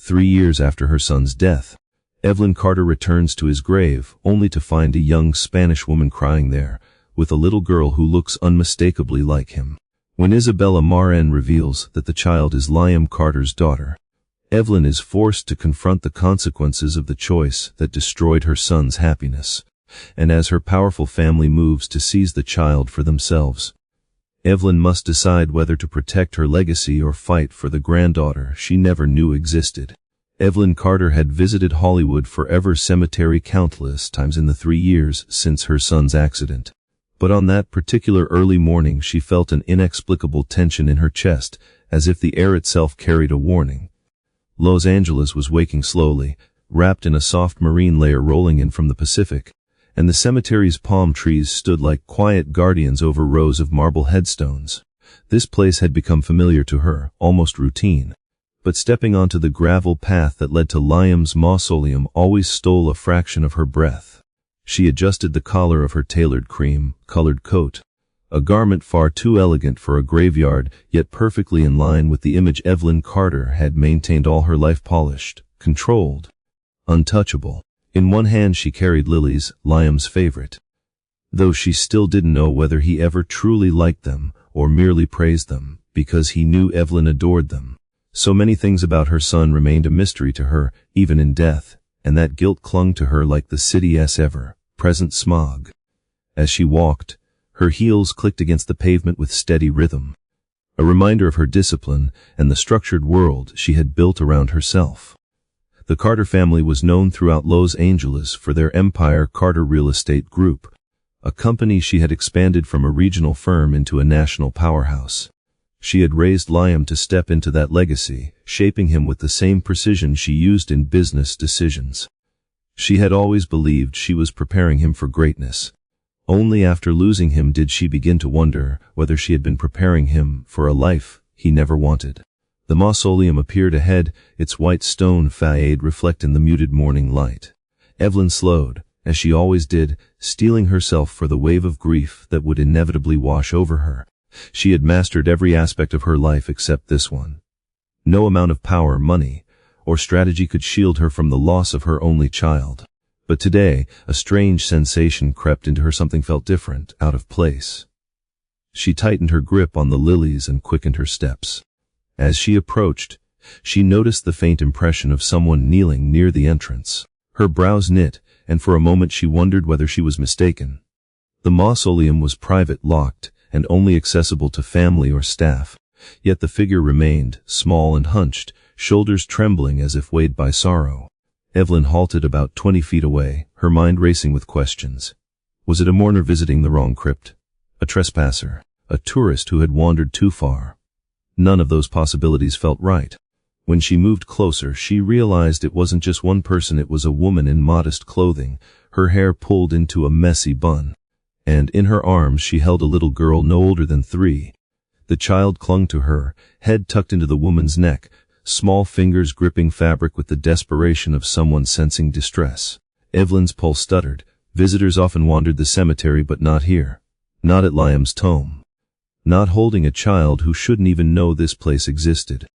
3 years after her son's death, Evelyn Carter returns to his grave, only to find a young Spanish woman crying there, with a little girl who looks unmistakably like him. When Isabella Marín reveals that the child is Liam Carter's daughter, Evelyn is forced to confront the consequences of the choice that destroyed her son's happiness. And as her powerful family moves to seize the child for themselves, Evelyn must decide whether to protect her legacy or fight for the granddaughter she never knew existed. Evelyn Carter had visited Hollywood Forever Cemetery countless times in the 3 years since her son's accident. But on that particular early morning she felt an inexplicable tension in her chest, as if the air itself carried a warning. Los Angeles was waking slowly, wrapped in a soft marine layer rolling in from the Pacific, and the cemetery's palm trees stood like quiet guardians over rows of marble headstones. This place had become familiar to her, almost routine. But stepping onto the gravel path that led to Liam's mausoleum always stole a fraction of her breath. She adjusted the collar of her tailored cream-colored coat, a garment far too elegant for a graveyard, yet perfectly in line with the image Evelyn Carter had maintained all her life: polished, controlled, untouchable. In one hand she carried lilies, Liam's favorite, though she still didn't know whether he ever truly liked them or merely praised them, because he knew Evelyn adored them. So many things about her son remained a mystery to her, even in death, and that guilt clung to her like the city's ever-present smog. As she walked, her heels clicked against the pavement with steady rhythm, a reminder of her discipline and the structured world she had built around herself. The Carter family was known throughout Los Angeles for their Empire Carter Real Estate Group, a company she had expanded from a regional firm into a national powerhouse. She had raised Liam to step into that legacy, shaping him with the same precision she used in business decisions. She had always believed she was preparing him for greatness. Only after losing him did she begin to wonder whether she had been preparing him for a life he never wanted. The mausoleum appeared ahead, its white stone facade reflecting the muted morning light. Evelyn slowed, as she always did, steeling herself for the wave of grief that would inevitably wash over her. She had mastered every aspect of her life except this one. No amount of power, money, or strategy could shield her from the loss of her only child. But today, a strange sensation crept into her. Something felt different, out of place. She tightened her grip on the lilies and quickened her steps. As she approached, she noticed the faint impression of someone kneeling near the entrance. Her brows knit, and for a moment she wondered whether she was mistaken. The mausoleum was private, locked, and only accessible to family or staff, yet the figure remained, small and hunched, shoulders trembling as if weighed by sorrow. Evelyn halted about 20 feet away, her mind racing with questions. Was it a mourner visiting the wrong crypt? A trespasser? A tourist who had wandered too far? None of those possibilities felt right. When she moved closer, she realized it wasn't just one person. It was a woman in modest clothing, her hair pulled into a messy bun. And in her arms she held a little girl no older than 3. The child clung to her, head tucked into the woman's neck, small fingers gripping fabric with the desperation of someone sensing distress. Evelyn's pulse stuttered. Visitors often wandered the cemetery, but not here. Not at Liam's tomb. Not holding a child who shouldn't even know this place existed.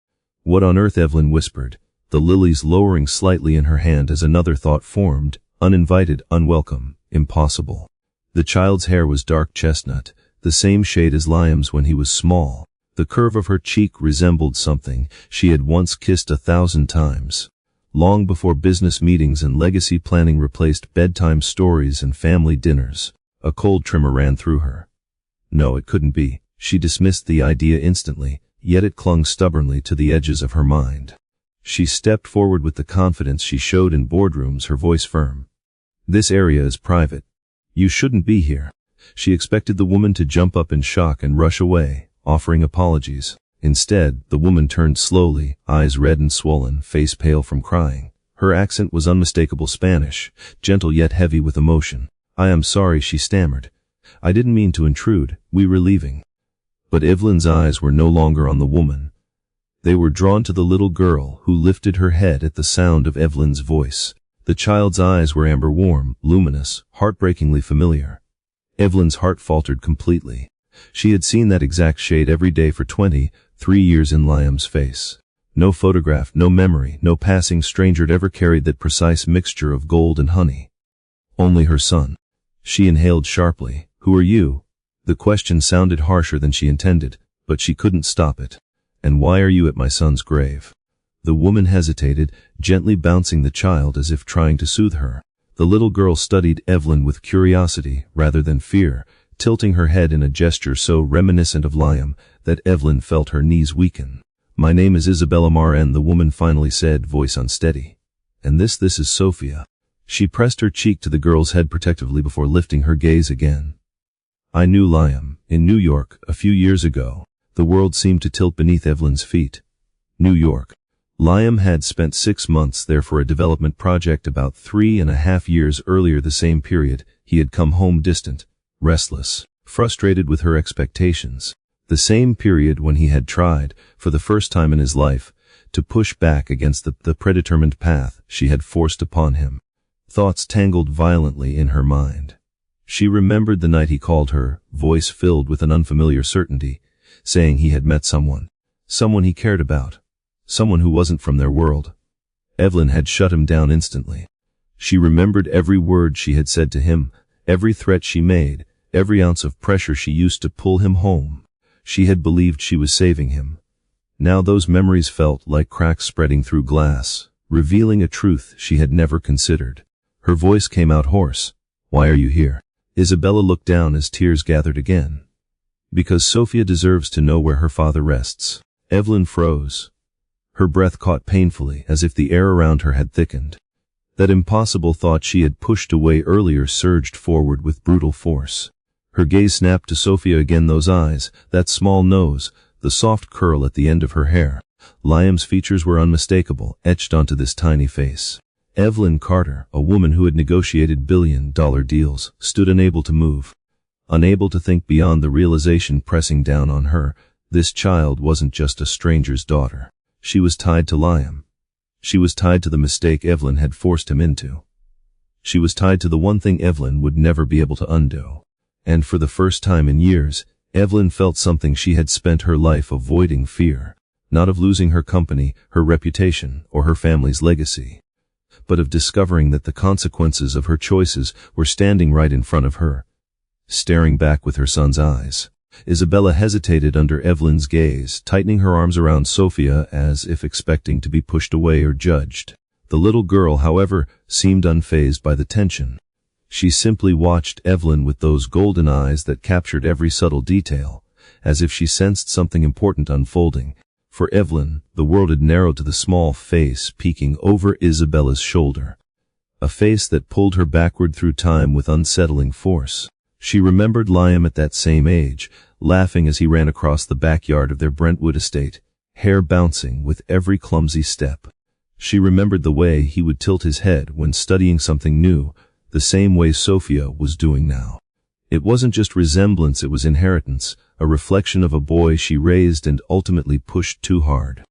What on earth? Evelyn whispered, the lilies lowering slightly in her hand as another thought formed: uninvited, unwelcome, impossible. The child's hair was dark chestnut, the same shade as Liam's when he was small. The curve of her cheek resembled something she had once kissed 1,000 times. Long before business meetings and legacy planning replaced bedtime stories and family dinners, a cold tremor ran through her. No, it couldn't be. She dismissed the idea instantly, yet it clung stubbornly to the edges of her mind. She stepped forward with the confidence she showed in boardrooms, her voice firm. This area is private. You shouldn't be here. She expected the woman to jump up in shock and rush away, offering apologies. Instead, the woman turned slowly, eyes red and swollen, face pale from crying. Her accent was unmistakable Spanish, gentle yet heavy with emotion. I am sorry, she stammered. I didn't mean to intrude. We were leaving. But Evelyn's eyes were no longer on the woman. They were drawn to the little girl, who lifted her head at the sound of Evelyn's voice. The child's eyes were amber warm, luminous, heartbreakingly familiar. Evelyn's heart faltered completely. She had seen that exact shade every day for 23 years in Liam's face. No photograph, no memory, no passing stranger'd ever carried that precise mixture of gold and honey. Only her son. She inhaled sharply. Who are you? The question sounded harsher than she intended, but she couldn't stop it. And why are you at my son's grave? The woman hesitated, gently bouncing the child as if trying to soothe her. The little girl studied Evelyn with curiosity rather than fear, tilting her head in a gesture so reminiscent of Liam that Evelyn felt her knees weaken. My name is Isabella Marín, the woman finally said, voice unsteady. And this is Sophia. She pressed her cheek to the girl's head protectively before lifting her gaze again. I knew Liam, in New York, a few years ago. The world seemed to tilt beneath Evelyn's feet. New York. Liam had spent 6 months there for a development project. About 3.5 years earlier, the same period, he had come home distant, restless, frustrated with her expectations. The same period when he had tried, for the first time in his life, to push back against the predetermined path she had forced upon him. Thoughts tangled violently in her mind. She remembered the night he called her, voice filled with an unfamiliar certainty, saying he had met someone he cared about, someone who wasn't from their world. Evelyn had shut him down instantly. She remembered every word she had said to him, every threat she made, every ounce of pressure she used to pull him home. She had believed she was saving him. Now those memories felt like cracks spreading through glass, revealing a truth she had never considered. Her voice came out hoarse. Why are you here? Isabella looked down as tears gathered again. Because Sophia deserves to know where her father rests. Evelyn froze. Her breath caught painfully, as if the air around her had thickened. That impossible thought she had pushed away earlier surged forward with brutal force. Her gaze snapped to Sophia again, those eyes, that small nose, the soft curl at the end of her hair. Liam's features were unmistakable, etched onto this tiny face. Evelyn Carter, a woman who had negotiated billion-dollar deals, stood unable to move. Unable to think beyond the realization pressing down on her. This child wasn't just a stranger's daughter. She was tied to Liam. She was tied to the mistake Evelyn had forced him into. She was tied to the one thing Evelyn would never be able to undo. And for the first time in years, Evelyn felt something she had spent her life avoiding: fear. Not of losing her company, her reputation, or her family's legacy, but of discovering that the consequences of her choices were standing right in front of her, staring back with her son's eyes. Isabella hesitated under Evelyn's gaze, tightening her arms around Sophia as if expecting to be pushed away or judged. The little girl, however, seemed unfazed by the tension. She simply watched Evelyn with those golden eyes that captured every subtle detail, as if she sensed something important unfolding. For Evelyn, the world had narrowed to the small face peeking over Isabella's shoulder. A face that pulled her backward through time with unsettling force. She remembered Liam at that same age, laughing as he ran across the backyard of their Brentwood estate, hair bouncing with every clumsy step. She remembered the way he would tilt his head when studying something new, the same way Sophia was doing now. It wasn't just resemblance, it was inheritance, a reflection of a boy she raised and ultimately pushed too hard.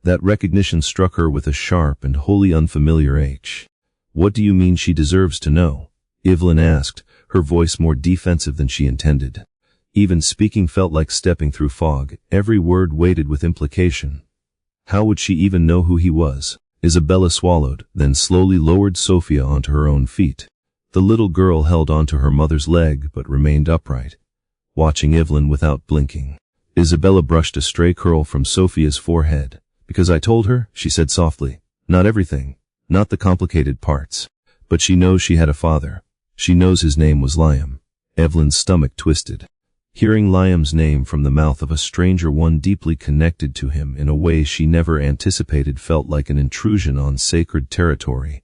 That recognition struck her with a sharp and wholly unfamiliar ache. What do you mean she deserves to know? Evelyn asked, her voice more defensive than she intended. Even speaking felt like stepping through fog, every word weighted with implication. How would she even know who he was? Isabella swallowed, then slowly lowered Sophia onto her own feet. The little girl held onto her mother's leg but remained upright, watching Evelyn without blinking. Isabella brushed a stray curl from Sophia's forehead. Because I told her, she said softly. Not everything, not the complicated parts. But she knows she had a father. She knows his name was Liam. Evelyn's stomach twisted. Hearing Liam's name from the mouth of a stranger, one deeply connected to him in a way she never anticipated, felt like an intrusion on sacred territory.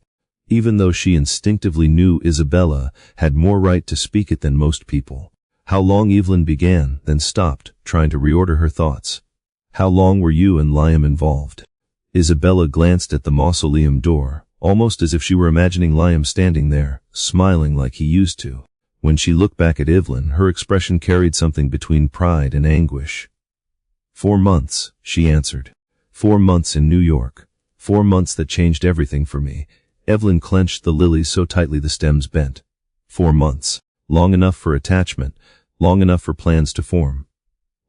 Even though she instinctively knew Isabella had more right to speak it than most people. How long? Evelyn began, then stopped, trying to reorder her thoughts. How long were you and Liam involved? Isabella glanced at the mausoleum door, almost as if she were imagining Liam standing there, smiling like he used to. When she looked back at Evelyn, her expression carried something between pride and anguish. 4 months, she answered. 4 months in New York. 4 months that changed everything for me. Evelyn clenched the lilies so tightly the stems bent. 4 months. Long enough for attachment, long enough for plans to form,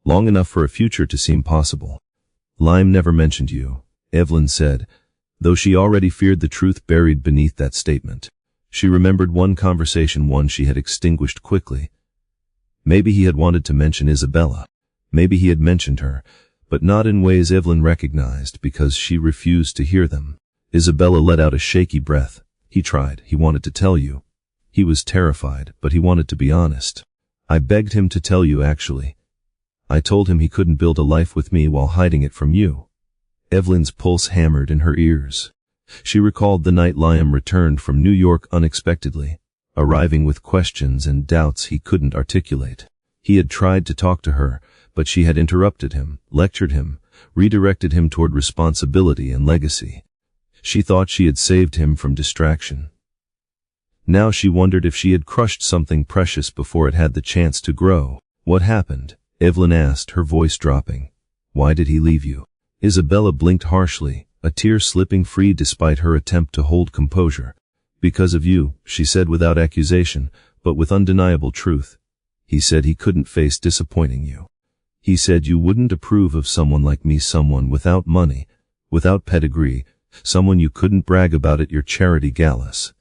long enough for a future to seem possible. Liam never mentioned you. Evelyn said, though she already feared the truth buried beneath that statement. She remembered one conversation she had extinguished quickly. Maybe he had wanted to mention Isabella. Maybe he had mentioned her, but not in ways Evelyn recognized because she refused to hear them. Isabella let out a shaky breath. He tried. He wanted to tell you. He was terrified, but he wanted to be honest. I begged him to tell you, actually. I told him he couldn't build a life with me while hiding it from you. Evelyn's pulse hammered in her ears. She recalled the night Liam returned from New York unexpectedly, arriving with questions and doubts he couldn't articulate. He had tried to talk to her, but she had interrupted him, lectured him, redirected him toward responsibility and legacy. She thought she had saved him from distraction. Now she wondered if she had crushed something precious before it had the chance to grow. What happened? Evelyn asked, her voice dropping. Why did he leave you? Isabella blinked harshly, a tear slipping free despite her attempt to hold composure. Because of you, she said without accusation, but with undeniable truth. He said he couldn't face disappointing you. He said you wouldn't approve of someone like me, someone without money, without pedigree, someone you couldn't brag about at your charity galas.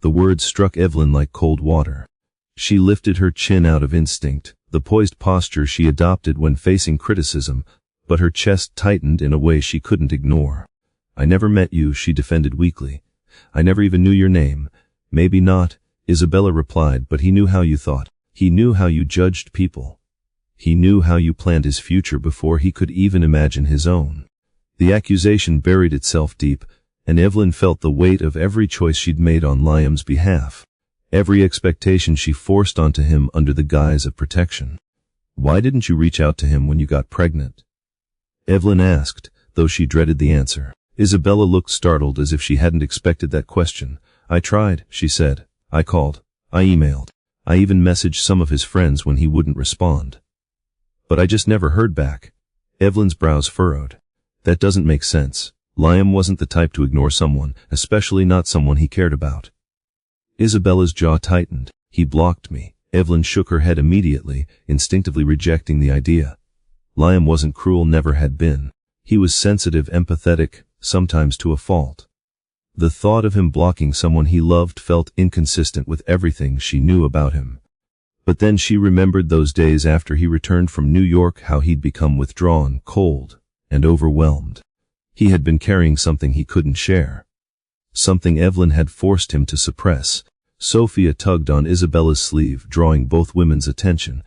The words struck Evelyn like cold water. She lifted her chin out of instinct, the poised posture she adopted when facing criticism, but her chest tightened in a way she couldn't ignore. I never met you, she defended weakly. I never even knew your name. Maybe not, Isabella replied, but he knew how you thought. He knew how you judged people. He knew how you planned his future before he could even imagine his own. The accusation buried itself deep, and Evelyn felt the weight of every choice she'd made on Liam's behalf. Every expectation she forced onto him under the guise of protection. Why didn't you reach out to him when you got pregnant? Evelyn asked, though she dreaded the answer. Isabella looked startled as if she hadn't expected that question. I tried, she said. I called. I emailed. I even messaged some of his friends when he wouldn't respond. But I just never heard back. Evelyn's brows furrowed. That doesn't make sense. Liam wasn't the type to ignore someone, especially not someone he cared about. Isabella's jaw tightened. He blocked me. Evelyn shook her head immediately, instinctively rejecting the idea. Liam wasn't cruel, never had been. He was sensitive, empathetic, sometimes to a fault. The thought of him blocking someone he loved felt inconsistent with everything she knew about him. But then she remembered those days after he returned from New York, how he'd become withdrawn, cold, and overwhelmed. He had been carrying something he couldn't share. Something Evelyn had forced him to suppress. Sophia tugged on Isabella's sleeve, drawing both women's attention.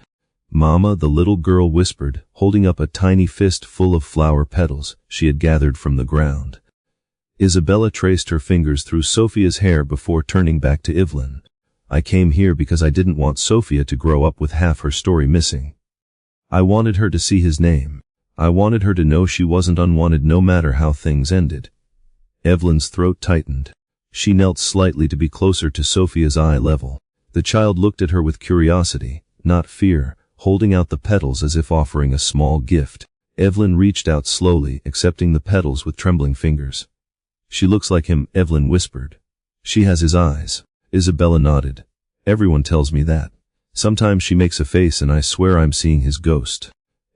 Mama, the little girl whispered, holding up a tiny fist full of flower petals she had gathered from the ground. Isabella traced her fingers through Sophia's hair before turning back to Evelyn. I came here because I didn't want Sophia to grow up with half her story missing. I wanted her to see his name. I wanted her to know she wasn't unwanted no matter how things ended. Evelyn's throat tightened. She knelt slightly to be closer to Sophia's eye level. The child looked at her with curiosity, not fear, holding out the petals as if offering a small gift. Evelyn reached out slowly, accepting the petals with trembling fingers. She looks like him, Evelyn whispered. She has his eyes. Isabella nodded. Everyone tells me that. Sometimes she makes a face and I swear I'm seeing his ghost.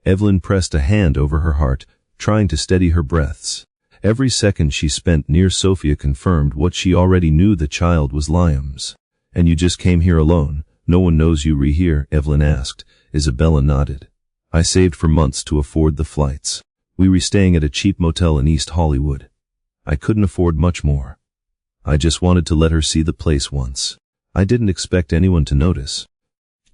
Evelyn pressed a hand over her heart, trying to steady her breaths. Every second she spent near Sophia confirmed what she already knew: the child was Liam's. And you just came here alone? No one knows you were here? Evelyn asked. Isabella nodded. I saved for months to afford the flights. We were staying at a cheap motel in East Hollywood. I couldn't afford much more. I just wanted to let her see the place once. I didn't expect anyone to notice.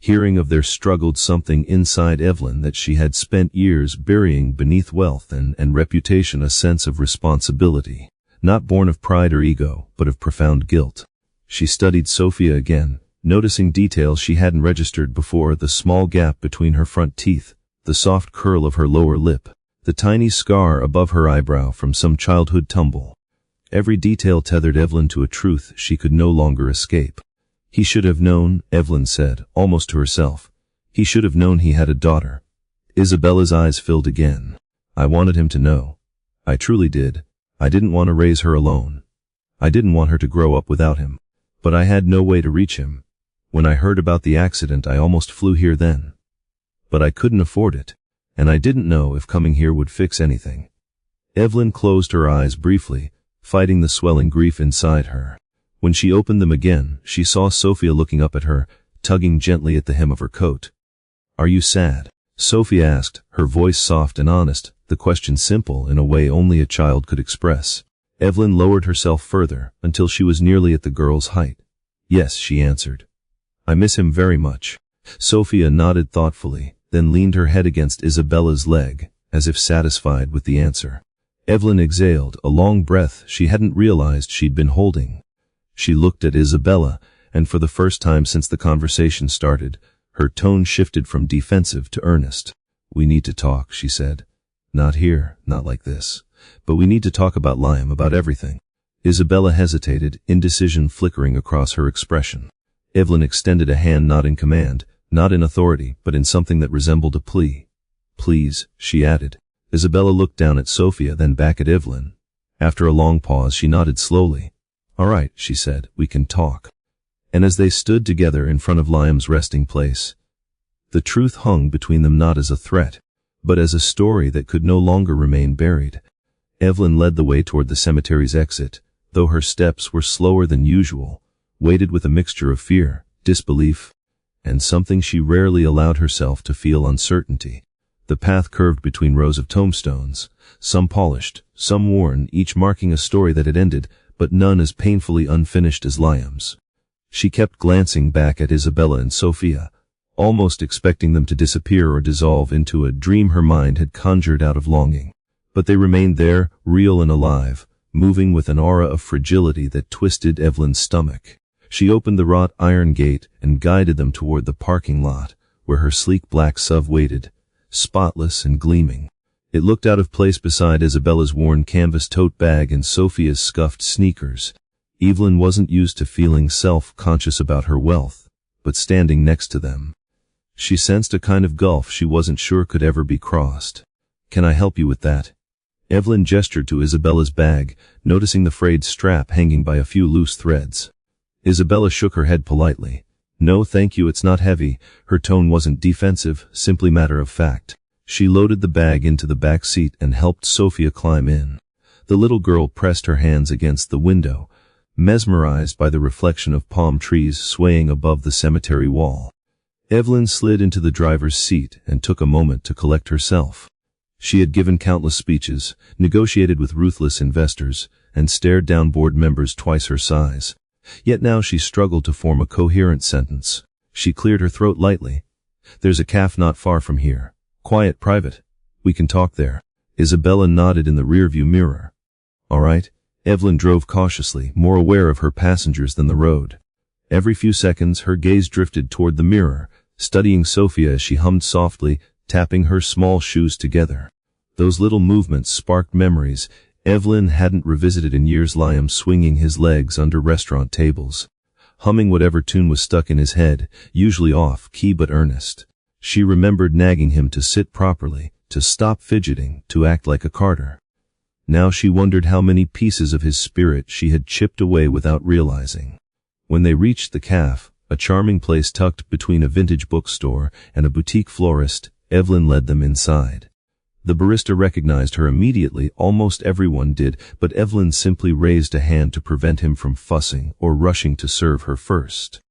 Hearing of their struggled something inside Evelyn that she had spent years burying beneath wealth and reputation, a sense of responsibility, not born of pride or ego, but of profound guilt. She studied Sophia again, noticing details she hadn't registered before: the small gap between her front teeth, the soft curl of her lower lip, the tiny scar above her eyebrow from some childhood tumble. Every detail tethered Evelyn to a truth she could no longer escape. He should have known, Evelyn said, almost to herself. He should have known he had a daughter. Isabella's eyes filled again. I wanted him to know. I truly did. I didn't want to raise her alone. I didn't want her to grow up without him. But I had no way to reach him. When I heard about the accident, I almost flew here then. But I couldn't afford it, and I didn't know if coming here would fix anything. Evelyn closed her eyes briefly, fighting the swelling grief inside her. When she opened them again, she saw Sophia looking up at her, tugging gently at the hem of her coat. "Are you sad?" Sophia asked, her voice soft and honest, the question simple in a way only a child could express. Evelyn lowered herself further, until she was nearly at the girl's height. "Yes," she answered. "I miss him very much." Sophia nodded thoughtfully, then leaned her head against Isabella's leg, as if satisfied with the answer. Evelyn exhaled, a long breath she hadn't realized she'd been holding. She looked at Isabella, and for the first time since the conversation started, her tone shifted from defensive to earnest. "We need to talk," she said. "Not here, not like this. But we need to talk about Liam, about everything." Isabella hesitated, indecision flickering across her expression. Evelyn extended a hand not in command, not in authority, but in something that resembled a plea. "Please," she added. Isabella looked down at Sophia, then back at Evelyn. After a long pause, she nodded slowly. "All right," she said, "we can talk." And as they stood together in front of Liam's resting place, the truth hung between them not as a threat, but as a story that could no longer remain buried. Evelyn led the way toward the cemetery's exit, though her steps were slower than usual, weighted with a mixture of fear, disbelief, and something she rarely allowed herself to feel, uncertainty. The path curved between rows of tombstones, some polished, some worn, each marking a story that had ended, but none as painfully unfinished as Liam's. She kept glancing back at Isabella and Sophia, almost expecting them to disappear or dissolve into a dream her mind had conjured out of longing. But they remained there, real and alive, moving with an aura of fragility that twisted Evelyn's stomach. She opened the wrought iron gate and guided them toward the parking lot, where her sleek black SUV waited, spotless and gleaming. It looked out of place beside Isabella's worn canvas tote bag and Sophia's scuffed sneakers. Evelyn wasn't used to feeling self-conscious about her wealth, but standing next to them, she sensed a kind of gulf she wasn't sure could ever be crossed. "Can I help you with that?" Evelyn gestured to Isabella's bag, noticing the frayed strap hanging by a few loose threads. Isabella shook her head politely. "No, thank you, it's not heavy." Her tone wasn't defensive, simply matter of fact. She loaded the bag into the back seat and helped Sophia climb in. The little girl pressed her hands against the window, mesmerized by the reflection of palm trees swaying above the cemetery wall. Evelyn slid into the driver's seat and took a moment to collect herself. She had given countless speeches, negotiated with ruthless investors, and stared down board members twice her size. Yet now she struggled to form a coherent sentence. She cleared her throat lightly. "There's a cafe not far from here. Quiet, private. We can talk there." Isabella nodded in the rearview mirror. "All right." Evelyn drove cautiously, more aware of her passengers than the road. Every few seconds her gaze drifted toward the mirror, studying Sophia as she hummed softly, tapping her small shoes together. Those little movements sparked memories Evelyn hadn't revisited in years. Liam swinging his legs under restaurant tables, humming whatever tune was stuck in his head, usually off key but earnest. She remembered nagging him to sit properly, to stop fidgeting, to act like a Carter. Now she wondered how many pieces of his spirit she had chipped away without realizing. When they reached the cafe, a charming place tucked between a vintage bookstore and a boutique florist, Evelyn led them inside. The barista recognized her immediately, almost everyone did, but Evelyn simply raised a hand to prevent him from fussing or rushing to serve her first.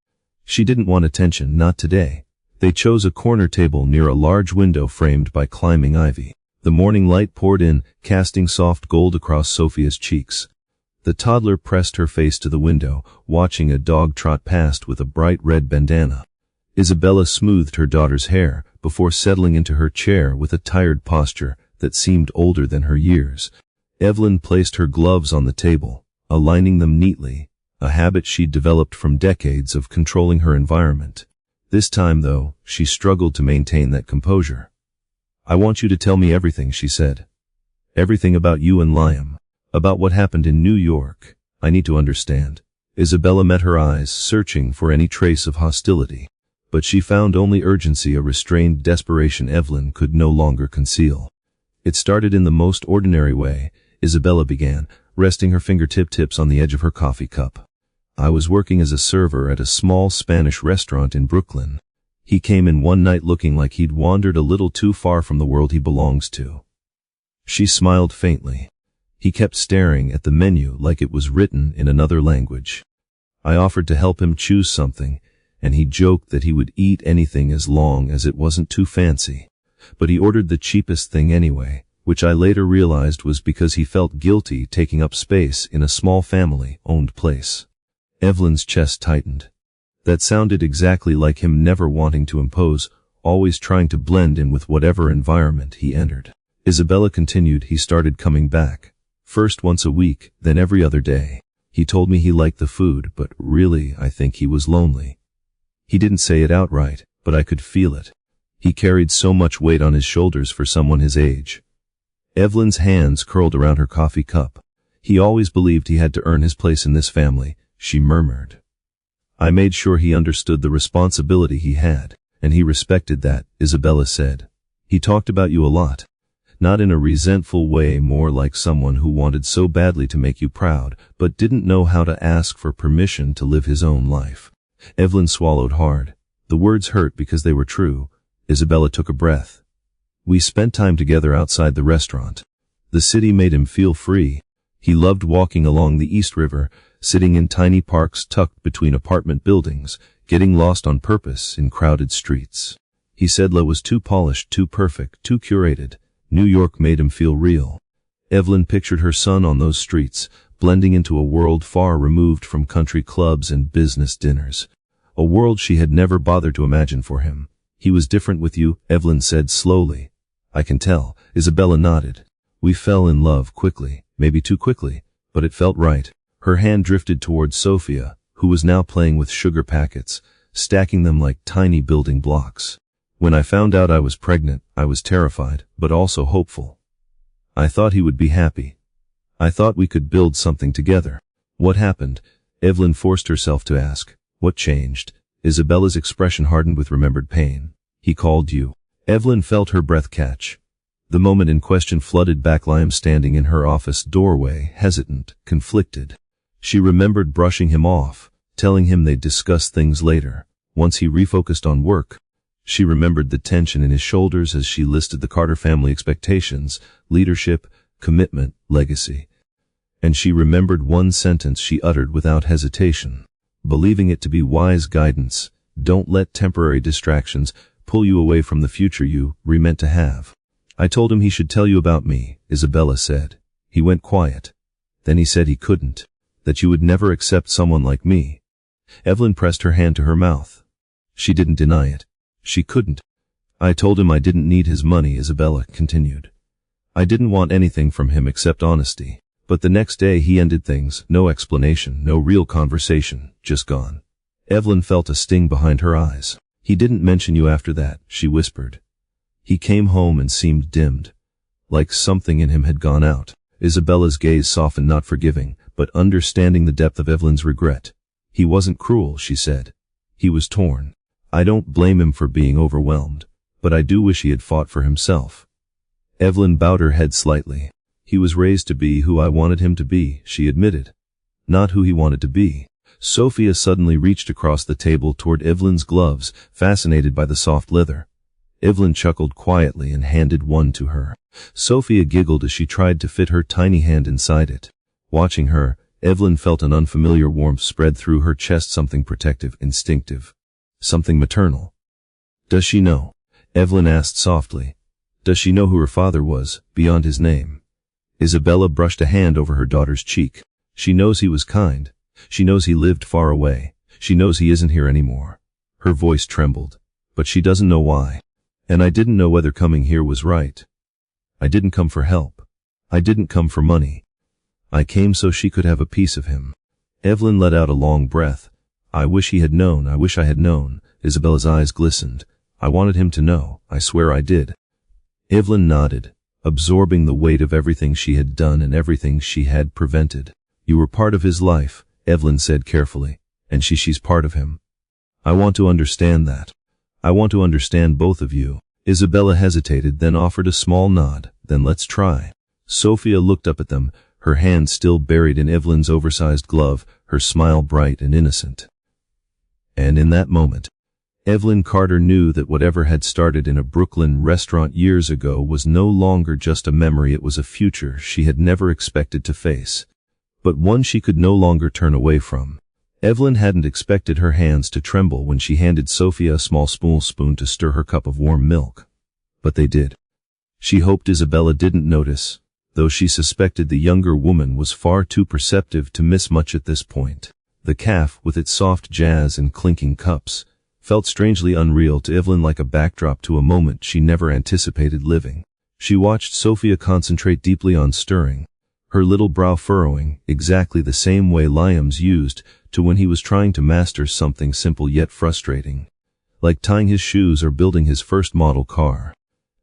She didn't want attention, not today. They chose a corner table near a large window framed by climbing ivy. The morning light poured in, casting soft gold across Sophia's cheeks. The toddler pressed her face to the window, watching a dog trot past with a bright red bandana. Isabella smoothed her daughter's hair before settling into her chair with a tired posture that seemed older than her years. Evelyn placed her gloves on the table, aligning them neatly, a habit she'd developed from decades of controlling her environment. This time, though, she struggled to maintain that composure. "I want you to tell me everything," she said. "Everything about you and Liam. About what happened in New York. I need to understand." Isabella met her eyes, searching for any trace of hostility. But she found only urgency, a restrained desperation Evelyn could no longer conceal. "It started in the most ordinary way," Isabella began, resting her fingertips on the edge of her coffee cup. "I was working as a server at a small Spanish restaurant in Brooklyn. He came in one night looking like he'd wandered a little too far from the world he belongs to." She smiled faintly. He kept staring at the menu like it was written in another language. I offered to help him choose something, and he joked that he would eat anything as long as it wasn't too fancy. But he ordered the cheapest thing anyway, which I later realized was because he felt guilty taking up space in a small family-owned place. Evelyn's chest tightened. That sounded exactly like him never wanting to impose, always trying to blend in with whatever environment he entered. Isabella continued. He started coming back. First once a week, then every other day. He told me he liked the food, but really I think he was lonely. He didn't say it outright, but I could feel it. He carried so much weight on his shoulders for someone his age. Evelyn's hands curled around her coffee cup. He always believed he had to earn his place in this family, she murmured. I made sure he understood the responsibility he had, and he respected that, Isabella said. He talked about you a lot. Not in a resentful way, more like someone who wanted so badly to make you proud, but didn't know how to ask for permission to live his own life. Evelyn swallowed hard. The words hurt because they were true. Isabella took a breath. We spent time together outside the restaurant. The city made him feel free. He loved walking along the East River, sitting in tiny parks tucked between apartment buildings, getting lost on purpose in crowded streets. He said love was too polished, too perfect, too curated. New York made him feel real. Evelyn pictured her son on those streets, blending into a world far removed from country clubs and business dinners. A world she had never bothered to imagine for him. He was different with you, Evelyn said slowly. I can tell. Isabella nodded. We fell in love quickly, maybe too quickly, but it felt right. Her hand drifted towards Sophia, who was now playing with sugar packets, stacking them like tiny building blocks. When I found out I was pregnant, I was terrified, but also hopeful. I thought he would be happy. I thought we could build something together. What happened? Evelyn forced herself to ask. What changed? Isabella's expression hardened with remembered pain. He called you. Evelyn felt her breath catch. The moment in question flooded back. Liam standing in her office doorway, hesitant, conflicted. She remembered brushing him off, telling him they'd discuss things later, once he refocused on work. She remembered the tension in his shoulders as she listed the Carter family expectations, leadership, commitment, legacy. And she remembered one sentence she uttered without hesitation, believing it to be wise guidance. Don't let temporary distractions pull you away from the future you were meant to have. I told him he should tell you about me, Isabella said. He went quiet. Then he said he couldn't, that you would never accept someone like me. Evelyn pressed her hand to her mouth. She didn't deny it. She couldn't. I told him I didn't need his money, Isabella continued. I didn't want anything from him except honesty. But the next day he ended things, no explanation, no real conversation, just gone. Evelyn felt a sting behind her eyes. He didn't mention you after that, she whispered. He came home and seemed dimmed, like something in him had gone out. Isabella's gaze softened, not forgiving, but understanding the depth of Evelyn's regret. He wasn't cruel, she said. He was torn. I don't blame him for being overwhelmed, but I do wish he had fought for himself. Evelyn bowed her head slightly. He was raised to be who I wanted him to be, she admitted. Not who he wanted to be. Sophia suddenly reached across the table toward Evelyn's gloves, fascinated by the soft leather. Evelyn chuckled quietly and handed one to her. Sophia giggled as she tried to fit her tiny hand inside it. Watching her, Evelyn felt an unfamiliar warmth spread through her chest, something protective, instinctive. Something maternal. Does she know? Evelyn asked softly. Does she know who her father was, beyond his name? Isabella brushed a hand over her daughter's cheek. She knows he was kind. She knows he lived far away. She knows he isn't here anymore. Her voice trembled. But she doesn't know why. And I didn't know whether coming here was right. I didn't come for help. I didn't come for money. I came so she could have a piece of him. Evelyn let out a long breath. I wish he had known. I wish I had known. Isabella's eyes glistened. I wanted him to know. I swear I did. Evelyn nodded, absorbing the weight of everything she had done and everything she had prevented. You were part of his life, Evelyn said carefully, and she's part of him. I want to understand that. I want to understand both of you. Isabella hesitated, then offered a small nod. Then let's try. Sophia looked up at them, her hand still buried in Evelyn's oversized glove, her smile bright and innocent. And in that moment, Evelyn Carter knew that whatever had started in a Brooklyn restaurant years ago was no longer just a memory, it was a future she had never expected to face, but one she could no longer turn away from. Evelyn hadn't expected her hands to tremble when she handed Sophia a small spoon to stir her cup of warm milk. But they did. She hoped Isabella didn't notice, though she suspected the younger woman was far too perceptive to miss much at this point. The cafe, with its soft jazz and clinking cups, felt strangely unreal to Evelyn, like a backdrop to a moment she never anticipated living. She watched Sophia concentrate deeply on stirring, her little brow furrowing, exactly the same way Liam's used to when he was trying to master something simple yet frustrating, like tying his shoes or building his first model car.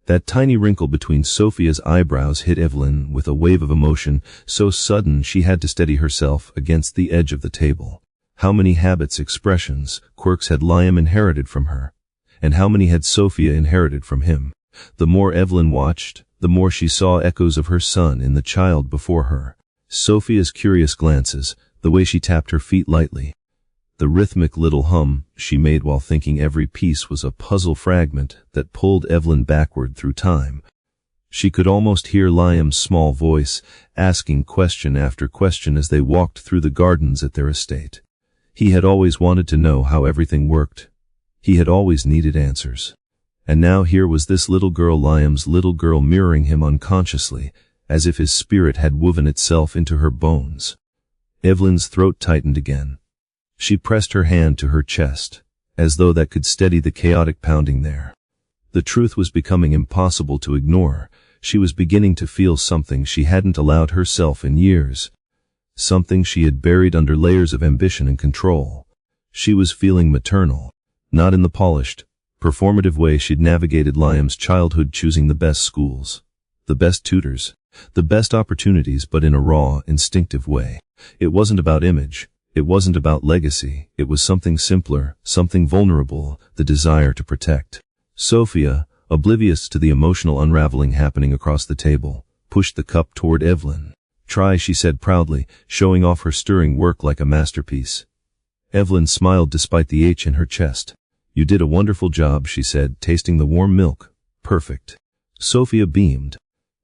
That tiny wrinkle between Sophia's eyebrows hit Evelyn with a wave of emotion so sudden she had to steady herself against the edge of the table. How many habits, expressions, quirks had Liam inherited from her? And how many had Sophia inherited from him? The more Evelyn watched, the more she saw echoes of her son in the child before her. Sophia's curious glances, the way she tapped her feet lightly, the rhythmic little hum she made while thinking every piece was a puzzle fragment that pulled Evelyn backward through time. She could almost hear Liam's small voice asking question after question as they walked through the gardens at their estate. He had always wanted to know how everything worked. He had always needed answers. And now here was this little girl, Liam's little girl, mirroring him unconsciously, as if his spirit had woven itself into her bones. Evelyn's throat tightened again. She pressed her hand to her chest, as though that could steady the chaotic pounding there. The truth was becoming impossible to ignore. She was beginning to feel something she hadn't allowed herself in years. Something she had buried under layers of ambition and control. She was feeling maternal, not in the polished, performative way she'd navigated Liam's childhood, choosing the best schools, the best tutors, the best opportunities, but in a raw, instinctive way. It wasn't about image. It wasn't about legacy. It was something simpler, something vulnerable, the desire to protect. Sophia, oblivious to the emotional unraveling happening across the table, pushed the cup toward Evelyn. "Try," she said proudly, showing off her stirring work like a masterpiece. Evelyn smiled despite the ache in her chest. "You did a wonderful job," she said, tasting the warm milk. "Perfect." Sophia beamed,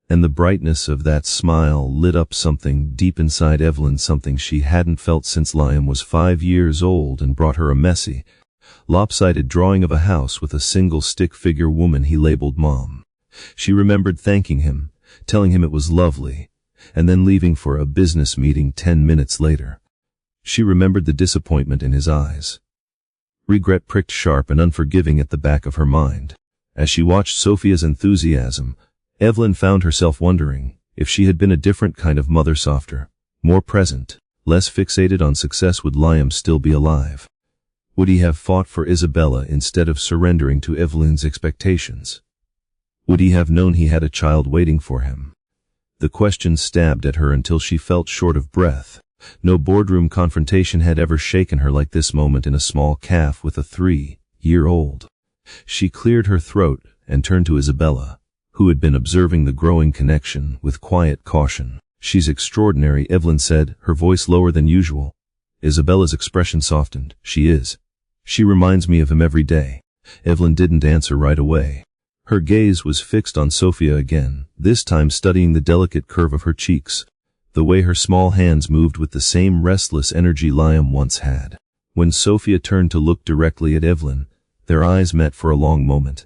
and the brightness of that smile lit up something deep inside Evelyn, something she hadn't felt since Liam was 5 years old and brought her a messy, lopsided drawing of a house with a single stick figure woman he labeled Mom. She remembered thanking him, telling him it was lovely, and then leaving for a business meeting 10 minutes later. She remembered the disappointment in his eyes. Regret pricked sharp and unforgiving at the back of her mind. As she watched Sophia's enthusiasm, Evelyn found herself wondering if she had been a different kind of mother, softer, more present, less fixated on success. Would Liam still be alive? Would he have fought for Isabella instead of surrendering to Evelyn's expectations? Would he have known he had a child waiting for him? The question stabbed at her until she felt short of breath. No boardroom confrontation had ever shaken her like this moment in a small cafe with a 3-year-old. She cleared her throat and turned to Isabella, who had been observing the growing connection with quiet caution. "She's extraordinary," Evelyn said, her voice lower than usual. Isabella's expression softened. "She is. She reminds me of him every day." Evelyn didn't answer right away. Her gaze was fixed on Sophia again, this time studying the delicate curve of her cheeks, the way her small hands moved with the same restless energy Liam once had. When Sophia turned to look directly at Evelyn, their eyes met for a long moment.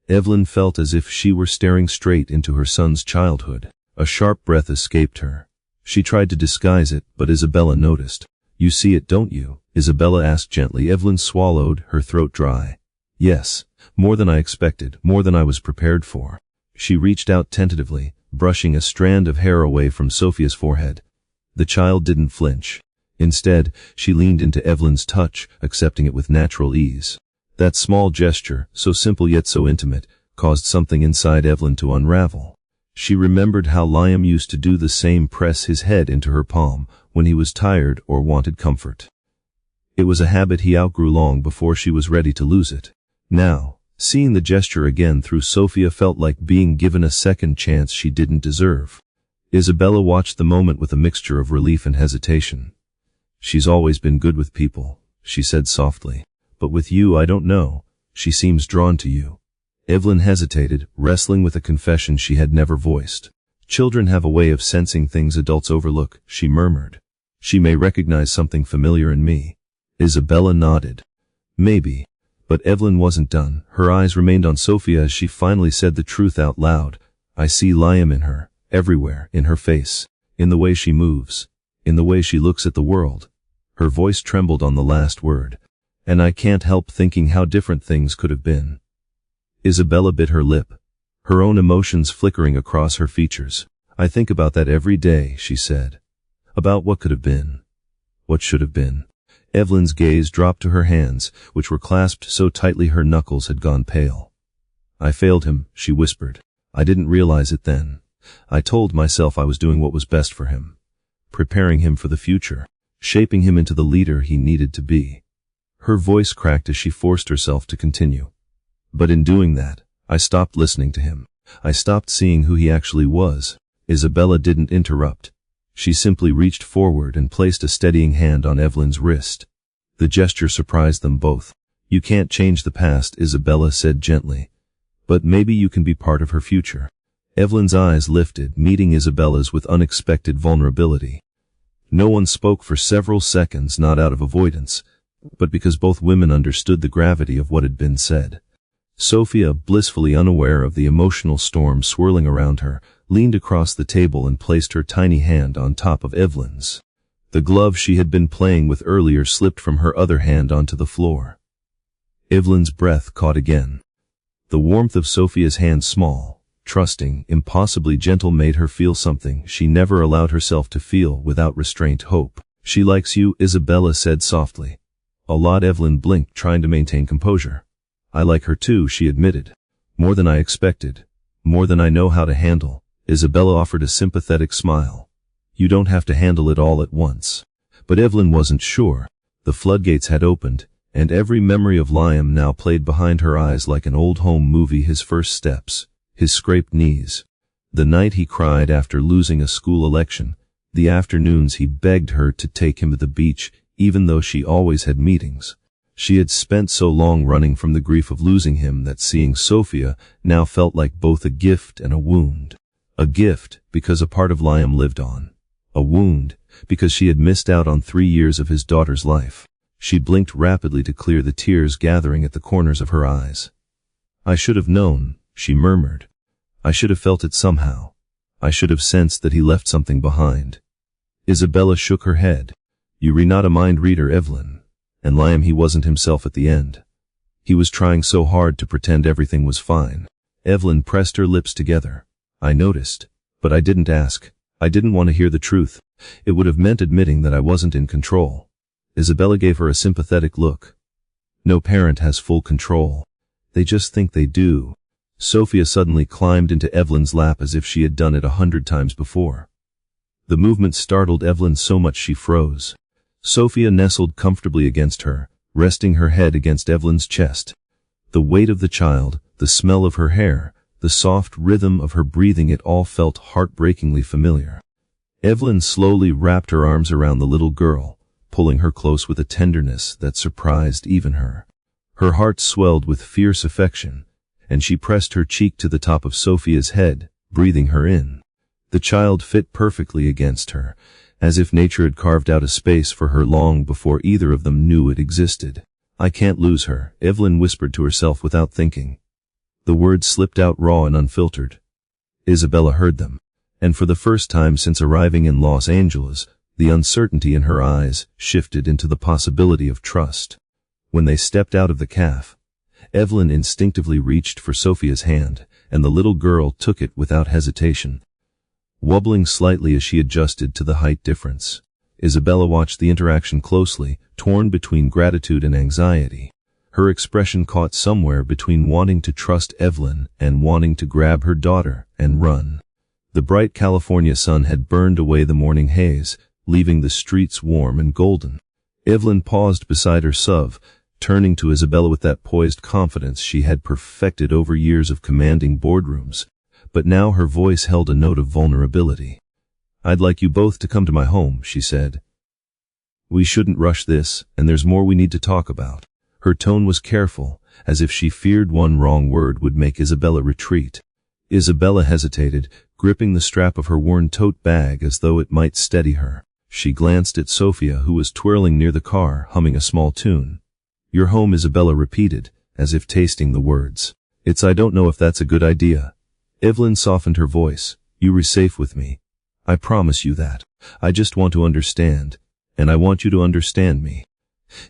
Evelyn felt as if she were staring straight into her son's childhood. A sharp breath escaped her. She tried to disguise it, but Isabella noticed. "You see it, don't you?" Isabella asked gently. Evelyn swallowed, her throat dry. "Yes, more than I expected, more than I was prepared for." She reached out tentatively, brushing a strand of hair away from Sophia's forehead. The child didn't flinch. Instead, she leaned into Evelyn's touch, accepting it with natural ease. That small gesture, so simple yet so intimate, caused something inside Evelyn to unravel. She remembered how Liam used to do the same, press his head into her palm when he was tired or wanted comfort. It was a habit he outgrew long before she was ready to lose it. Now, seeing the gesture again through Sophia felt like being given a second chance she didn't deserve. Isabella watched the moment with a mixture of relief and hesitation. "She's always been good with people," she said softly. "But with you, I don't know." She seems drawn to you. Evelyn hesitated, wrestling with a confession she had never voiced. Children have a way of sensing things adults overlook, she murmured. She may recognize something familiar in me. Isabella nodded. Maybe. But Evelyn wasn't done. Her eyes remained on Sophia as she finally said the truth out loud. I see Liam in her, everywhere, in her face, in the way she moves, in the way she looks at the world. Her voice trembled on the last word. And I can't help thinking how different things could have been. Isabella bit her lip, her own emotions flickering across her features. I think about that every day, she said. About what could have been. What should have been. Evelyn's gaze dropped to her hands, which were clasped so tightly her knuckles had gone pale. I failed him, she whispered. I didn't realize it then. I told myself I was doing what was best for him. Preparing him for the future. Shaping him into the leader he needed to be. Her voice cracked as she forced herself to continue. But in doing that, I stopped listening to him. I stopped seeing who he actually was. Isabella didn't interrupt. She simply reached forward and placed a steadying hand on Evelyn's wrist. The gesture surprised them both. You can't change the past, Isabella said gently. But maybe you can be part of her future. Evelyn's eyes lifted, meeting Isabella's with unexpected vulnerability. No one spoke for several seconds, not out of avoidance, but because both women understood the gravity of what had been said. Sophia, blissfully unaware of the emotional storm swirling around her, leaned across the table and placed her tiny hand on top of Evelyn's. The glove she had been playing with earlier slipped from her other hand onto the floor. Evelyn's breath caught again. The warmth of Sophia's hand, small, trusting, impossibly gentle, made her feel something she never allowed herself to feel without restraint. Hope. She likes you, Isabella said softly. A lot. Evelyn blinked, trying to maintain composure. I like her too, she admitted. More than I expected. More than I know how to handle. Isabella offered a sympathetic smile. You don't have to handle it all at once. But Evelyn wasn't sure. The floodgates had opened, and every memory of Liam now played behind her eyes like an old home movie. His first steps, his scraped knees, the night he cried after losing a school election, the afternoons he begged her to take him to the beach, even though she always had meetings. She had spent so long running from the grief of losing him that seeing Sophia now felt like both a gift and a wound. A gift, because a part of Liam lived on. A wound, because she had missed out on 3 years of his daughter's life. She blinked rapidly to clear the tears gathering at the corners of her eyes. I should have known, she murmured. I should have felt it somehow. I should have sensed that he left something behind. Isabella shook her head. You're not a mind reader, Evelyn. And Liam, he wasn't himself at the end. He was trying so hard to pretend everything was fine. Evelyn pressed her lips together. I noticed, but I didn't ask. I didn't want to hear the truth. It would have meant admitting that I wasn't in control. Isabella gave her a sympathetic look. No parent has full control. They just think they do. Sophia suddenly climbed into Evelyn's lap as if she had done it 100 times before. The movement startled Evelyn so much she froze. Sophia nestled comfortably against her, resting her head against Evelyn's chest. The weight of the child, the smell of her hair, the soft rhythm of her breathing, it all felt heartbreakingly familiar. Evelyn slowly wrapped her arms around the little girl, pulling her close with a tenderness that surprised even her. Her heart swelled with fierce affection, and she pressed her cheek to the top of Sophia's head, breathing her in. The child fit perfectly against her, as if nature had carved out a space for her long before either of them knew it existed. I can't lose her, Evelyn whispered to herself without thinking. The words slipped out raw and unfiltered. Isabella heard them, and for the first time since arriving in Los Angeles, the uncertainty in her eyes shifted into the possibility of trust. When they stepped out of the cafe, Evelyn instinctively reached for Sophia's hand, and the little girl took it without hesitation, wobbling slightly as she adjusted to the height difference. Isabella watched the interaction closely, torn between gratitude and anxiety. Her expression caught somewhere between wanting to trust Evelyn and wanting to grab her daughter and run. The bright California sun had burned away the morning haze, leaving the streets warm and golden. Evelyn paused beside her SUV, turning to Isabella with that poised confidence she had perfected over years of commanding boardrooms. But now her voice held a note of vulnerability. I'd like you both to come to my home, she said. We shouldn't rush this, and there's more we need to talk about. Her tone was careful, as if she feared one wrong word would make Isabella retreat. Isabella hesitated, gripping the strap of her worn tote bag as though it might steady her. She glanced at Sophia, who was twirling near the car, humming a small tune. "Your home," Isabella repeated, as if tasting the words. I don't know if that's a good idea." Evelyn softened her voice. "You're safe with me. I promise you that. I just want to understand, and I want you to understand me."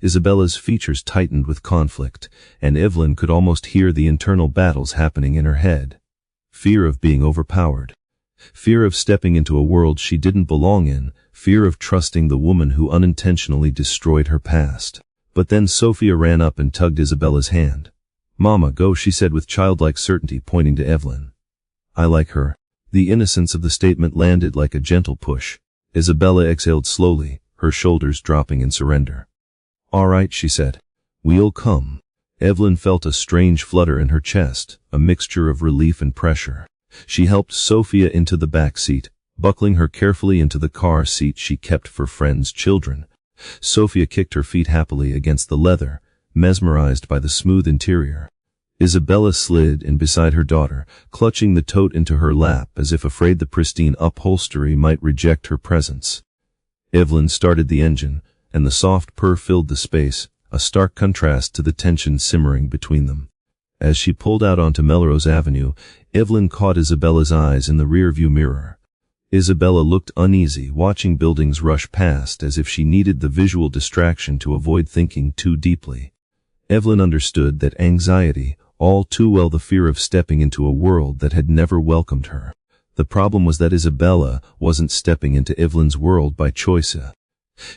Isabella's features tightened with conflict, and Evelyn could almost hear the internal battles happening in her head. Fear of being overpowered. Fear of stepping into a world she didn't belong in. Fear of trusting the woman who unintentionally destroyed her past. But then Sophia ran up and tugged Isabella's hand. "Mama, go," she said with childlike certainty, pointing to Evelyn. "I like her." The innocence of the statement landed like a gentle push. Isabella exhaled slowly, her shoulders dropping in surrender. "All right," she said. "We'll come." Evelyn felt a strange flutter in her chest, a mixture of relief and pressure. She helped Sophia into the back seat, buckling her carefully into the car seat she kept for friends' children. Sophia kicked her feet happily against the leather, mesmerized by the smooth interior. Isabella slid in beside her daughter, clutching the tote into her lap as if afraid the pristine upholstery might reject her presence. Evelyn started the engine, and the soft purr filled the space, a stark contrast to the tension simmering between them. As she pulled out onto Melrose Avenue, Evelyn caught Isabella's eyes in the rearview mirror. Isabella looked uneasy, watching buildings rush past as if she needed the visual distraction to avoid thinking too deeply. Evelyn understood that anxiety, all too well the fear of stepping into a world that had never welcomed her. The problem was that Isabella wasn't stepping into Evelyn's world by choice.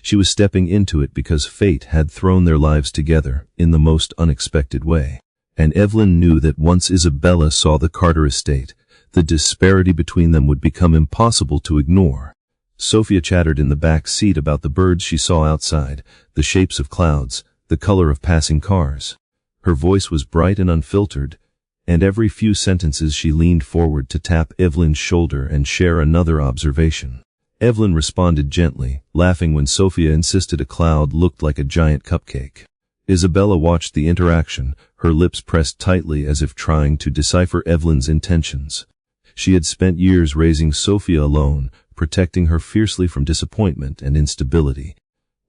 She was stepping into it because fate had thrown their lives together in the most unexpected way. And Evelyn knew that once Isabella saw the Carter estate, the disparity between them would become impossible to ignore. Sophia chattered in the back seat about the birds she saw outside, the shapes of clouds, the color of passing cars. Her voice was bright and unfiltered, and every few sentences she leaned forward to tap Evelyn's shoulder and share another observation. Evelyn responded gently, laughing when Sophia insisted a cloud looked like a giant cupcake. Isabella watched the interaction, her lips pressed tightly as if trying to decipher Evelyn's intentions. She had spent years raising Sophia alone, protecting her fiercely from disappointment and instability.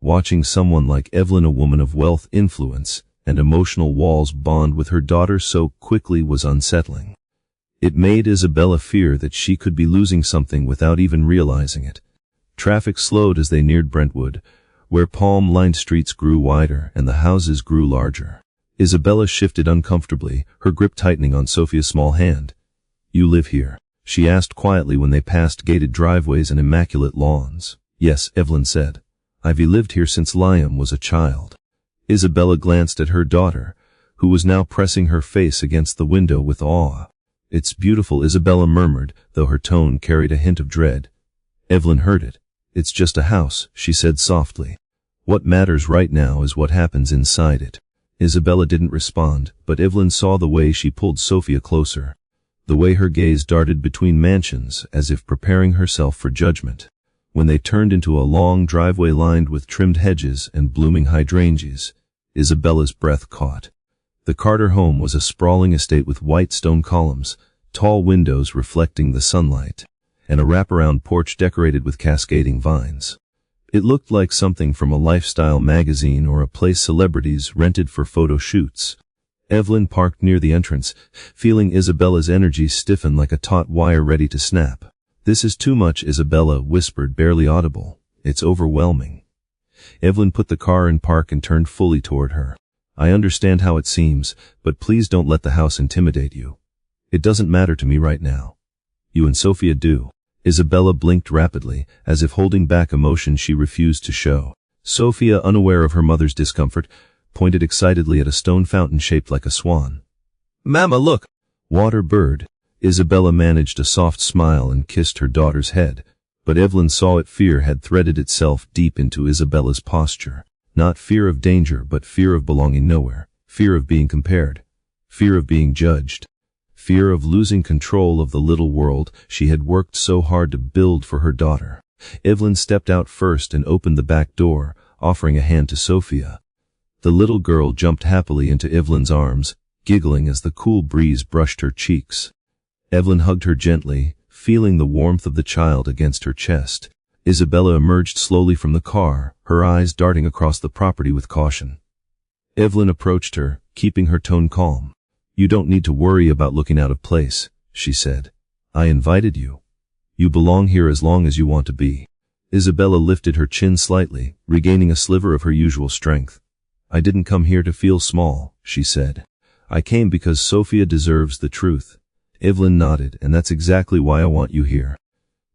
Watching someone like Evelyn, a woman of wealth, influence, and emotional walls, bond with her daughter so quickly was unsettling. It made Isabella fear that she could be losing something without even realizing it. Traffic slowed as they neared Brentwood, where palm-lined streets grew wider and the houses grew larger. Isabella shifted uncomfortably, her grip tightening on Sophia's small hand. "You live here?" she asked quietly when they passed gated driveways and immaculate lawns. "Yes," Evelyn said. "I've lived here since Liam was a child." Isabella glanced at her daughter, who was now pressing her face against the window with awe. "It's beautiful," Isabella murmured, though her tone carried a hint of dread. Evelyn heard it. "It's just a house," she said softly. "What matters right now is what happens inside it." Isabella didn't respond, but Evelyn saw the way she pulled Sophia closer. The way her gaze darted between mansions as if preparing herself for judgment. When they turned into a long driveway lined with trimmed hedges and blooming hydrangeas, Isabella's breath caught. The Carter home was a sprawling estate with white stone columns, tall windows reflecting the sunlight, and a wraparound porch decorated with cascading vines. It looked like something from a lifestyle magazine or a place celebrities rented for photo shoots. Evelyn parked near the entrance, feeling Isabella's energy stiffen like a taut wire ready to snap. "This is too much," Isabella whispered, barely audible. "It's overwhelming." Evelyn put the car in park and turned fully toward her. "I understand how it seems, but please don't let the house intimidate you. It doesn't matter to me right now. You and Sophia do." Isabella blinked rapidly, as if holding back emotion she refused to show. Sophia, unaware of her mother's discomfort, pointed excitedly at a stone fountain shaped like a swan. "Mama, look!" "Water bird." Isabella managed a soft smile and kissed her daughter's head, but Evelyn saw it. Fear had threaded itself deep into Isabella's posture. Not fear of danger, but fear of belonging nowhere, fear of being compared, fear of being judged, fear of losing control of the little world she had worked so hard to build for her daughter. Evelyn stepped out first and opened the back door, offering a hand to Sophia. The little girl jumped happily into Evelyn's arms, giggling as the cool breeze brushed her cheeks. Evelyn hugged her gently, feeling the warmth of the child against her chest. Isabella emerged slowly from the car, her eyes darting across the property with caution. Evelyn approached her, keeping her tone calm. "You don't need to worry about looking out of place," she said. "I invited you. You belong here as long as you want to be." Isabella lifted her chin slightly, regaining a sliver of her usual strength. "I didn't come here to feel small," she said. "I came because Sophia deserves the truth." Evelyn nodded, "And that's exactly why I want you here."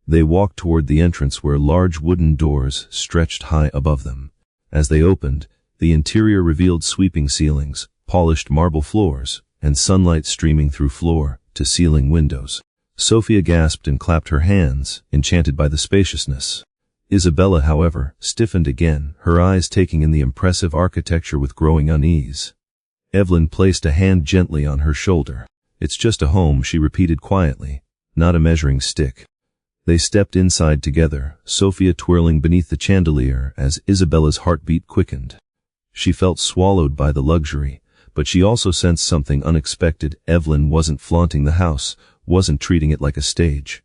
They walked toward the entrance where large wooden doors stretched high above them. As they opened, the interior revealed sweeping ceilings, polished marble floors, and sunlight streaming through floor-to-ceiling windows. Sophia gasped and clapped her hands, enchanted by the spaciousness. Isabella, however, stiffened again, her eyes taking in the impressive architecture with growing unease. Evelyn placed a hand gently on her shoulder. "It's just a home," she repeated quietly, "not a measuring stick." They stepped inside together, Sophia twirling beneath the chandelier as Isabella's heartbeat quickened. She felt swallowed by the luxury, but she also sensed something unexpected. Evelyn wasn't flaunting the house, wasn't treating it like a stage.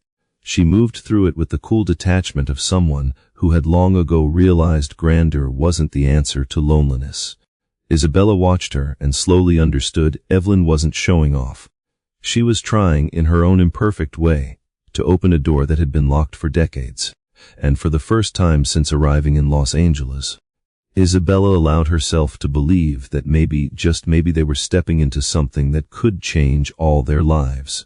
She moved through it with the cool detachment of someone who had long ago realized grandeur wasn't the answer to loneliness. Isabella watched her and slowly understood Evelyn wasn't showing off. She was trying, in her own imperfect way, to open a door that had been locked for decades, and for the first time since arriving in Los Angeles. Isabella allowed herself to believe that maybe, just maybe, they were stepping into something that could change all their lives.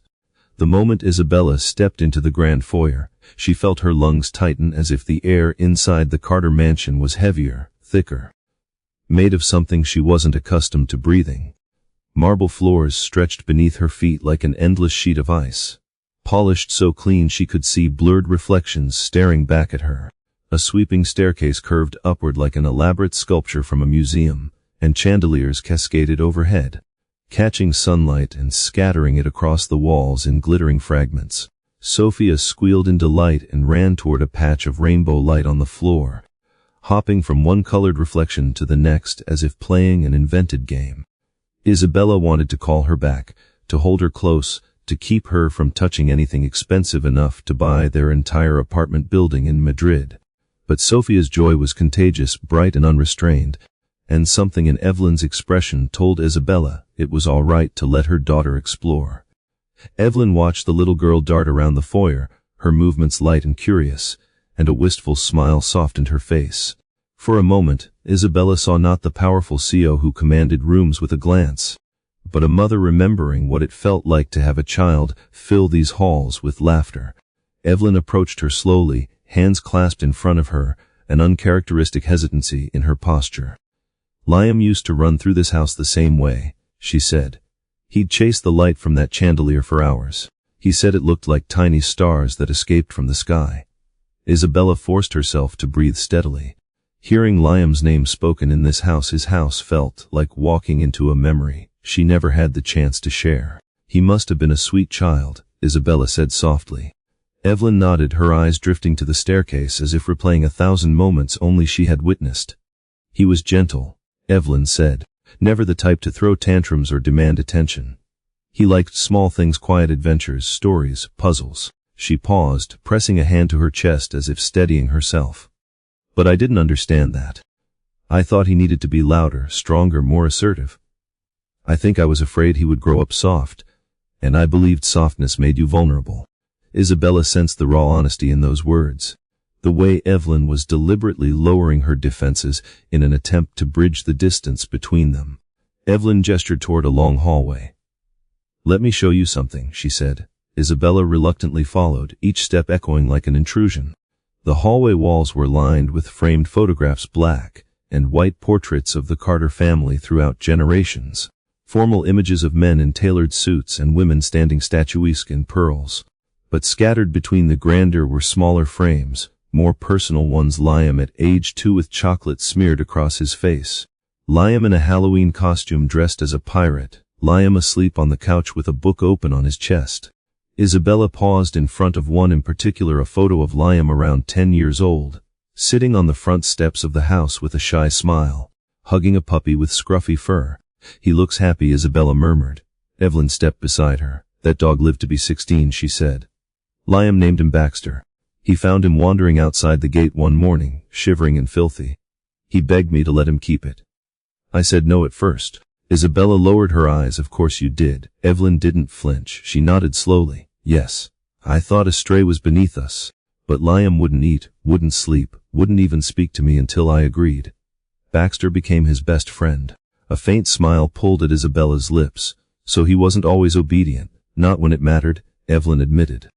The moment Isabella stepped into the grand foyer, she felt her lungs tighten as if the air inside the Carter mansion was heavier, thicker, made of something she wasn't accustomed to breathing. Marble floors stretched beneath her feet like an endless sheet of ice, polished so clean she could see blurred reflections staring back at her. A sweeping staircase curved upward like an elaborate sculpture from a museum, and chandeliers cascaded overhead, catching sunlight and scattering it across the walls in glittering fragments. Sophia squealed in delight and ran toward a patch of rainbow light on the floor, hopping from one colored reflection to the next as if playing an invented game. Isabella wanted to call her back, to hold her close, to keep her from touching anything expensive enough to buy their entire apartment building in Madrid. But Sophia's joy was contagious, bright and unrestrained, and something in Evelyn's expression told Isabella it was all right to let her daughter explore. Evelyn watched the little girl dart around the foyer, her movements light and curious, and a wistful smile softened her face. For a moment, Isabella saw not the powerful CEO who commanded rooms with a glance, but a mother remembering what it felt like to have a child fill these halls with laughter. Evelyn approached her slowly, hands clasped in front of her, an uncharacteristic hesitancy in her posture. "Liam used to run through this house the same way," she said. "He'd chase the light from that chandelier for hours. He said it looked like tiny stars that escaped from the sky." Isabella forced herself to breathe steadily. Hearing Liam's name spoken in this house, his house felt like walking into a memory she never had the chance to share. "He must have been a sweet child," Isabella said softly. Evelyn nodded, her eyes drifting to the staircase as if replaying 1,000 moments only she had witnessed. "He was gentle," Evelyn said, "never the type to throw tantrums or demand attention. He liked small things, quiet adventures, stories, puzzles." She paused, pressing a hand to her chest as if steadying herself. "But I didn't understand that. I thought he needed to be louder, stronger, more assertive. I think I was afraid he would grow up soft, and I believed softness made you vulnerable." Isabella sensed the raw honesty in those words, the way Evelyn was deliberately lowering her defenses in an attempt to bridge the distance between them. Evelyn gestured toward a long hallway. "Let me show you something," she said. Isabella reluctantly followed, each step echoing like an intrusion. The hallway walls were lined with framed photographs, black and white portraits of the Carter family throughout generations. Formal images of men in tailored suits and women standing statuesque in pearls. But scattered between the grandeur were smaller frames, more personal ones. Liam at age 2 with chocolate smeared across his face. Liam in a Halloween costume dressed as a pirate. Liam asleep on the couch with a book open on his chest. Isabella paused in front of one in particular, a photo of Liam around 10 years old, sitting on the front steps of the house with a shy smile, hugging a puppy with scruffy fur. He looks happy, Isabella murmured. Evelyn stepped beside her. That dog lived to be 16, she said. Liam named him Baxter. He found him wandering outside the gate one morning, shivering and filthy. He begged me to let him keep it. I said no at first. Isabella lowered her eyes. Of course you did. Evelyn didn't flinch. She nodded slowly. Yes. I thought a stray was beneath us. But Liam wouldn't eat, wouldn't sleep, wouldn't even speak to me until I agreed. Baxter became his best friend. A faint smile pulled at Isabella's lips. So he wasn't always obedient. Not when it mattered, Evelyn admitted.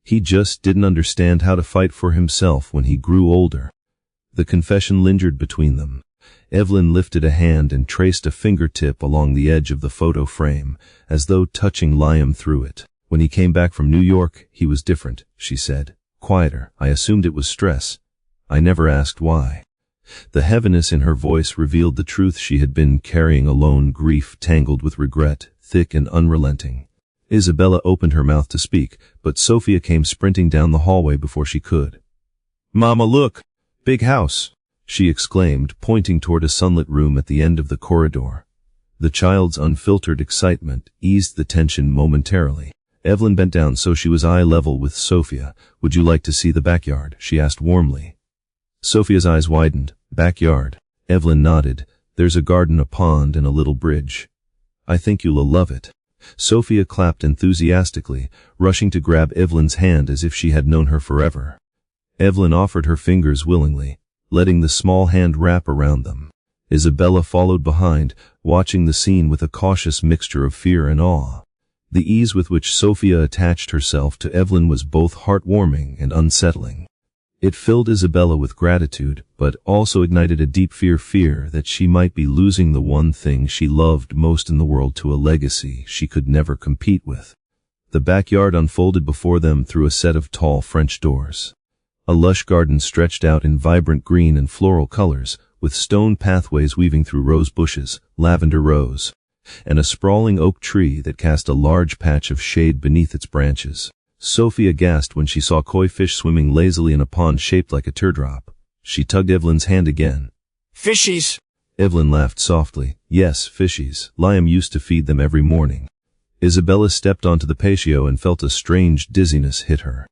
He just didn't understand how to fight for himself when he grew older. The confession lingered between them. Evelyn lifted a hand and traced a fingertip along the edge of the photo frame, as though touching Liam through it. When he came back from New York, he was different, she said. Quieter. I assumed it was stress. I never asked why. The heaviness in her voice revealed the truth she had been carrying alone, grief tangled with regret, thick and unrelenting. Isabella opened her mouth to speak, but Sophia came sprinting down the hallway before she could. Mama, look! Big house! She exclaimed, pointing toward a sunlit room at the end of the corridor. The child's unfiltered excitement eased the tension momentarily. Evelyn bent down so she was eye level with Sophia. Would you like to see the backyard? She asked warmly. Sophia's eyes widened. Backyard. Evelyn nodded. There's a garden, a pond, and a little bridge. I think you'll love it. Sophia clapped enthusiastically, rushing to grab Evelyn's hand as if she had known her forever. Evelyn offered her fingers willingly, letting the small hand wrap around them. Isabella followed behind, watching the scene with a cautious mixture of fear and awe. The ease with which Sophia attached herself to Evelyn was both heartwarming and unsettling. It filled Isabella with gratitude, but also ignited a deep fear that she might be losing the one thing she loved most in the world to a legacy she could never compete with. The backyard unfolded before them through a set of tall French doors. A lush garden stretched out in vibrant green and floral colors, with stone pathways weaving through rose bushes, lavender rose, and a sprawling oak tree that cast a large patch of shade beneath its branches. Sophia gasped when she saw koi fish swimming lazily in a pond shaped like a teardrop. She tugged Evelyn's hand again. Fishies! Evelyn laughed softly. Yes, fishies. Liam used to feed them every morning. Isabella stepped onto the patio and felt a strange dizziness hit her.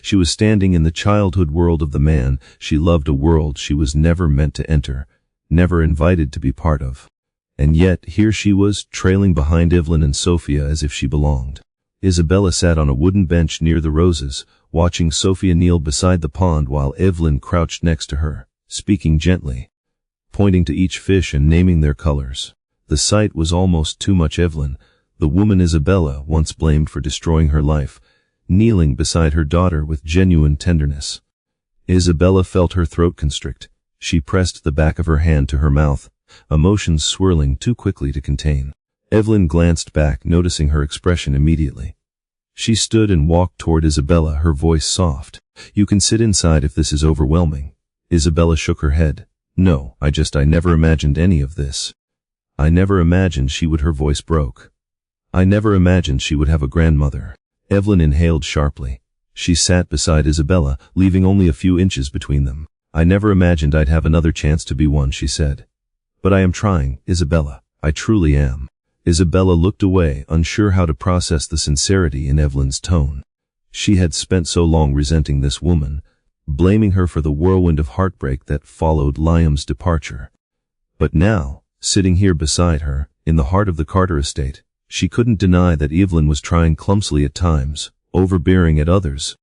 She was standing in the childhood world of the man she loved, a world she was never meant to enter, never invited to be part of. And yet, here she was, trailing behind Evelyn and Sophia as if she belonged. Isabella sat on a wooden bench near the roses, watching Sophia kneel beside the pond while Evelyn crouched next to her, speaking gently, pointing to each fish and naming their colors. The sight was almost too much. Evelyn, the woman Isabella once blamed for destroying her life, kneeling beside her daughter with genuine tenderness. Isabella felt her throat constrict. She pressed the back of her hand to her mouth, emotions swirling too quickly to contain. Evelyn glanced back, noticing her expression immediately. She stood and walked toward Isabella, her voice soft. You can sit inside if this is overwhelming. Isabella shook her head. No, I never imagined any of this. I never imagined she would. Her voice broke. I never imagined she would have a grandmother. Evelyn inhaled sharply. She sat beside Isabella, leaving only a few inches between them. I never imagined I'd have another chance to be one, she said. But I am trying, Isabella. I truly am. Isabella looked away, unsure how to process the sincerity in Evelyn's tone. She had spent so long resenting this woman, blaming her for the whirlwind of heartbreak that followed Liam's departure. But now, sitting here beside her, in the heart of the Carter estate, she couldn't deny that Evelyn was trying clumsily at times, overbearing at others,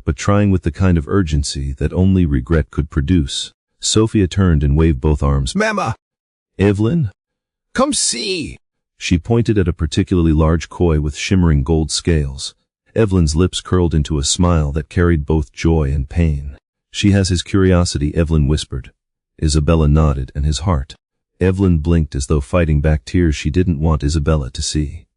but trying with the kind of urgency that only regret could produce. Sophia turned and waved both arms. Mama! Evelyn? Come see! She pointed at a particularly large koi with shimmering gold scales. Evelyn's lips curled into a smile that carried both joy and pain. She has his curiosity, Evelyn whispered. Isabella nodded, and his heart. Evelyn blinked as though fighting back tears she didn't want Isabella to see.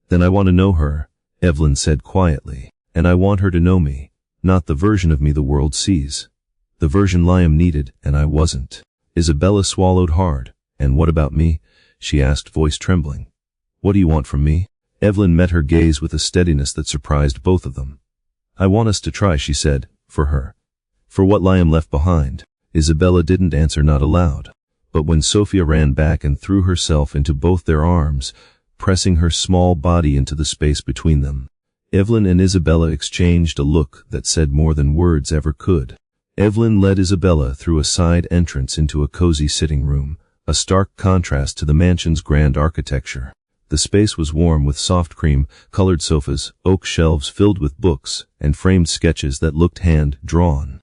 Then I want to know her, Evelyn said quietly. And I want her to know me, not the version of me the world sees. The version Liam needed, and I wasn't. Isabella swallowed hard. And what about me? She asked, voice trembling. What do you want from me? Evelyn met her gaze with a steadiness that surprised both of them. I want us to try, she said, for her. For what Liam left behind. Isabella didn't answer, not aloud. But when Sophia ran back and threw herself into both their arms, pressing her small body into the space between them, Evelyn and Isabella exchanged a look that said more than words ever could. Evelyn led Isabella through a side entrance into a cozy sitting room, a stark contrast to the mansion's grand architecture. The space was warm with soft cream-colored sofas, oak shelves filled with books, and framed sketches that looked hand-drawn.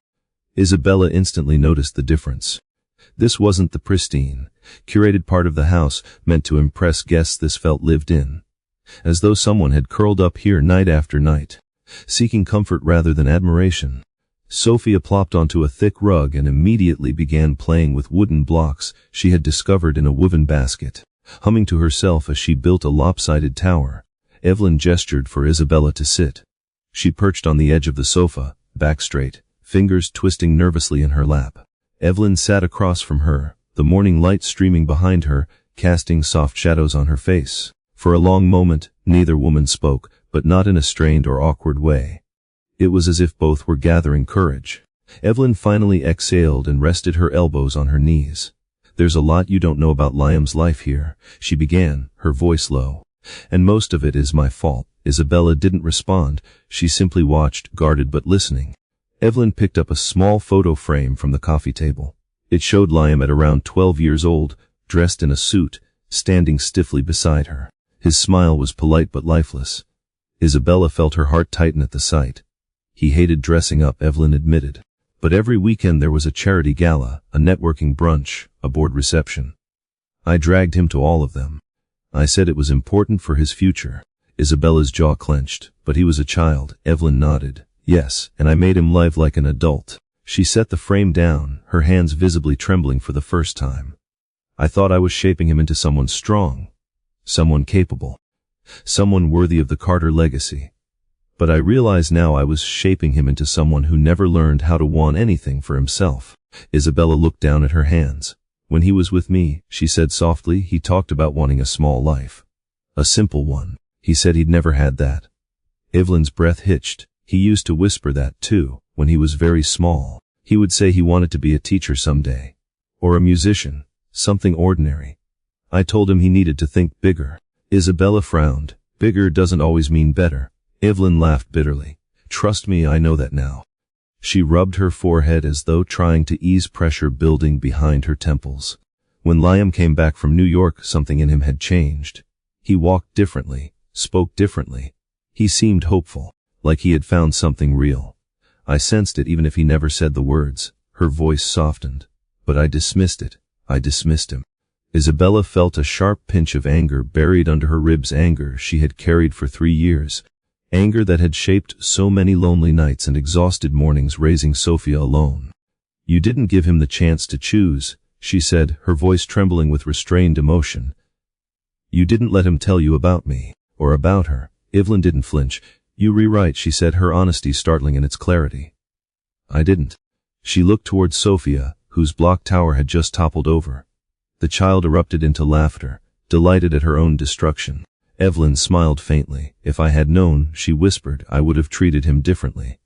Isabella instantly noticed the difference. This wasn't the pristine, curated part of the house meant to impress guests. This felt lived in, as though someone had curled up here night after night, seeking comfort rather than admiration. Sophia plopped onto a thick rug and immediately began playing with wooden blocks she had discovered in a woven basket, humming to herself as she built a lopsided tower. Evelyn gestured for Isabella to sit. She perched on the edge of the sofa, back straight, fingers twisting nervously in her lap. Evelyn sat across from her, the morning light streaming behind her, casting soft shadows on her face. For a long moment, neither woman spoke, but not in a strained or awkward way. It was as if both were gathering courage. Evelyn finally exhaled and rested her elbows on her knees. "There's a lot you don't know about Liam's life here," she began, her voice low. "And most of it is my fault." Isabella didn't respond. She simply watched, guarded but listening. Evelyn picked up a small photo frame from the coffee table. It showed Liam at around 12 years old, dressed in a suit, standing stiffly beside her. His smile was polite but lifeless. Isabella felt her heart tighten at the sight. He hated dressing up, Evelyn admitted. But every weekend there was a charity gala, a networking brunch, a board reception. I dragged him to all of them. I said it was important for his future. Isabella's jaw clenched. "But he was a child." Evelyn nodded. "Yes, and I made him live like an adult." She set the frame down, her hands visibly trembling for the first time. "I thought I was shaping him into someone strong, someone capable, someone worthy of the Carter legacy. But I realize now I was shaping him into someone who never learned how to want anything for himself." Isabella looked down at her hands. "When he was with me," she said softly, "he talked about wanting a small life. A simple one. He said he'd never had that." Evelyn's breath hitched. "He used to whisper that too, when he was very small. He would say he wanted to be a teacher someday. Or a musician. Something ordinary. I told him he needed to think bigger." Isabella frowned. "Bigger doesn't always mean better." Evelyn laughed bitterly. "Trust me, I know that now." She rubbed her forehead as though trying to ease pressure building behind her temples. When Liam came back from New York, something in him had changed. He walked differently, spoke differently. He seemed hopeful, like he had found something real. I sensed it even if he never said the words. Her voice softened. But I dismissed it. I dismissed him. Isabella felt a sharp pinch of anger buried under her ribs, anger she had carried for 3 years. Anger that had shaped so many lonely nights and exhausted mornings raising Sophia alone. "You didn't give him the chance to choose," she said, her voice trembling with restrained emotion. "You didn't let him tell you about me, or about her." Evelyn didn't flinch. "You rewrite," she said, her honesty startling in its clarity. "I didn't." She looked towards Sophia, whose block tower had just toppled over. The child erupted into laughter, delighted at her own destruction. Evelyn smiled faintly. "If I had known," she whispered, "I would have treated him differently.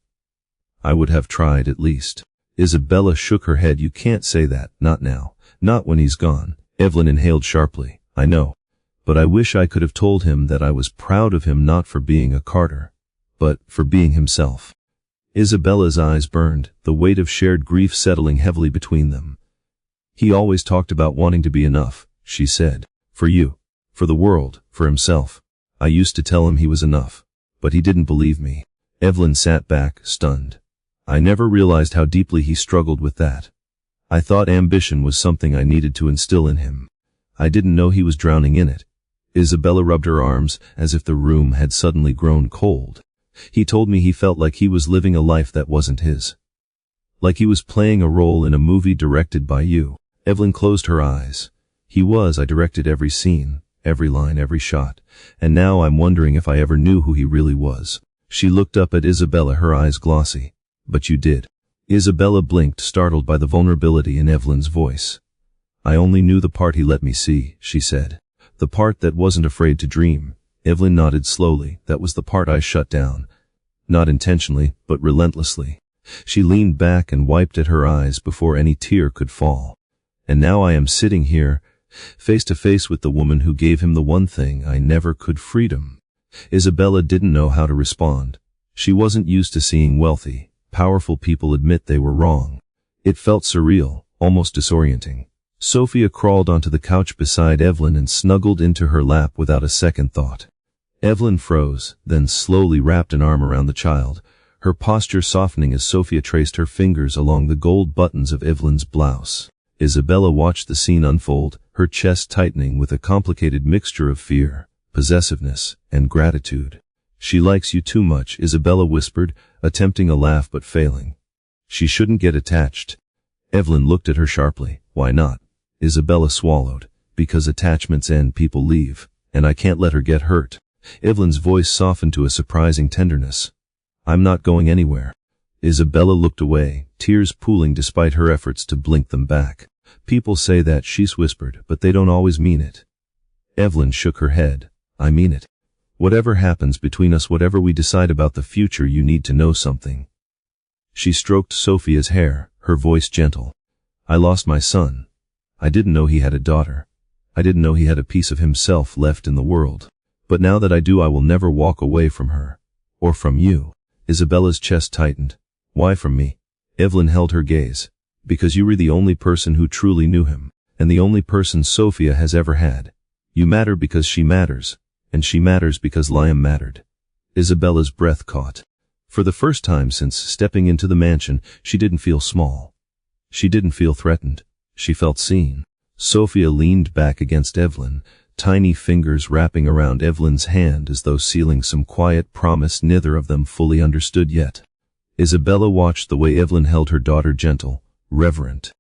I would have tried at least." Isabella shook her head. "You can't say that, not now, not when he's gone." Evelyn inhaled sharply. "I know. But I wish I could have told him that I was proud of him, not for being a Carter, but for being himself." Isabella's eyes burned, the weight of shared grief settling heavily between them. "He always talked about wanting to be enough," she said. "For you. For the world, for himself. I used to tell him he was enough. But he didn't believe me." Evelyn sat back, stunned. "I never realized how deeply he struggled with that. I thought ambition was something I needed to instill in him. I didn't know he was drowning in it." Isabella rubbed her arms, as if the room had suddenly grown cold. "He told me he felt like he was living a life that wasn't his. Like he was playing a role in a movie directed by you." Evelyn closed her eyes. "He was. I directed every scene. Every line, every shot. And now I'm wondering if I ever knew who he really was." She looked up at Isabella, her eyes glossy. "But you did." Isabella blinked, startled by the vulnerability in Evelyn's voice. "I only knew the part he let me see," she said. "The part that wasn't afraid to dream." Evelyn nodded slowly. "That was the part I shut down. Not intentionally, but relentlessly." She leaned back and wiped at her eyes before any tear could fall. And now I am sitting here, face to face with the woman who gave him the one thing I never could: freedom. Isabella didn't know how to respond. She wasn't used to seeing wealthy, powerful people admit they were wrong. It felt surreal, almost disorienting. Sophia crawled onto the couch beside Evelyn and snuggled into her lap without a second thought. Evelyn froze, then slowly wrapped an arm around the child, her posture softening as Sophia traced her fingers along the gold buttons of Evelyn's blouse. Isabella watched the scene unfold, her chest tightening with a complicated mixture of fear, possessiveness, and gratitude. "She likes you too much," Isabella whispered, attempting a laugh but failing. "She shouldn't get attached." Evelyn looked at her sharply. "Why not?" Isabella swallowed. "Because attachments end, people leave, and I can't let her get hurt." Evelyn's voice softened to a surprising tenderness. "I'm not going anywhere." Isabella looked away, tears pooling despite her efforts to blink them back. "People say that," she whispered, "but they don't always mean it." Evelyn shook her head. "I mean it. Whatever happens between us, whatever we decide about the future, you need to know something." She stroked Sophia's hair, her voice gentle. "I lost my son. I didn't know he had a daughter. I didn't know he had a piece of himself left in the world. But now that I do, I will never walk away from her. Or from you." Isabella's chest tightened. "Why from me?" Evelyn held her gaze. "Because you were the only person who truly knew him, and the only person Sophia has ever had. You matter because she matters, and she matters because Liam mattered." Isabella's breath caught. For the first time since stepping into the mansion, she didn't feel small. She didn't feel threatened. She felt seen. Sophia leaned back against Evelyn, tiny fingers wrapping around Evelyn's hand as though sealing some quiet promise neither of them fully understood yet. Isabella watched the way Evelyn held her daughter, gentle, reverent,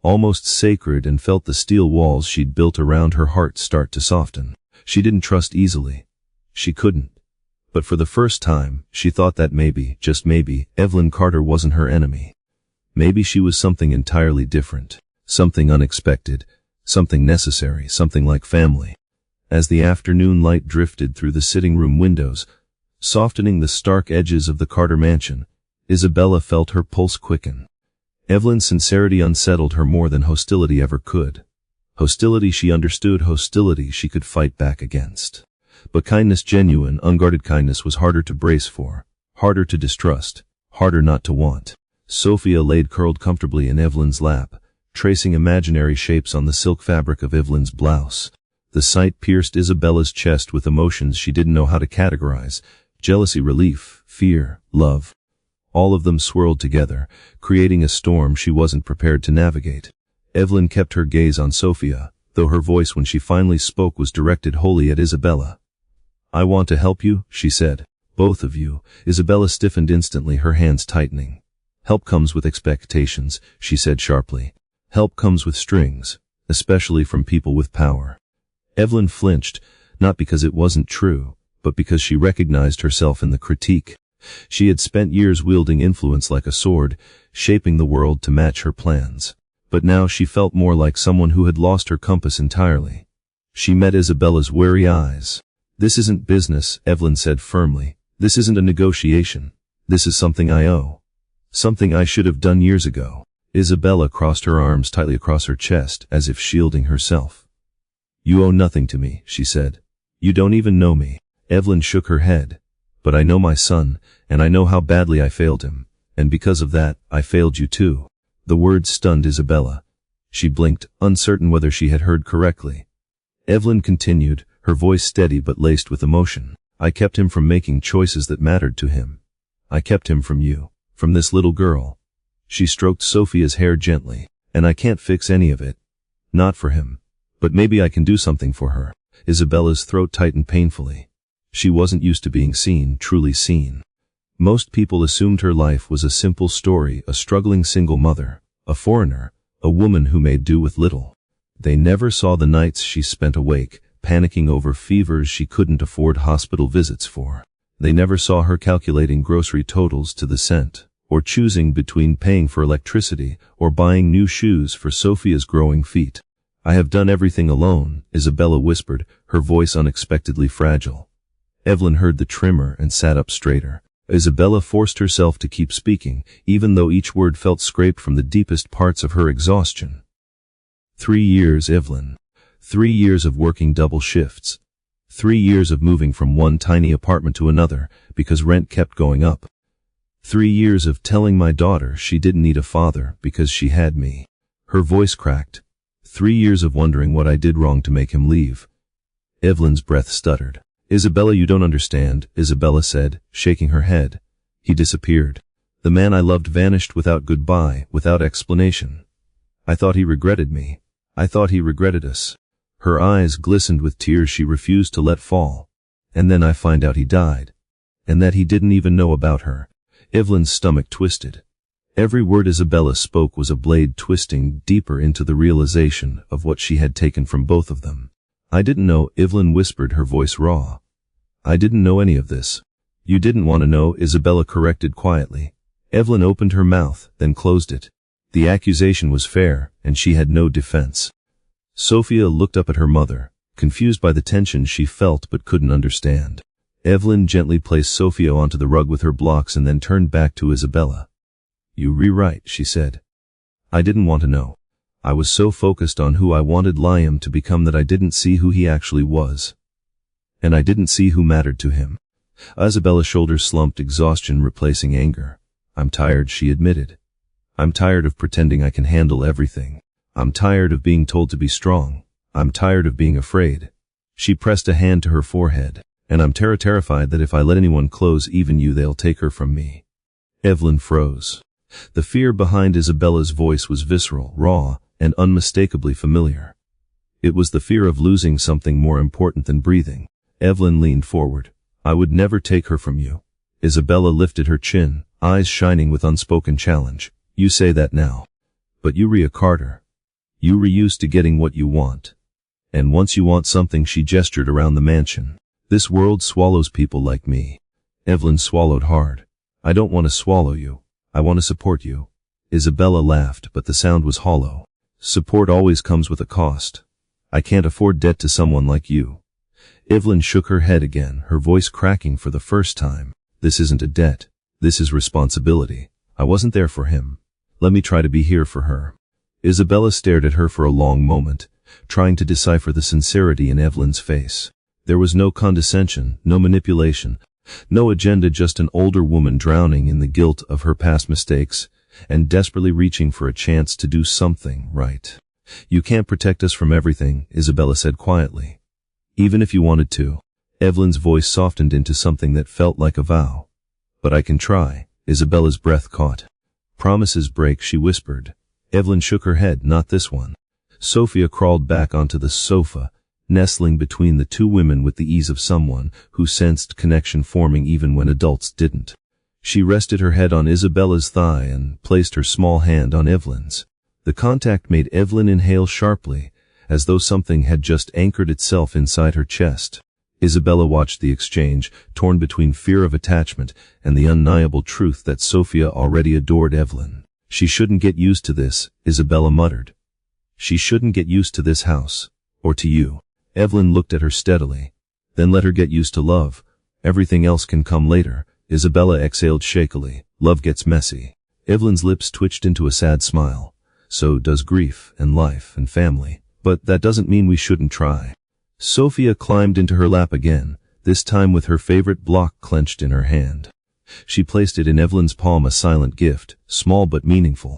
almost sacred, and felt the steel walls she'd built around her heart start to soften. She didn't trust easily. She couldn't. But for the first time, she thought that maybe, just maybe, Evelyn Carter wasn't her enemy. Maybe she was something entirely different, something unexpected, something necessary, something like family. As the afternoon light drifted through the sitting room windows, softening the stark edges of the Carter mansion, Isabella felt her pulse quicken. Evelyn's sincerity unsettled her more than hostility ever could. Hostility she understood, hostility she could fight back against. But kindness, genuine, unguarded kindness, was harder to brace for, harder to distrust, harder not to want. Sophia laid curled comfortably in Evelyn's lap, tracing imaginary shapes on the silk fabric of Evelyn's blouse. The sight pierced Isabella's chest with emotions she didn't know how to categorize: jealousy, relief, fear, love. All of them swirled together, creating a storm she wasn't prepared to navigate. Evelyn kept her gaze on Sophia, though her voice when she finally spoke was directed wholly at Isabella. "I want to help you," she said. "Both of you." Isabella stiffened instantly, her hands tightening. "Help comes with expectations," she said sharply. "Help comes with strings, especially from people with power." Evelyn flinched, not because it wasn't true, but because she recognized herself in the critique. She had spent years wielding influence like a sword, shaping the world to match her plans. But now she felt more like someone who had lost her compass entirely. She met Isabella's wary eyes. "This isn't business," Evelyn said firmly. "This isn't a negotiation. This is something I owe. Something I should have done years ago." Isabella crossed her arms tightly across her chest, as if shielding herself. "You owe nothing to me," she said. "You don't even know me." Evelyn shook her head. "But I know my son, and I know how badly I failed him, and because of that, I failed you too." The words stunned Isabella. She blinked, uncertain whether she had heard correctly. Evelyn continued, her voice steady but laced with emotion. "I kept him from making choices that mattered to him. I kept him from you, from this little girl." She stroked Sophia's hair gently. "And I can't fix any of it. Not for him. But maybe I can do something for her." Isabella's throat tightened painfully. She wasn't used to being seen, truly seen. Most people assumed her life was a simple story: a struggling single mother, a foreigner, a woman who made do with little. They never saw the nights she spent awake, panicking over fevers she couldn't afford hospital visits for. They never saw her calculating grocery totals to the cent, or choosing between paying for electricity or buying new shoes for Sophia's growing feet. "I have done everything alone," Isabella whispered, her voice unexpectedly fragile. Evelyn heard the tremor and sat up straighter. Isabella forced herself to keep speaking, even though each word felt scraped from the deepest parts of her exhaustion. 3 years, Evelyn. 3 years of working double shifts. 3 years of moving from one tiny apartment to another because rent kept going up. 3 years of telling my daughter she didn't need a father because she had me. Her voice cracked. 3 years of wondering what I did wrong to make him leave. Evelyn's breath stuttered. Isabella, you don't understand, Isabella said, shaking her head. He disappeared. The man I loved vanished without goodbye, without explanation. I thought he regretted me. I thought he regretted us. Her eyes glistened with tears she refused to let fall. And then I find out he died. And that he didn't even know about her. Evelyn's stomach twisted. Every word Isabella spoke was a blade twisting deeper into the realization of what she had taken from both of them. I didn't know, Evelyn whispered, her voice raw. I didn't know any of this. You didn't want to know, Isabella corrected quietly. Evelyn opened her mouth, then closed it. The accusation was fair, and she had no defense. Sophia looked up at her mother, confused by the tension she felt but couldn't understand. Evelyn gently placed Sophia onto the rug with her blocks and then turned back to Isabella. You rewrite, she said. I didn't want to know. I was so focused on who I wanted Liam to become that I didn't see who he actually was. And I didn't see who mattered to him. Isabella's shoulders slumped, exhaustion replacing anger. I'm tired, she admitted. I'm tired of pretending I can handle everything. I'm tired of being told to be strong. I'm tired of being afraid. She pressed a hand to her forehead. And I'm terrified that if I let anyone close, even you, they'll take her from me. Evelyn froze. The fear behind Isabella's voice was visceral, raw, and unmistakably familiar. It was the fear of losing something more important than breathing. Evelyn leaned forward. I would never take her from you. Isabella lifted her chin, eyes shining with unspoken challenge. You say that now. But you, Ria Carter. You were used to getting what you want. And once you want something, she gestured around the mansion. This world swallows people like me. Evelyn swallowed hard. I don't want to swallow you. I want to support you. Isabella laughed, but the sound was hollow. Support always comes with a cost. I can't afford debt to someone like you. Evelyn shook her head again, her voice cracking for the first time. This isn't a debt. This is responsibility. I wasn't there for him. Let me try to be here for her. Isabella stared at her for a long moment, trying to decipher the sincerity in Evelyn's face. There was no condescension, no manipulation, no agenda, just an older woman drowning in the guilt of her past mistakes and desperately reaching for a chance to do something right. You can't protect us from everything, Isabella said quietly. Even if you wanted to. Evelyn's voice softened into something that felt like a vow. But I can try. Isabella's breath caught. Promises break, she whispered. Evelyn shook her head. Not this one. Sophia crawled back onto the sofa, nestling between the two women with the ease of someone who sensed connection forming even when adults didn't. She rested her head on Isabella's thigh and placed her small hand on Evelyn's. The contact made Evelyn inhale sharply, as though something had just anchored itself inside her chest. Isabella watched the exchange, torn between fear of attachment and the undeniable truth that Sophia already adored Evelyn. She shouldn't get used to this, Isabella muttered. She shouldn't get used to this house. Or to you. Evelyn looked at her steadily. Then let her get used to love. Everything else can come later. Isabella exhaled shakily. Love gets messy. Evelyn's lips twitched into a sad smile. So does grief and life and family. But that doesn't mean we shouldn't try. Sophia climbed into her lap again, this time with her favorite block clenched in her hand. She placed it in Evelyn's palm, a silent gift, small but meaningful.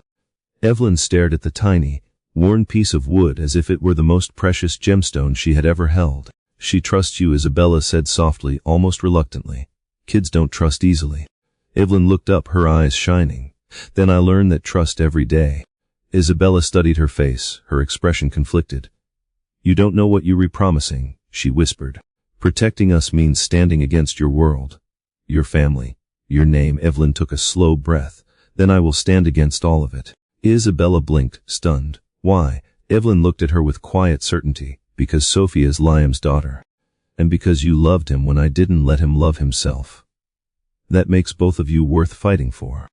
Evelyn stared at the tiny, worn piece of wood as if it were the most precious gemstone she had ever held. She trusts you, Isabella said softly, almost reluctantly. Kids don't trust easily. Evelyn looked up, her eyes shining. Then I learned that trust every day. Isabella studied her face, her expression conflicted. You don't know what you're promising, she whispered. Protecting us means standing against your world, your family, your name. Evelyn took a slow breath. Then I will stand against all of it. Isabella blinked, stunned. Why? Evelyn looked at her with quiet certainty. Because Sophia is Liam's daughter. And because you loved him when I didn't let him love himself. That makes both of you worth fighting for.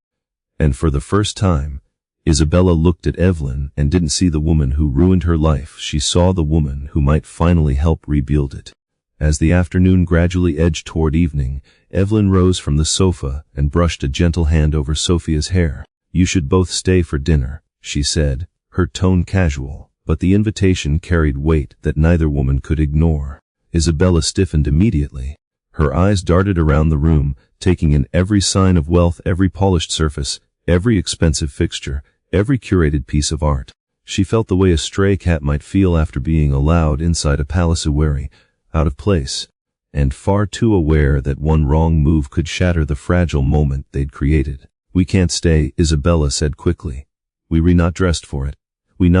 And for the first time, Isabella looked at Evelyn and didn't see the woman who ruined her life. She saw the woman who might finally help rebuild it. As the afternoon gradually edged toward evening, Evelyn rose from the sofa and brushed a gentle hand over Sophia's hair. You should both stay for dinner, she said, her tone casual, but the invitation carried weight that neither woman could ignore. Isabella stiffened immediately. Her eyes darted around the room, taking in every sign of wealth, every polished surface, every expensive fixture, every curated piece of art. She felt the way a stray cat might feel after being allowed inside a palace, wary, out of place, and far too aware that one wrong move could shatter the fragile moment they'd created. "We can't stay," Isabella said quickly. "We're not dressed for it."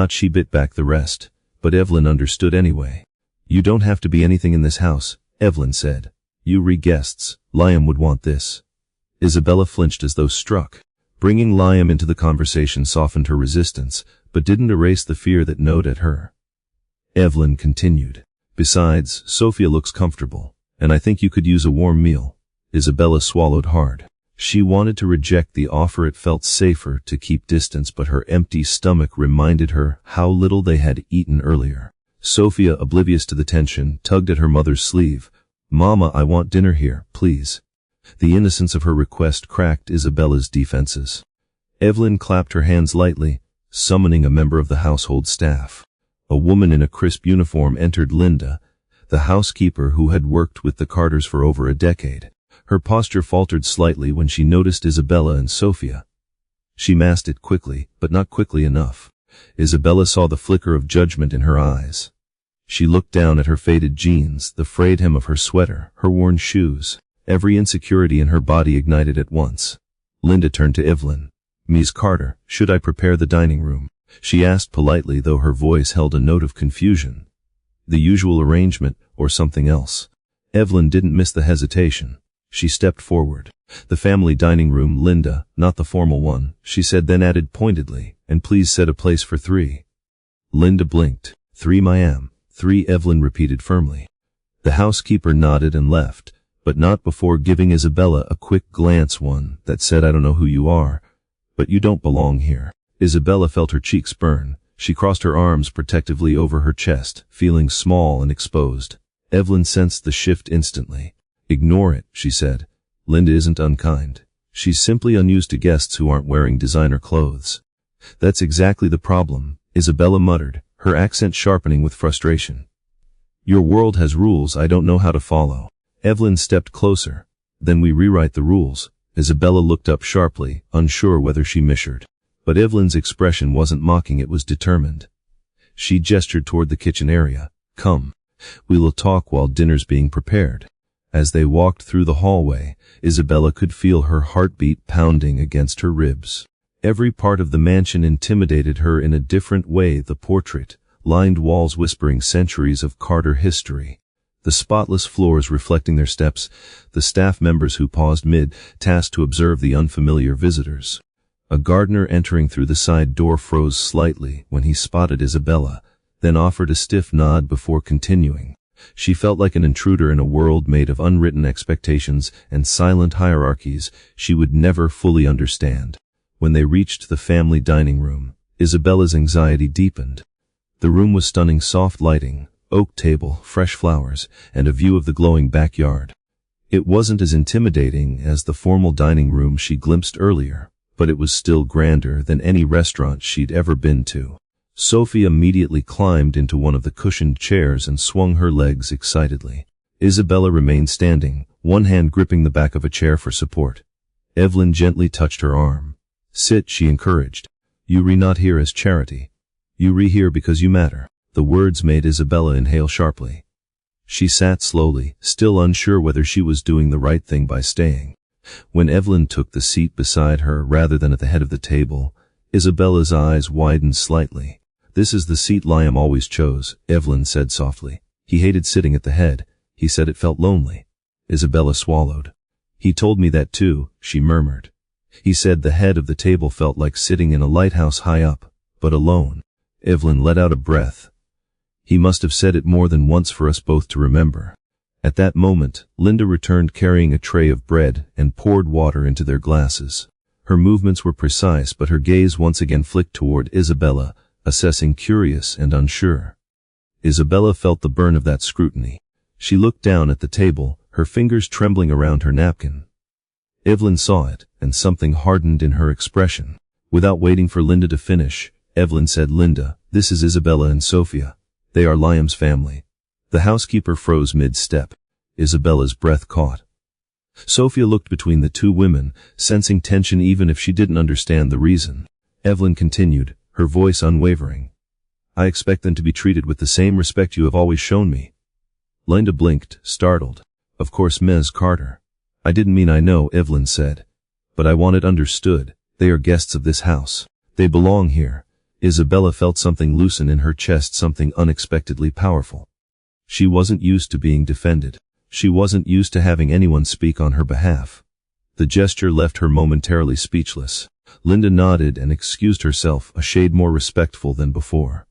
She bit back the rest, but Evelyn understood anyway. "You don't have to be anything in this house," Evelyn said. "You guests. Liam would want this." Isabella flinched as though struck. Bringing Liam into the conversation softened her resistance, but didn't erase the fear that gnawed at her. Evelyn continued. "Besides, Sophia looks comfortable, and I think you could use a warm meal." Isabella swallowed hard. She wanted to reject the offer. It felt safer to keep distance, but her empty stomach reminded her how little they had eaten earlier. Sophia, oblivious to the tension, tugged at her mother's sleeve. "Mama, I want dinner here, please." The innocence of her request cracked Isabella's defenses. Evelyn clapped her hands lightly, summoning a member of the household staff. A woman in a crisp uniform entered. Linda, the housekeeper who had worked with the Carters for over a decade. Her posture faltered slightly when she noticed Isabella and Sophia. She masked it quickly, but not quickly enough. Isabella saw the flicker of judgment in her eyes. She looked down at her faded jeans, the frayed hem of her sweater, her worn shoes. Every insecurity in her body ignited at once. Linda turned to Evelyn. "Ms. Carter, should I prepare the dining room?" she asked politely, though her voice held a note of confusion. "The usual arrangement, or something else?" Evelyn didn't miss the hesitation. She stepped forward. "The family dining room, Linda, not the formal one," she said, then added pointedly, "and please set a place for 3. Linda blinked. "3, ma'am." "3," Evelyn repeated firmly. The housekeeper nodded and left, but not before giving Isabella a quick glance, one that said, "I don't know who you are, but you don't belong here." Isabella felt her cheeks burn. She crossed her arms protectively over her chest, feeling small and exposed. Evelyn sensed the shift instantly. "Ignore it," she said. "Linda isn't unkind. She's simply unused to guests who aren't wearing designer clothes." "That's exactly the problem," Isabella muttered, her accent sharpening with frustration. "Your world has rules I don't know how to follow." Evelyn stepped closer. "Then we rewrite the rules." Isabella looked up sharply, unsure whether she misheard. But Evelyn's expression wasn't mocking, it was determined. She gestured toward the kitchen area. "Come. We'll talk while dinner's being prepared." As they walked through the hallway, Isabella could feel her heartbeat pounding against her ribs. Every part of the mansion intimidated her in a different way, the portrait-lined walls whispering centuries of Carter history, the spotless floors reflecting their steps, the staff members who paused mid-task to observe the unfamiliar visitors. A gardener entering through the side door froze slightly when he spotted Isabella, then offered a stiff nod before continuing. She felt like an intruder in a world made of unwritten expectations and silent hierarchies she would never fully understand. When they reached the family dining room, Isabella's anxiety deepened. The room was stunning, soft lighting, oak table, fresh flowers, and a view of the glowing backyard. It wasn't as intimidating as the formal dining room she glimpsed earlier, but it was still grander than any restaurant she'd ever been to. Sophie immediately climbed into one of the cushioned chairs and swung her legs excitedly. Isabella remained standing, one hand gripping the back of a chair for support. Evelyn gently touched her arm. "Sit," she encouraged. "You not here as charity. You here because you matter." The words made Isabella inhale sharply. She sat slowly, still unsure whether she was doing the right thing by staying. When Evelyn took the seat beside her rather than at the head of the table, Isabella's eyes widened slightly. "This is the seat Liam always chose," Evelyn said softly. "He hated sitting at the head. He said it felt lonely." Isabella swallowed. "He told me that too," she murmured. "He said the head of the table felt like sitting in a lighthouse high up, but alone." Evelyn let out a breath. "He must have said it more than once for us both to remember." At that moment, Linda returned carrying a tray of bread and poured water into their glasses. Her movements were precise, but her gaze once again flicked toward Isabella, assessing, curious and unsure. Isabella felt the burn of that scrutiny. She looked down at the table, her fingers trembling around her napkin. Evelyn saw it, and something hardened in her expression. Without waiting for Linda to finish, Evelyn said. Linda, this is Isabella and Sophia. They are Liam's family. The housekeeper froze mid-step. Isabella's breath caught. Sophia looked between the two women, sensing tension even if she didn't understand the reason. Evelyn continued, her voice unwavering. I expect them to be treated with the same respect you have always shown me. Linda blinked, startled. Of course, Ms. Carter. I didn't mean I know, Evelyn said. But I want it understood. They are guests of this house. They belong here. Isabella felt something loosen in her chest, something unexpectedly powerful. She wasn't used to being defended. She wasn't used to having anyone speak on her behalf. The gesture left her momentarily speechless. Linda nodded and excused herself, a shade more respectful than before.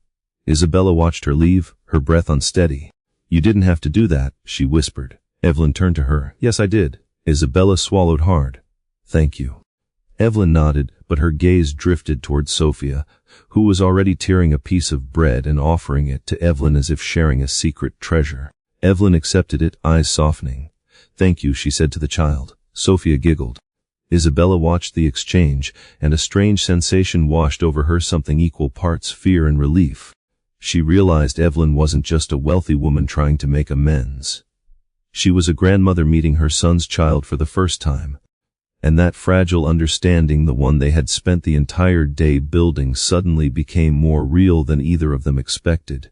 Isabella watched her leave, her breath unsteady. You didn't have to do that, she whispered. Evelyn turned to her. Yes, I did. Isabella swallowed hard. Thank you. Evelyn nodded, but her gaze drifted toward Sophia, who was already tearing a piece of bread and offering it to Evelyn as if sharing a secret treasure. Evelyn accepted it, eyes softening. Thank you, she said to the child. Sophia giggled. Isabella watched the exchange, and a strange sensation washed over her, something equal parts fear and relief. She realized Evelyn wasn't just a wealthy woman trying to make amends. She was a grandmother meeting her son's child for the first time. And that fragile understanding, the one they had spent the entire day building, suddenly became more real than either of them expected.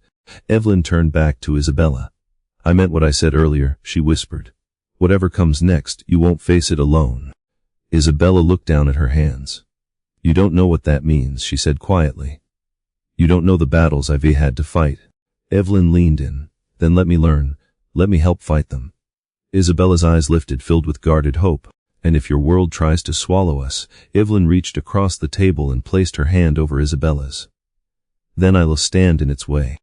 Evelyn turned back to Isabella. I meant what I said earlier, she whispered. Whatever comes next, you won't face it alone. Isabella looked down at her hands. You don't know what that means, she said quietly. You don't know the battles I've had to fight. Evelyn leaned in. Then let me learn. Let me help fight them. Isabella's eyes lifted, filled with guarded hope. And if your world tries to swallow us, Evelyn reached across the table and placed her hand over Isabella's. Then I will stand in its way.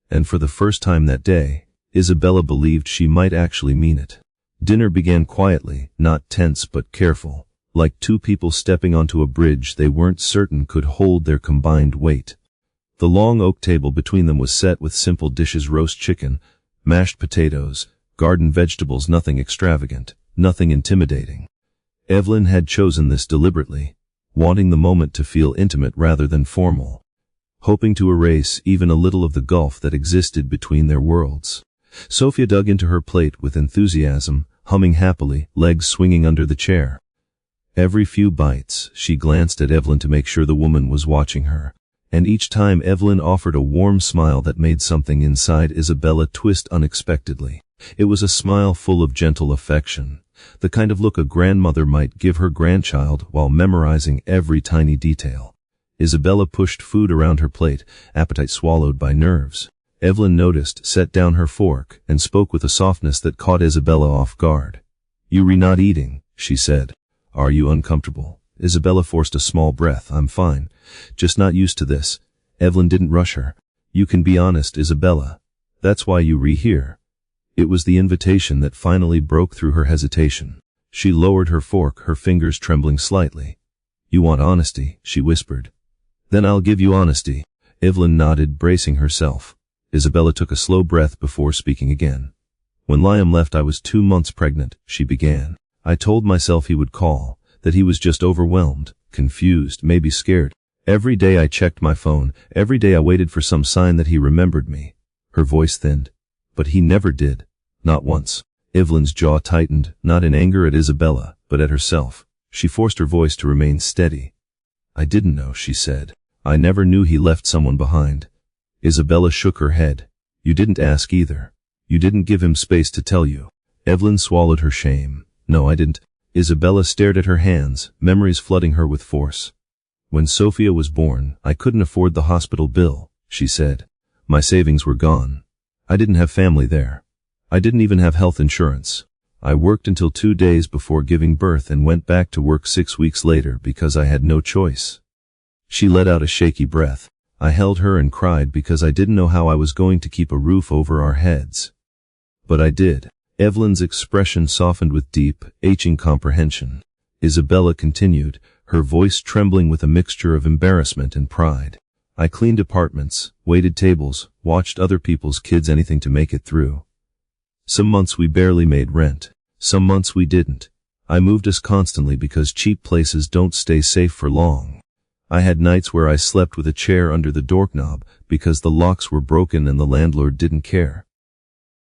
And for the first time that day, Isabella believed she might actually mean it. Dinner began quietly, not tense but careful, like two people stepping onto a bridge they weren't certain could hold their combined weight. The long oak table between them was set with simple dishes: roast chicken, mashed potatoes, garden vegetables, nothing extravagant, nothing intimidating. Evelyn had chosen this deliberately, wanting the moment to feel intimate rather than formal, hoping to erase even a little of the gulf that existed between their worlds. Sophia dug into her plate with enthusiasm, humming happily, legs swinging under the chair. Every few bites, she glanced at Evelyn to make sure the woman was watching her, and each time Evelyn offered a warm smile that made something inside Isabella twist unexpectedly. It was a smile full of gentle affection, the kind of look a grandmother might give her grandchild while memorizing every tiny detail. Isabella pushed food around her plate, appetite swallowed by nerves. Evelyn noticed, set down her fork, and spoke with a softness that caught Isabella off guard. You're not eating, she said. Are you uncomfortable? Isabella forced a small breath. I'm fine. Just not used to this. Evelyn didn't rush her. You can be honest, Isabella. That's why you're here. It was the invitation that finally broke through her hesitation. She lowered her fork, her fingers trembling slightly. You want honesty, she whispered. Then I'll give you honesty. Evelyn nodded, bracing herself. Isabella took a slow breath before speaking again. When Liam left, I was 2 months pregnant, she began. I told myself he would call, that he was just overwhelmed, confused, maybe scared. Every day I checked my phone, every day I waited for some sign that he remembered me. Her voice thinned. But he never did. Not once. Evelyn's jaw tightened, not in anger at Isabella, but at herself. She forced her voice to remain steady. I didn't know, she said. I never knew he left someone behind. Isabella shook her head. You didn't ask either. You didn't give him space to tell you. Evelyn swallowed her shame. No, I didn't. Isabella stared at her hands, memories flooding her with force. When Sophia was born, I couldn't afford the hospital bill, she said. My savings were gone. I didn't have family there. I didn't even have health insurance. I worked until 2 days before giving birth and went back to work 6 weeks later because I had no choice. She let out a shaky breath. I held her and cried because I didn't know how I was going to keep a roof over our heads. But I did. Evelyn's expression softened with deep, aching comprehension. Isabella continued, her voice trembling with a mixture of embarrassment and pride. I cleaned apartments, waited tables, watched other people's kids, anything to make it through. Some months we barely made rent. Some months we didn't. I moved us constantly because cheap places don't stay safe for long. I had nights where I slept with a chair under the doorknob because the locks were broken and the landlord didn't care."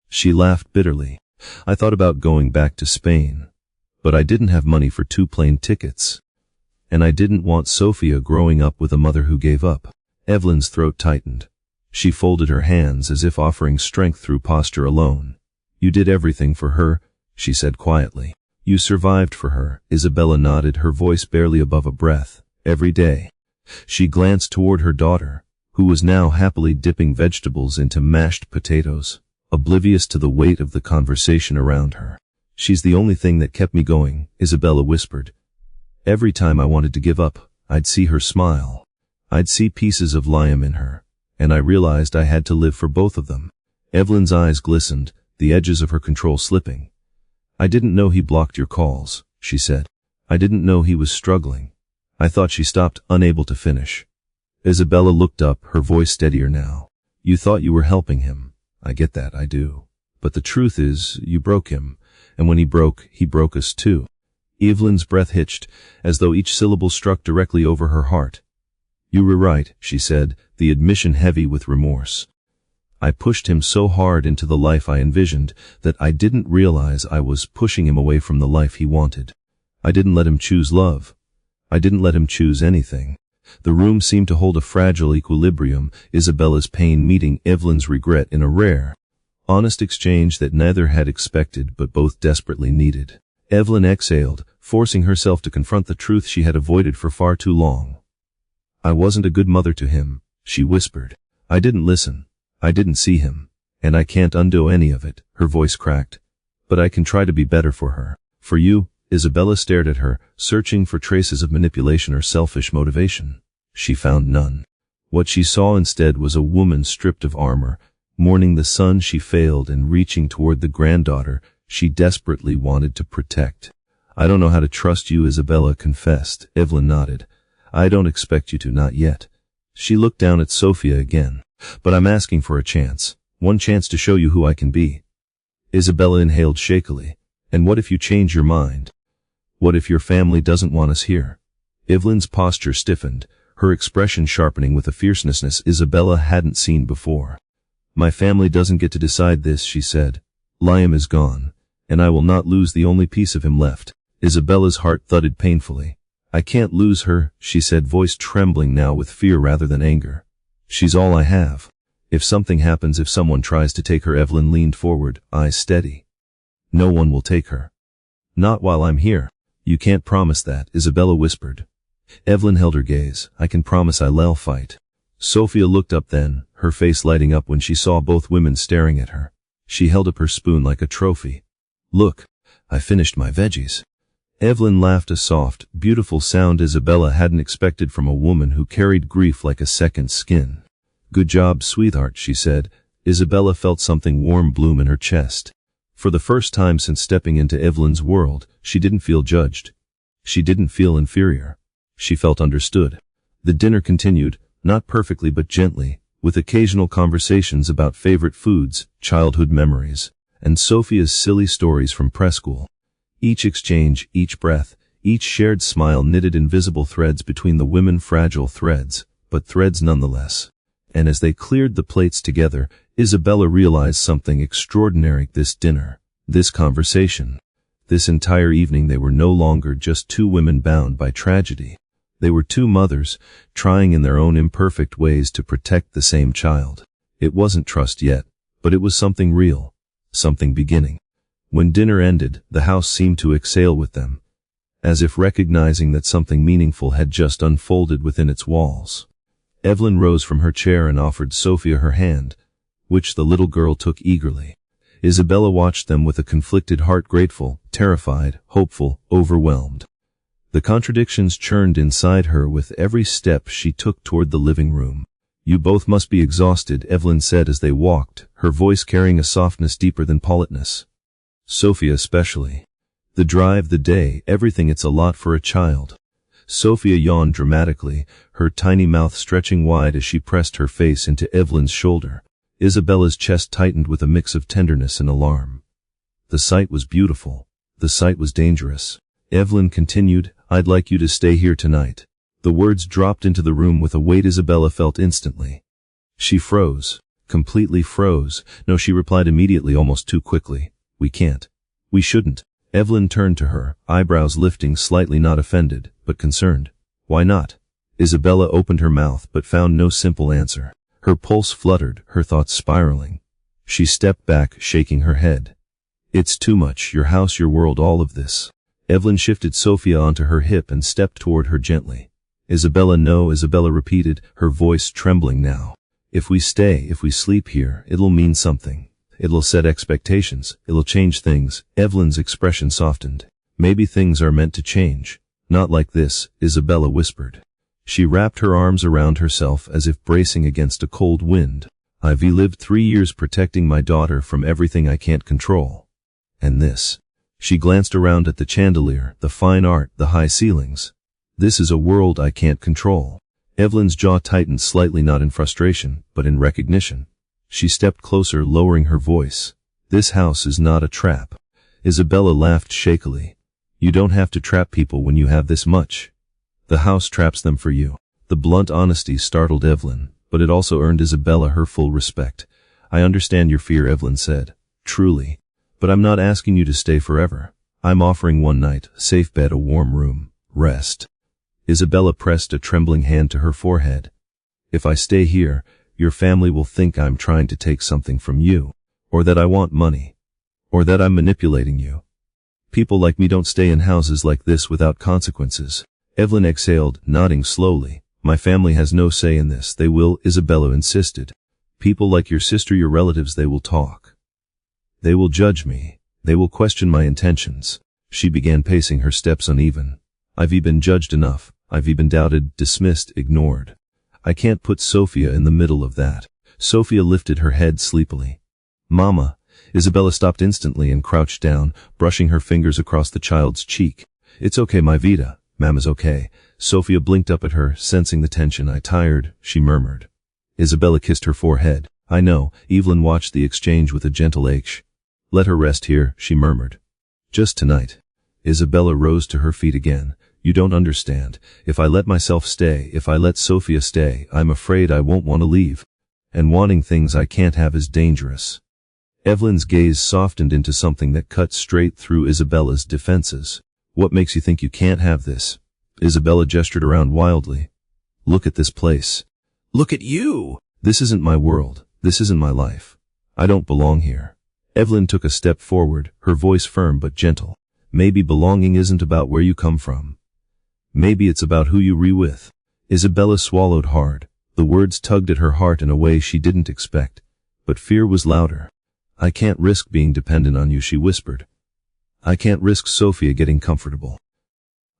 She laughed bitterly. "I thought about going back to Spain, but I didn't have money for 2 plane tickets. And I didn't want Sophia growing up with a mother who gave up." Evelyn's throat tightened. She folded her hands as if offering strength through posture alone. "You did everything for her," she said quietly. "You survived for her." Isabella nodded, her voice barely above a breath. "Every day." She glanced toward her daughter, who was now happily dipping vegetables into mashed potatoes, oblivious to the weight of the conversation around her. "She's the only thing that kept me going," Isabella whispered. "Every time I wanted to give up, I'd see her smile. I'd see pieces of Liam in her, and I realized I had to live for both of them." Evelyn's eyes glistened, the edges of her control slipping. "I didn't know he blocked your calls," she said. "I didn't know he was struggling." I thought she stopped, unable to finish. Isabella looked up, her voice steadier now. "You thought you were helping him. I get that, I do. But the truth is, you broke him, and when he broke us too." Evelyn's breath hitched, as though each syllable struck directly over her heart. "You were right," she said, the admission heavy with remorse. "I pushed him so hard into the life I envisioned that I didn't realize I was pushing him away from the life he wanted. I didn't let him choose love. I didn't let him choose anything." The room seemed to hold a fragile equilibrium, Isabella's pain meeting Evelyn's regret in a rare, honest exchange that neither had expected but both desperately needed. Evelyn exhaled, forcing herself to confront the truth she had avoided for far too long. "I wasn't a good mother to him," she whispered. "I didn't listen. I didn't see him. And I can't undo any of it." Her voice cracked. "But I can try to be better for her. For you." Isabella stared at her, searching for traces of manipulation or selfish motivation. She found none. What she saw instead was a woman stripped of armor, mourning the son she failed and reaching toward the granddaughter she desperately wanted to protect. "I don't know how to trust you," Isabella confessed. Evelyn nodded. "I don't expect you to, not yet." She looked down at Sophia again. "But I'm asking for a chance. One chance to show you who I can be." Isabella inhaled shakily. "And what if you change your mind? What if your family doesn't want us here?" Evelyn's posture stiffened, her expression sharpening with a fierceness Isabella hadn't seen before. "My family doesn't get to decide this," she said. "Liam is gone, and I will not lose the only piece of him left." Isabella's heart thudded painfully. "I can't lose her," she said, voice trembling now with fear rather than anger. "She's all I have. If something happens, if someone tries to take her," Evelyn leaned forward, eyes steady. "No one will take her. Not while I'm here." "You can't promise that," Isabella whispered. Evelyn held her gaze. "I can promise I'll fight." Sophia looked up then, her face lighting up when she saw both women staring at her. She held up her spoon like a trophy. "Look, I finished my veggies." Evelyn laughed, a soft, beautiful sound Isabella hadn't expected from a woman who carried grief like a second skin. "Good job, sweetheart," she said. Isabella felt something warm bloom in her chest. For the first time since stepping into Evelyn's world, she didn't feel judged. She didn't feel inferior. She felt understood. The dinner continued, not perfectly but gently, with occasional conversations about favorite foods, childhood memories, and Sophia's silly stories from preschool. Each exchange, each breath, each shared smile knitted invisible threads between the women, fragile threads, but threads nonetheless. And as they cleared the plates together, Isabella realized something extraordinary. This dinner, this conversation, this entire evening, they were no longer just two women bound by tragedy. They were two mothers, trying in their own imperfect ways to protect the same child. It wasn't trust yet, but it was something real, something beginning. When dinner ended, the house seemed to exhale with them, as if recognizing that something meaningful had just unfolded within its walls. Evelyn rose from her chair and offered Sophia her hand, which the little girl took eagerly. Isabella watched them with a conflicted heart, grateful, terrified, hopeful, overwhelmed. The contradictions churned inside her with every step she took toward the living room. "You both must be exhausted," Evelyn said as they walked, her voice carrying a softness deeper than politeness. Sophia especially. The drive, the day, everything, it's a lot for a child. Sophia yawned dramatically, her tiny mouth stretching wide as she pressed her face into Evelyn's shoulder. Isabella's chest tightened with a mix of tenderness and alarm. The sight was beautiful. The sight was dangerous. Evelyn continued, "I'd like you to stay here tonight. The words dropped into the room with a weight Isabella felt instantly. She froze. Completely froze. No, she replied immediately, almost too quickly. We can't. We shouldn't. Evelyn turned to her, eyebrows lifting slightly, not offended, but concerned. Why not? Isabella opened her mouth but found no simple answer. Her pulse fluttered, her thoughts spiraling. She stepped back, shaking her head. It's too much, your house, your world, all of this. Evelyn shifted Sophia onto her hip and stepped toward her gently. Isabella, no, Isabella repeated, her voice trembling now. If we stay, if we sleep here, it'll mean something. It'll set expectations. It'll change things. Evelyn's expression softened. Maybe things are meant to change. Not like this, Isabella whispered. She wrapped her arms around herself as if bracing against a cold wind. I've lived 3 years protecting my daughter from everything I can't control. And this. She glanced around at the chandelier, the fine art, the high ceilings. This is a world I can't control. Evelyn's jaw tightened slightly, not in frustration, but in recognition. She stepped closer, lowering her voice. This house is not a trap. Isabella laughed shakily. You don't have to trap people when you have this much. The house traps them for you. The blunt honesty startled Evelyn, but it also earned Isabella her full respect. I understand your fear, Evelyn said. Truly. But I'm not asking you to stay forever. I'm offering one night, a safe bed, a warm room, rest. Isabella pressed a trembling hand to her forehead. If I stay here, your family will think I'm trying to take something from you, or that I want money, or that I'm manipulating you. People like me don't stay in houses like this without consequences. Evelyn exhaled, nodding slowly. My family has no say in this. They will, Isabella insisted. People like your sister, your relatives, they will talk. They will judge me. They will question my intentions. She began pacing, her steps uneven. I've been judged enough. I've been doubted, dismissed, ignored. I can't put Sophia in the middle of that. Sophia lifted her head sleepily. Mama. Isabella stopped instantly and crouched down, brushing her fingers across the child's cheek. It's okay, my Vida. Mama's okay. Sophia blinked up at her, sensing the tension. I tired, she murmured. Isabella kissed her forehead. I know. Evelyn watched the exchange with a gentle ache. Let her rest here, she murmured. Just tonight. Isabella rose to her feet again. You don't understand. If I let myself stay, if I let Sophia stay, I'm afraid I won't want to leave. And wanting things I can't have is dangerous. Evelyn's gaze softened into something that cut straight through Isabella's defenses. What makes you think you can't have this? Isabella gestured around wildly. Look at this place. Look at you! This isn't my world. This isn't my life. I don't belong here. Evelyn took a step forward, her voice firm but gentle. Maybe belonging isn't about where you come from. Maybe it's about who you with. Isabella swallowed hard. The words tugged at her heart in a way she didn't expect. But fear was louder. I can't risk being dependent on you, she whispered. I can't risk Sophia getting comfortable.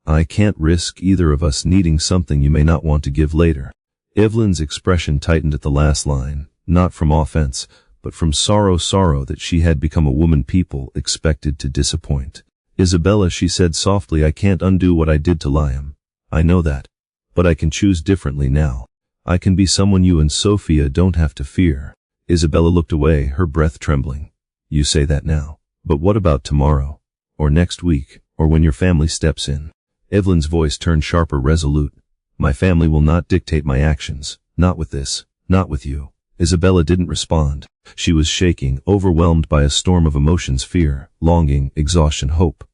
I can't risk either of us needing something you may not want to give later. Evelyn's expression tightened at the last line, not from offense, but from sorrow that she had become a woman people expected to disappoint. Isabella, she said softly, I can't undo what I did to Liam. I know that. But I can choose differently now. I can be someone you and Sophia don't have to fear. Isabella looked away, her breath trembling. You say that now. But what about tomorrow? Or next week? Or when your family steps in? Evelyn's voice turned sharper, resolute. My family will not dictate my actions. Not with this. Not with you. Isabella didn't respond. She was shaking, overwhelmed by a storm of emotions, fear, longing, exhaustion, hope.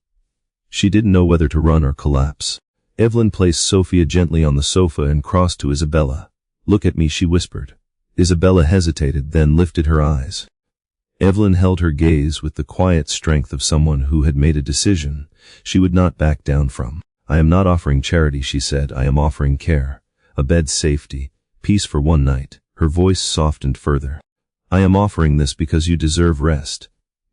She didn't know whether to run or collapse. Evelyn placed Sophia gently on the sofa and crossed to Isabella. Look at me, she whispered. Isabella hesitated, then lifted her eyes. Evelyn held her gaze with the quiet strength of someone who had made a decision she would not back down from. I am not offering charity, she said. I am offering care. A bed's safety. Peace for one night. Her voice softened further. I am offering this because you deserve rest.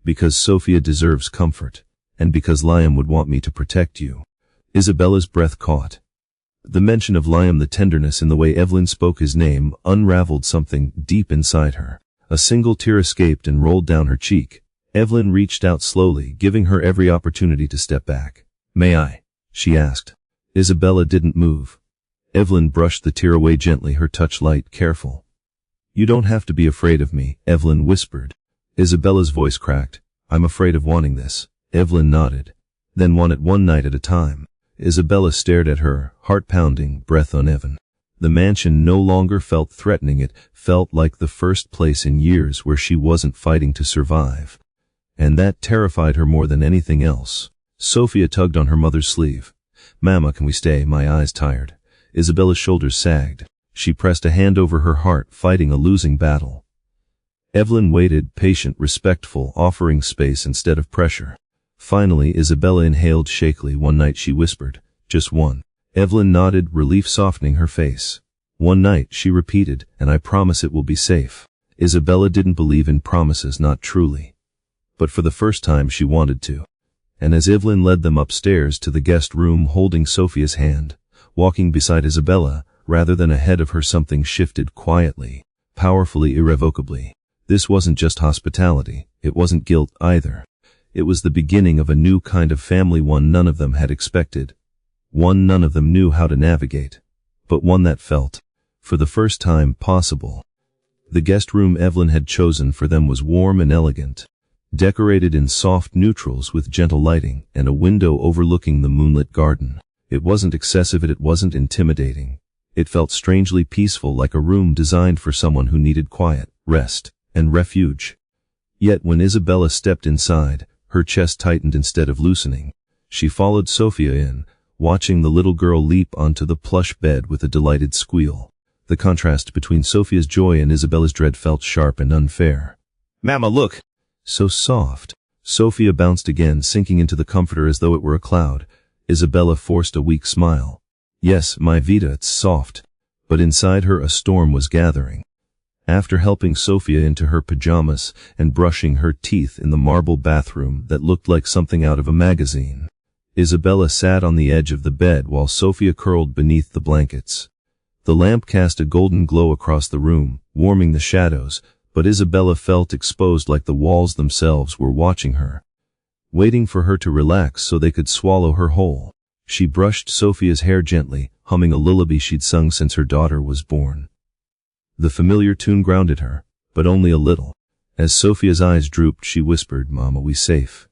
Because Sophia deserves comfort. And because Liam would want me to protect you. Isabella's breath caught. The mention of Liam, the tenderness in the way Evelyn spoke his name, unraveled something deep inside her. A single tear escaped and rolled down her cheek. Evelyn reached out slowly, giving her every opportunity to step back. May I? She asked. Isabella didn't move. Evelyn brushed the tear away gently, her touch light, careful. You don't have to be afraid of me, Evelyn whispered. Isabella's voice cracked. I'm afraid of wanting this. Evelyn nodded. Then want it one night at a time. Isabella stared at her, heart pounding, breath uneven. The mansion no longer felt threatening, it felt like the first place in years where she wasn't fighting to survive. And that terrified her more than anything else. Sophia tugged on her mother's sleeve. "Mama, can we stay? My eye's tired." Isabella's shoulders sagged. She pressed a hand over her heart, fighting a losing battle. Evelyn waited, patient, respectful, offering space instead of pressure. Finally, Isabella inhaled shakily. "One night," she whispered. "Just one." Evelyn nodded, relief softening her face. "One night," she repeated, "and I promise it will be safe." Isabella didn't believe in promises, not truly. But for the first time she wanted to. And as Evelyn led them upstairs to the guest room, holding Sophia's hand, walking beside Isabella, rather than ahead of her, something shifted quietly, powerfully, irrevocably. This wasn't just hospitality. It wasn't guilt either. It was the beginning of a new kind of family, one none of them had expected. One none of them knew how to navigate. But one that felt, for the first time, possible. The guest room Evelyn had chosen for them was warm and elegant, decorated in soft neutrals with gentle lighting and a window overlooking the moonlit garden. It wasn't excessive, it wasn't intimidating. It felt strangely peaceful, like a room designed for someone who needed quiet, rest, and refuge. Yet when Isabella stepped inside, her chest tightened instead of loosening. She followed Sophia in, watching the little girl leap onto the plush bed with a delighted squeal. The contrast between Sophia's joy and Isabella's dread felt sharp and unfair. "Mama, look!" So soft. Sophia bounced again, sinking into the comforter as though it were a cloud. Isabella forced a weak smile. "Yes, my Vita, it's soft." But inside her a storm was gathering. After helping Sophia into her pajamas and brushing her teeth in the marble bathroom that looked like something out of a magazine, Isabella sat on the edge of the bed while Sophia curled beneath the blankets. The lamp cast a golden glow across the room, warming the shadows, but Isabella felt exposed, like the walls themselves were watching her, waiting for her to relax so they could swallow her whole. She brushed Sophia's hair gently, humming a lullaby she'd sung since her daughter was born. The familiar tune grounded her, but only a little. As Sophia's eyes drooped, she whispered, "Mama, we safe?"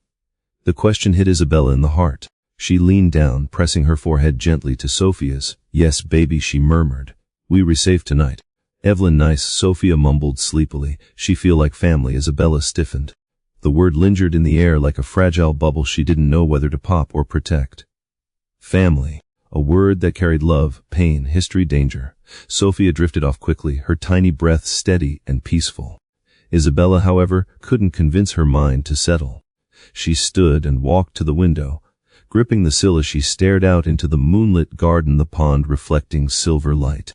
The question hit Isabella in the heart. She leaned down, pressing her forehead gently to Sophia's. "Yes, baby," she murmured. "We safe tonight." "Evelyn, nice," Sophia mumbled sleepily. "She feel like family." Isabella stiffened. The word lingered in the air like a fragile bubble she didn't know whether to pop or protect. Family. A word that carried love, pain, history, danger. Sophia drifted off quickly, her tiny breath steady and peaceful. Isabella, however, couldn't convince her mind to settle. She stood and walked to the window, gripping the sill as she stared out into the moonlit garden, the pond reflecting silver light,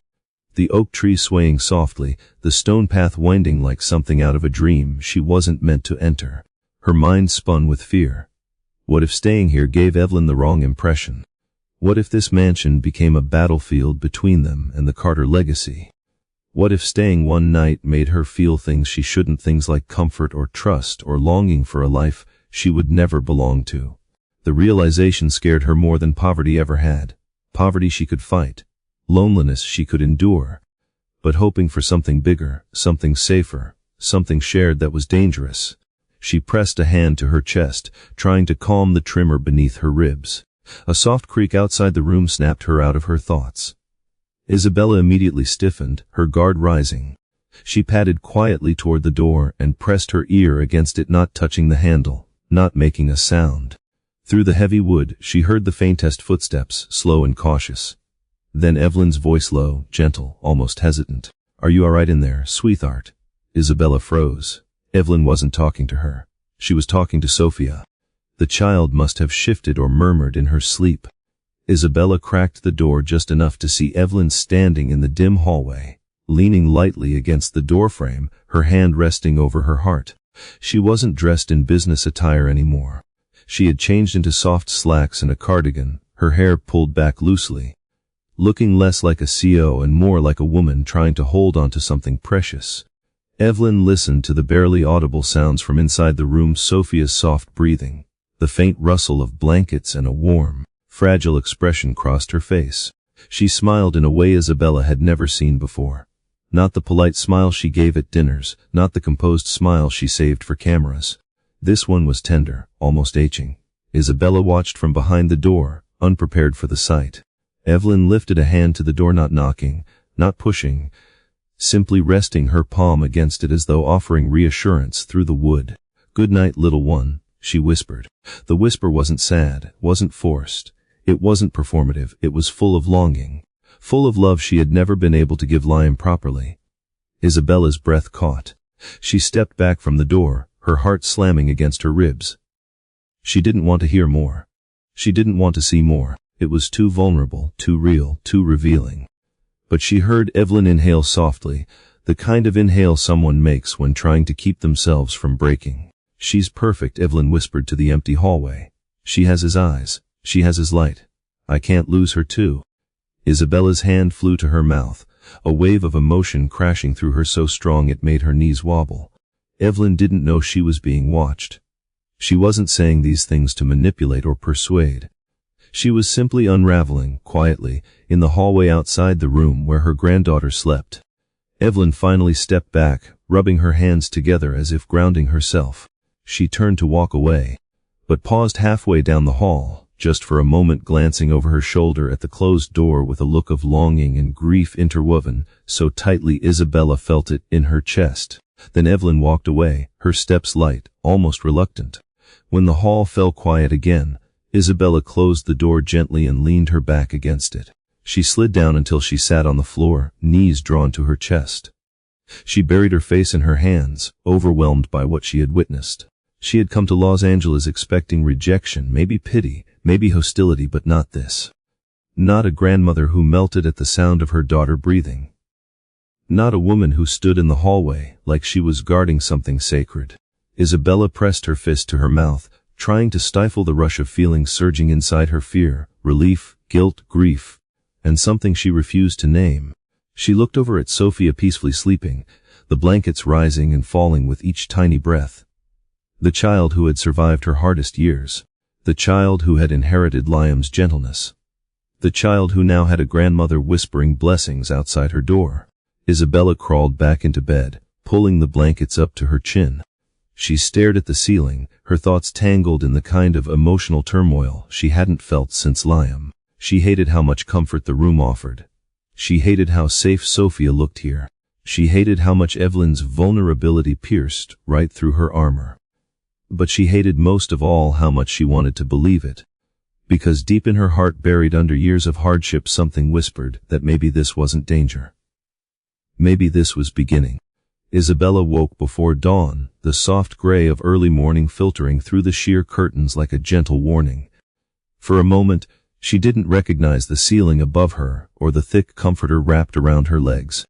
the oak tree swaying softly, the stone path winding like something out of a dream she wasn't meant to enter. Her mind spun with fear. What if staying here gave Evelyn the wrong impression? What if this mansion became a battlefield between them and the Carter legacy? What if staying one night made her feel things she shouldn't, things like comfort or trust or longing for a life she would never belong to? The realization scared her more than poverty ever had. Poverty she could fight. Loneliness she could endure. But hoping for something bigger, something safer, something shared that was dangerous. She pressed a hand to her chest, trying to calm the tremor beneath her ribs. A soft creak outside the room snapped her out of her thoughts. Isabella immediately stiffened, her guard rising. She padded quietly toward the door and pressed her ear against it, not touching the handle, not making a sound. Through the heavy wood, she heard the faintest footsteps, slow and cautious. Then Evelyn's voice, low, gentle, almost hesitant. "Are you all right in there, sweetheart?" Isabella froze. Evelyn wasn't talking to her. She was talking to Sophia. The child must have shifted or murmured in her sleep. Isabella cracked the door just enough to see Evelyn standing in the dim hallway, leaning lightly against the doorframe, her hand resting over her heart. She wasn't dressed in business attire anymore. She had changed into soft slacks and a cardigan, her hair pulled back loosely, looking less like a CO and more like a woman trying to hold on to something precious. Evelyn listened to the barely audible sounds from inside the room, Sophia's soft breathing, the faint rustle of blankets, and a warm, fragile expression crossed her face. She smiled in a way Isabella had never seen before. Not the polite smile she gave at dinners, not the composed smile she saved for cameras. This one was tender, almost aching. Isabella watched from behind the door, unprepared for the sight. Evelyn lifted a hand to the door, not knocking, not pushing, simply resting her palm against it as though offering reassurance through the wood. "Good night, little one," she whispered. The whisper wasn't sad, wasn't forced. It wasn't performative, it was full of longing, full of love she had never been able to give Liam properly. Isabella's breath caught. She stepped back from the door, her heart slamming against her ribs. She didn't want to hear more. She didn't want to see more. It was too vulnerable, too real, too revealing. But she heard Evelyn inhale softly, the kind of inhale someone makes when trying to keep themselves from breaking. "She's perfect," Evelyn whispered to the empty hallway. "She has his eyes. She has his light. I can't lose her too." Isabella's hand flew to her mouth, a wave of emotion crashing through her so strong it made her knees wobble. Evelyn didn't know she was being watched. She wasn't saying these things to manipulate or persuade. She was simply unraveling, quietly, in the hallway outside the room where her granddaughter slept. Evelyn finally stepped back, rubbing her hands together as if grounding herself. She turned to walk away, but paused halfway down the hall, just for a moment, glancing over her shoulder at the closed door with a look of longing and grief interwoven so tightly Isabella felt it in her chest. Then Evelyn walked away, her steps light, almost reluctant. When the hall fell quiet again, Isabella closed the door gently and leaned her back against it. She slid down until she sat on the floor, knees drawn to her chest. She buried her face in her hands, overwhelmed by what she had witnessed. She had come to Los Angeles expecting rejection, maybe pity, maybe hostility, but not this. Not a grandmother who melted at the sound of her daughter breathing. Not a woman who stood in the hallway like she was guarding something sacred. Isabella pressed her fist to her mouth, trying to stifle the rush of feelings surging inside her: fear, relief, guilt, grief, and something she refused to name. She looked over at Sophia peacefully sleeping, the blankets rising and falling with each tiny breath. The child who had survived her hardest years. The child who had inherited Liam's gentleness. The child who now had a grandmother whispering blessings outside her door. Isabella crawled back into bed, pulling the blankets up to her chin. She stared at the ceiling, her thoughts tangled in the kind of emotional turmoil she hadn't felt since Liam. She hated how much comfort the room offered. She hated how safe Sophia looked here. She hated how much Evelyn's vulnerability pierced right through her armor. But she hated most of all how much she wanted to believe it. Because deep in her heart, buried under years of hardship, something whispered that maybe this wasn't danger. Maybe this was beginning. Isabella woke before dawn, the soft gray of early morning filtering through the sheer curtains like a gentle warning. For a moment, she didn't recognize the ceiling above her or the thick comforter wrapped around her legs.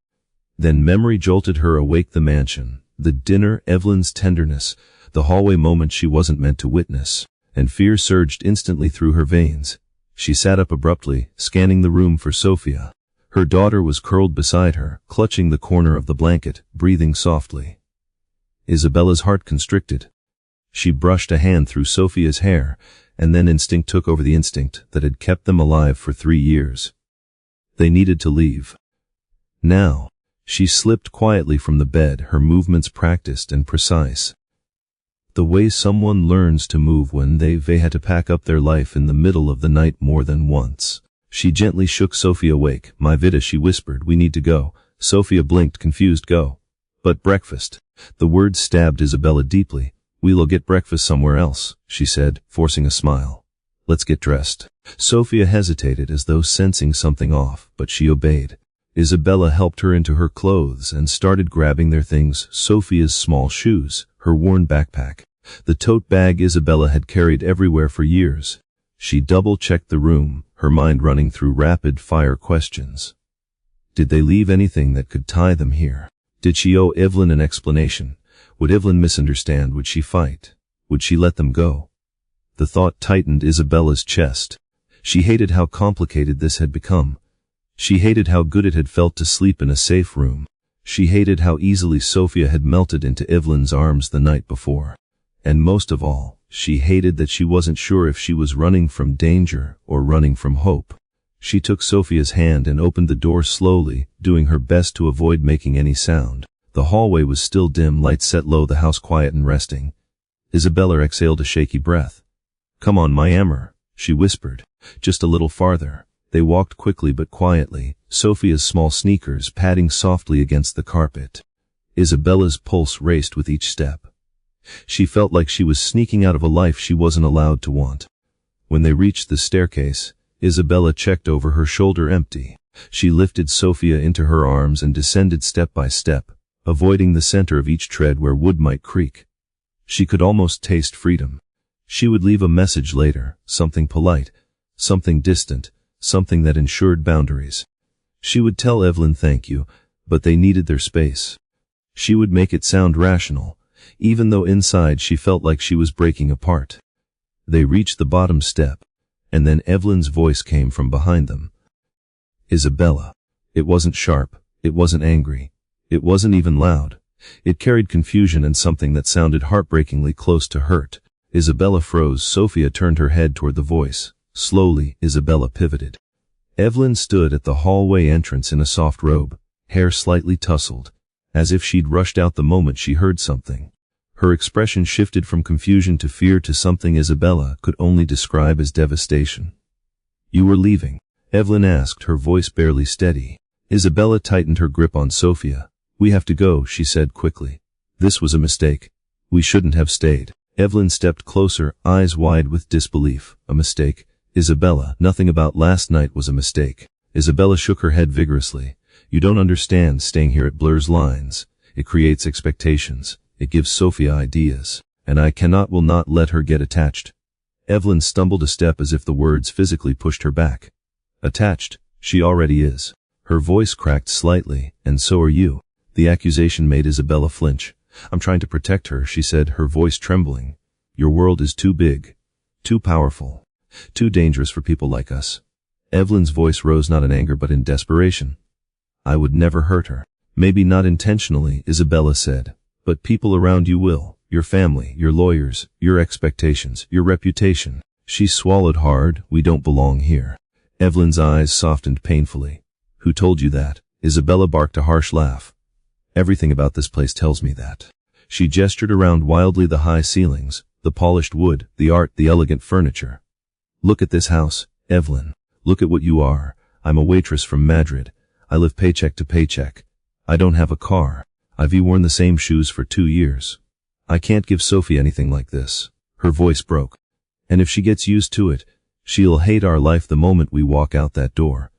Then memory jolted her awake: the mansion, the dinner, Evelyn's tenderness, the hallway moment she wasn't meant to witness, and fear surged instantly through her veins. She sat up abruptly, scanning the room for Sophia. Her daughter was curled beside her, clutching the corner of the blanket, breathing softly. Isabella's heart constricted. She brushed a hand through Sophia's hair, and then instinct took over, the instinct that had kept them alive for 3 years. They needed to leave. Now. She slipped quietly from the bed, her movements practiced and precise. The way someone learns to move when they've had to pack up their life in the middle of the night more than once. She gently shook Sophia awake. "My Vida," she whispered, "we need to go." Sophia blinked, confused. "Go." "But breakfast." The words stabbed Isabella deeply. "We'll get breakfast somewhere else," she said, forcing a smile. "Let's get dressed." Sophia hesitated as though sensing something off, but she obeyed. Isabella helped her into her clothes and started grabbing their things: Sophia's small shoes, her worn backpack, the tote bag Isabella had carried everywhere for years. She double-checked the room, her mind running through rapid-fire questions. Did they leave anything that could tie them here? Did she owe Evelyn an explanation? Would Evelyn misunderstand? Would she fight? Would she let them go? The thought tightened Isabella's chest. She hated how complicated this had become. She hated how good it had felt to sleep in a safe room. She hated how easily Sophia had melted into Evelyn's arms the night before. And most of all, she hated that she wasn't sure if she was running from danger or running from hope. She took Sophia's hand and opened the door slowly, doing her best to avoid making any sound. The hallway was still dim, lights set low, the house quiet and resting. Isabella exhaled a shaky breath. "Come on, my Amber," she whispered. Just a little farther. They walked quickly but quietly, Sophia's small sneakers padding softly against the carpet. Isabella's pulse raced with each step. She felt like she was sneaking out of a life she wasn't allowed to want. When they reached the staircase, Isabella checked over her shoulder empty. She lifted Sophia into her arms and descended step by step, avoiding the center of each tread where wood might creak. She could almost taste freedom. She would leave a message later, something polite, something distant, something that ensured boundaries. She would tell Evelyn thank you, but they needed their space. She would make it sound rational, even though inside she felt like she was breaking apart. They reached the bottom step, and then Evelyn's voice came from behind them. Isabella. It wasn't sharp, it wasn't angry, it wasn't even loud. It carried confusion and something that sounded heartbreakingly close to hurt. Isabella froze. Sophia turned her head toward the voice. Slowly, Isabella pivoted. Evelyn stood at the hallway entrance in a soft robe, hair slightly tousled, as if she'd rushed out the moment she heard something. Her expression shifted from confusion to fear to something Isabella could only describe as devastation. "You were leaving?" Evelyn asked, her voice barely steady. Isabella tightened her grip on Sophia. "We have to go," she said quickly. "This was a mistake. We shouldn't have stayed." Evelyn stepped closer, eyes wide with disbelief. "A mistake? Isabella, nothing about last night was a mistake." Isabella shook her head vigorously. "You don't understand. Staying here, it blurs lines. It creates expectations. It gives Sophia ideas. And I will not let her get attached." Evelyn stumbled a step as if the words physically pushed her back. "Attached? She already is." Her voice cracked slightly. "And so are you." The accusation made Isabella flinch. "I'm trying to protect her," she said, her voice trembling. "Your world is too big, too powerful, too dangerous for people like us." Evelyn's voice rose not in anger but in desperation. "I would never hurt her." "Maybe not intentionally," Isabella said, "but people around you will. Your family, your lawyers, your expectations, your reputation." She swallowed hard. "We don't belong here." Evelyn's eyes softened painfully. "Who told you that?" Isabella barked a harsh laugh. "Everything about this place tells me that." She gestured around wildly, the high ceilings, the polished wood, the art, the elegant furniture. "Look at this house, Evelyn. Look at what you are. I'm a waitress from Madrid. I live paycheck to paycheck. I don't have a car. I've worn the same shoes for 2 years. I can't give Sophie anything like this." Her voice broke. "And if she gets used to it, she'll hate our life the moment we walk out that door."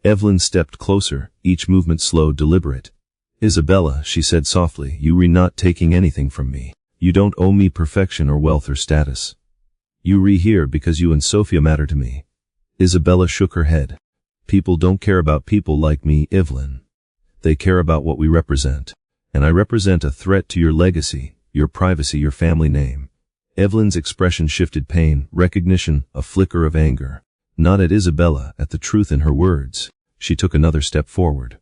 Evelyn stepped closer, each movement slow, deliberate. "Isabella," she said softly, "you're not taking anything from me. You don't owe me perfection or wealth or status. You're here because you and Sophia matter to me." Isabella shook her head. "People don't care about people like me, Evelyn. They care about what we represent. And I represent a threat to your legacy, your privacy, your family name." Evelyn's expression shifted: pain, recognition, a flicker of anger. Not at Isabella, at the truth in her words. She took another step forward.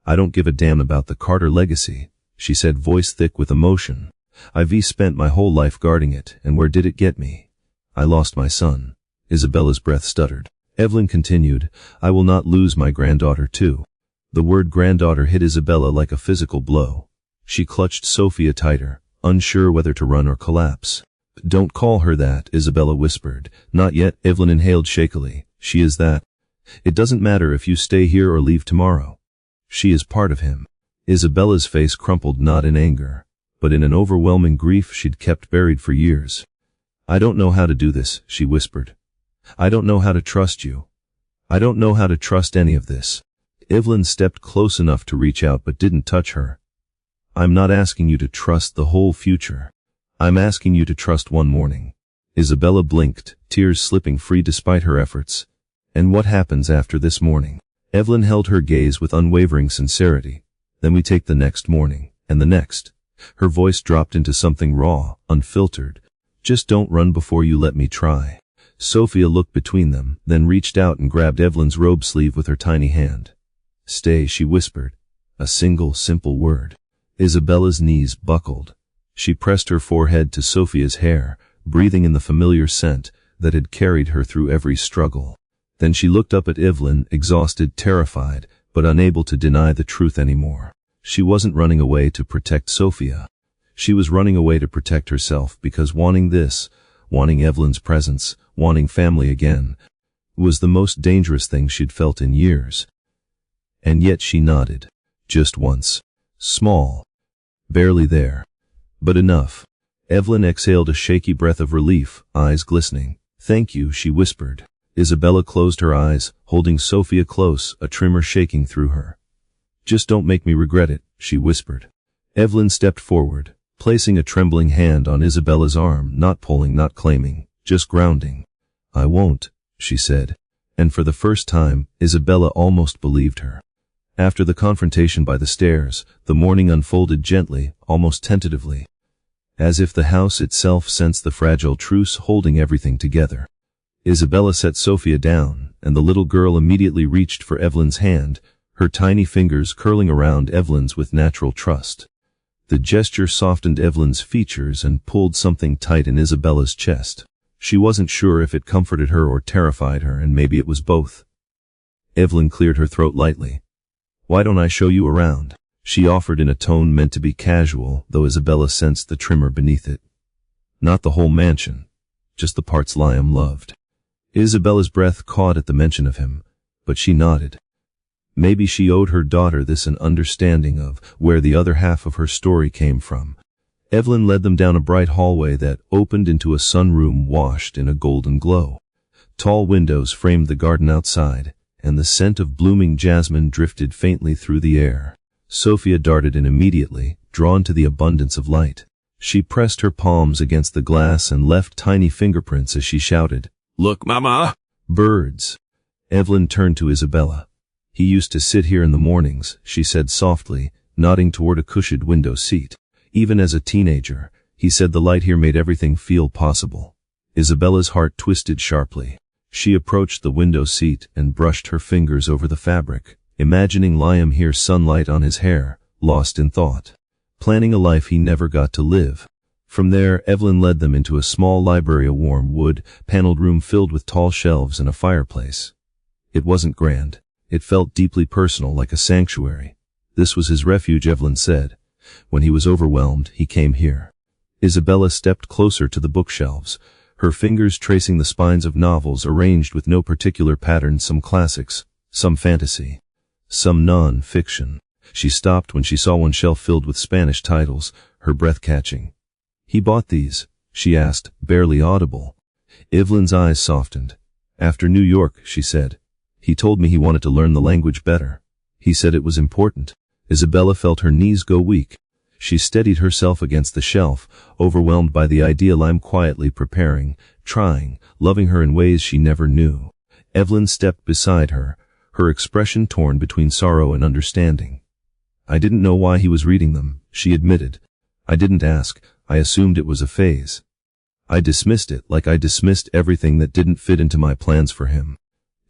"I don't give a damn about the Carter legacy," she said, voice thick with emotion. "I've spent my whole life guarding it, and where did it get me? I lost my son." Isabella's breath stuttered. Evelyn continued, "I will not lose my granddaughter too." The word granddaughter hit Isabella like a physical blow. She clutched Sophia tighter, unsure whether to run or collapse. "Don't call her that," Isabella whispered. "Not yet." Evelyn inhaled shakily. "She is that. It doesn't matter if you stay here or leave tomorrow. She is part of him." Isabella's face crumpled, not in anger, but in an overwhelming grief she'd kept buried for years. "I don't know how to do this," she whispered. "I don't know how to trust you. I don't know how to trust any of this." Evelyn stepped close enough to reach out but didn't touch her. "I'm not asking you to trust the whole future. I'm asking you to trust one morning." Isabella blinked, tears slipping free despite her efforts. "And what happens after this morning?" Evelyn held her gaze with unwavering sincerity. "Then we take the next morning, and the next." Her voice dropped into something raw, unfiltered. "Just don't run before you let me try." Sophia looked between them, then reached out and grabbed Evelyn's robe sleeve with her tiny hand. "Stay," she whispered. A single, simple word. Isabella's knees buckled. She pressed her forehead to Sophia's hair, breathing in the familiar scent that had carried her through every struggle. Then she looked up at Evelyn, exhausted, terrified, but unable to deny the truth anymore. She wasn't running away to protect Sophia. She was running away to protect herself, because wanting Evelyn's presence, wanting family again, was the most dangerous thing she'd felt in years. And yet she nodded. Just once. Small. Barely there. But enough. Evelyn exhaled a shaky breath of relief, eyes glistening. "Thank you," she whispered. Isabella closed her eyes, holding Sophia close, a tremor shaking through her. "Just don't make me regret it," she whispered. Evelyn stepped forward, placing a trembling hand on Isabella's arm, not pulling, not claiming, just grounding. "I won't," she said. And for the first time, Isabella almost believed her. After the confrontation by the stairs, the morning unfolded gently, almost tentatively, as if the house itself sensed the fragile truce holding everything together. Isabella set Sophia down, and the little girl immediately reached for Evelyn's hand, her tiny fingers curling around Evelyn's with natural trust. The gesture softened Evelyn's features and pulled something tight in Isabella's chest. She wasn't sure if it comforted her or terrified her, and maybe it was both. Evelyn cleared her throat lightly. "Why don't I show you around?" she offered in a tone meant to be casual, though Isabella sensed the tremor beneath it. Not the whole mansion, just the parts Liam loved. Isabella's breath caught at the mention of him, but she nodded. Maybe she owed her daughter this, an understanding of where the other half of her story came from. Evelyn led them down a bright hallway that opened into a sunroom washed in a golden glow. Tall windows framed the garden outside, and the scent of blooming jasmine drifted faintly through the air. Sophia darted in immediately, drawn to the abundance of light. She pressed her palms against the glass and left tiny fingerprints as she shouted, "Look, Mama!" "Birds." Evelyn turned to Isabella. "He used to sit here in the mornings," she said softly, nodding toward a cushioned window seat. "Even as a teenager, he said the light here made everything feel possible." Isabella's heart twisted sharply. She approached the window seat and brushed her fingers over the fabric, imagining Liam here, sunlight on his hair, lost in thought, planning a life he never got to live. From there, Evelyn led them into a small library, a warm wood-paneled room filled with tall shelves and a fireplace. It wasn't grand. It felt deeply personal, like a sanctuary. This was his refuge, Evelyn said. When he was overwhelmed, he came here. Isabella stepped closer to the bookshelves, her fingers tracing the spines of novels arranged with no particular pattern, some classics, some fantasy, some non-fiction. She stopped when she saw one shelf filled with Spanish titles, her breath catching. "He bought these?" she asked, barely audible. Evelyn's eyes softened. "After New York," she said. "He told me he wanted to learn the language better. He said it was important." Isabella felt her knees go weak. She steadied herself against the shelf, overwhelmed by the idea Liam quietly preparing, trying, loving her in ways she never knew. Evelyn stepped beside her, her expression torn between sorrow and understanding. "I didn't know why he was reading them," she admitted. "I didn't ask. I assumed it was a phase. I dismissed it like I dismissed everything that didn't fit into my plans for him."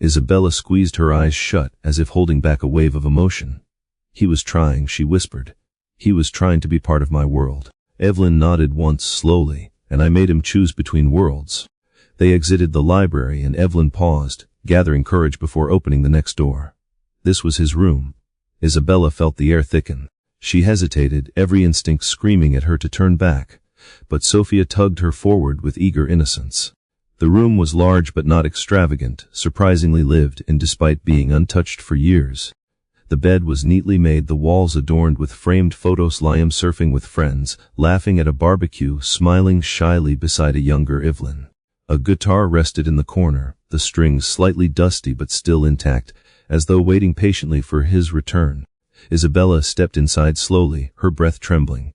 Isabella squeezed her eyes shut, as if holding back a wave of emotion. "He was trying," she whispered. "He was trying to be part of my world." Evelyn nodded once slowly, "and I made him choose between worlds." They exited the library and Evelyn paused, gathering courage before opening the next door. This was his room. Isabella felt the air thicken. She hesitated, every instinct screaming at her to turn back, but Sophia tugged her forward with eager innocence. The room was large but not extravagant, surprisingly lived in despite being untouched for years. The bed was neatly made, the walls adorned with framed photos, Liam surfing with friends, laughing at a barbecue, smiling shyly beside a younger Evelyn. A guitar rested in the corner, the strings slightly dusty but still intact, as though waiting patiently for his return. Isabella stepped inside slowly, her breath trembling.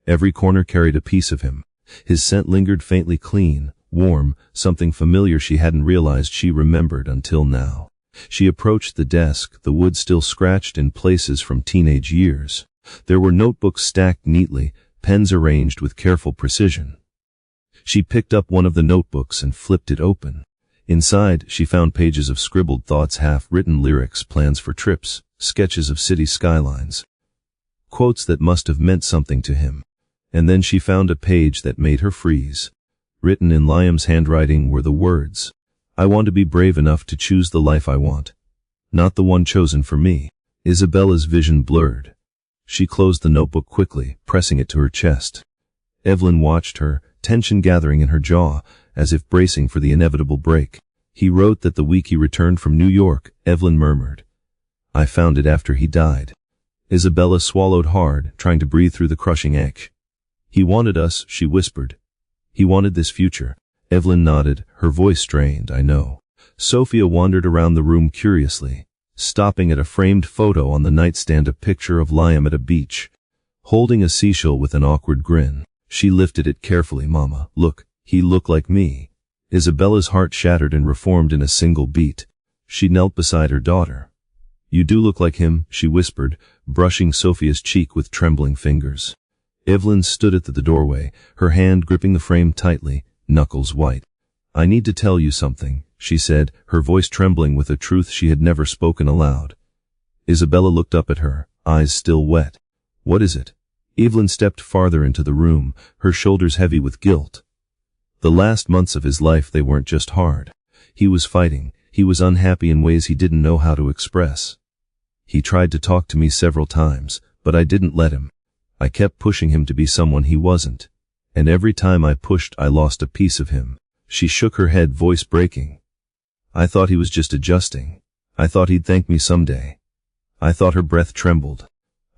Every corner carried a piece of him. His scent lingered faintly, clean, warm, something familiar she hadn't realized she remembered until now. She approached the desk, the wood still scratched in places from teenage years. There were notebooks stacked neatly, pens arranged with careful precision. She picked up one of the notebooks and flipped it open. Inside, she found pages of scribbled thoughts, half-written lyrics, plans for trips, sketches of city skylines, quotes that must have meant something to him. And then she found a page that made her freeze. Written in Liam's handwriting were the words, "I want to be brave enough to choose the life I want, not the one chosen for me." Isabella's vision blurred. She closed the notebook quickly, pressing it to her chest. Evelyn watched her, tension gathering in her jaw, as if bracing for the inevitable break. He wrote that the week he returned from New York, Evelyn murmured. I found it after he died. Isabella swallowed hard, trying to breathe through the crushing ache. He wanted us, she whispered. He wanted this future. Evelyn nodded, her voice strained, I know. Sophia wandered around the room curiously, stopping at a framed photo on the nightstand, a picture of Liam at a beach, holding a seashell with an awkward grin. She lifted it carefully. Mama, look, he looked like me. Isabella's heart shattered and reformed in a single beat. She knelt beside her daughter. You do look like him, she whispered, brushing Sophia's cheek with trembling fingers. Evelyn stood at the doorway, her hand gripping the frame tightly, knuckles white. I need to tell you something, she said, her voice trembling with a truth she had never spoken aloud. Isabella looked up at her, eyes still wet. What is it? Evelyn stepped farther into the room, her shoulders heavy with guilt. The last months of his life, they weren't just hard. He was fighting, he was unhappy in ways he didn't know how to express. He tried to talk to me several times, but I didn't let him. I kept pushing him to be someone he wasn't. And every time I pushed, I lost a piece of him. She shook her head, voice breaking. I thought he was just adjusting. I thought he'd thank me someday. I thought her breath trembled.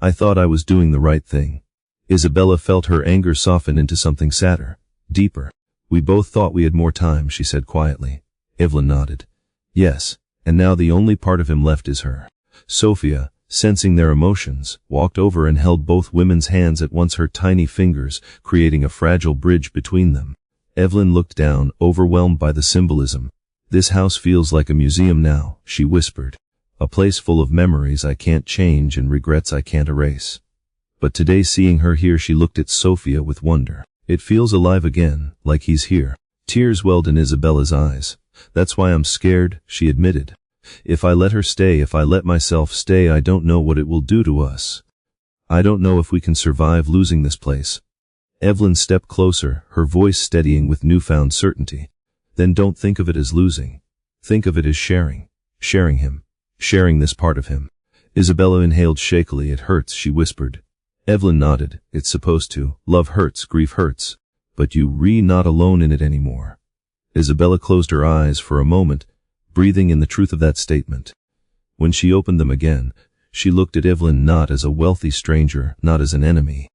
I thought I was doing the right thing. Isabella felt her anger soften into something sadder, deeper. We both thought we had more time, she said quietly. Evelyn nodded. Yes, and now the only part of him left is her. Sophia, sensing their emotions, walked over and held both women's hands at once, her tiny fingers creating a fragile bridge between them. Evelyn looked down, overwhelmed by the symbolism. This house feels like a museum now, she whispered. A place full of memories I can't change and regrets I can't erase. But today, seeing her here, she looked at Sophia with wonder. It feels alive again, like he's here. Tears welled in Isabella's eyes. That's why I'm scared, she admitted. If I let her stay, if I let myself stay, I don't know what it will do to us. I don't know if we can survive losing this place. Evelyn stepped closer, her voice steadying with newfound certainty. Then don't think of it as losing. Think of it as sharing. Sharing him. Sharing this part of him. Isabella inhaled shakily. It hurts, she whispered. Evelyn nodded. It's supposed to. Love hurts, grief hurts. But you're not alone in it anymore. Isabella closed her eyes for a moment, breathing in the truth of that statement. When she opened them again, she looked at Evelyn not as a wealthy stranger, not as an enemy,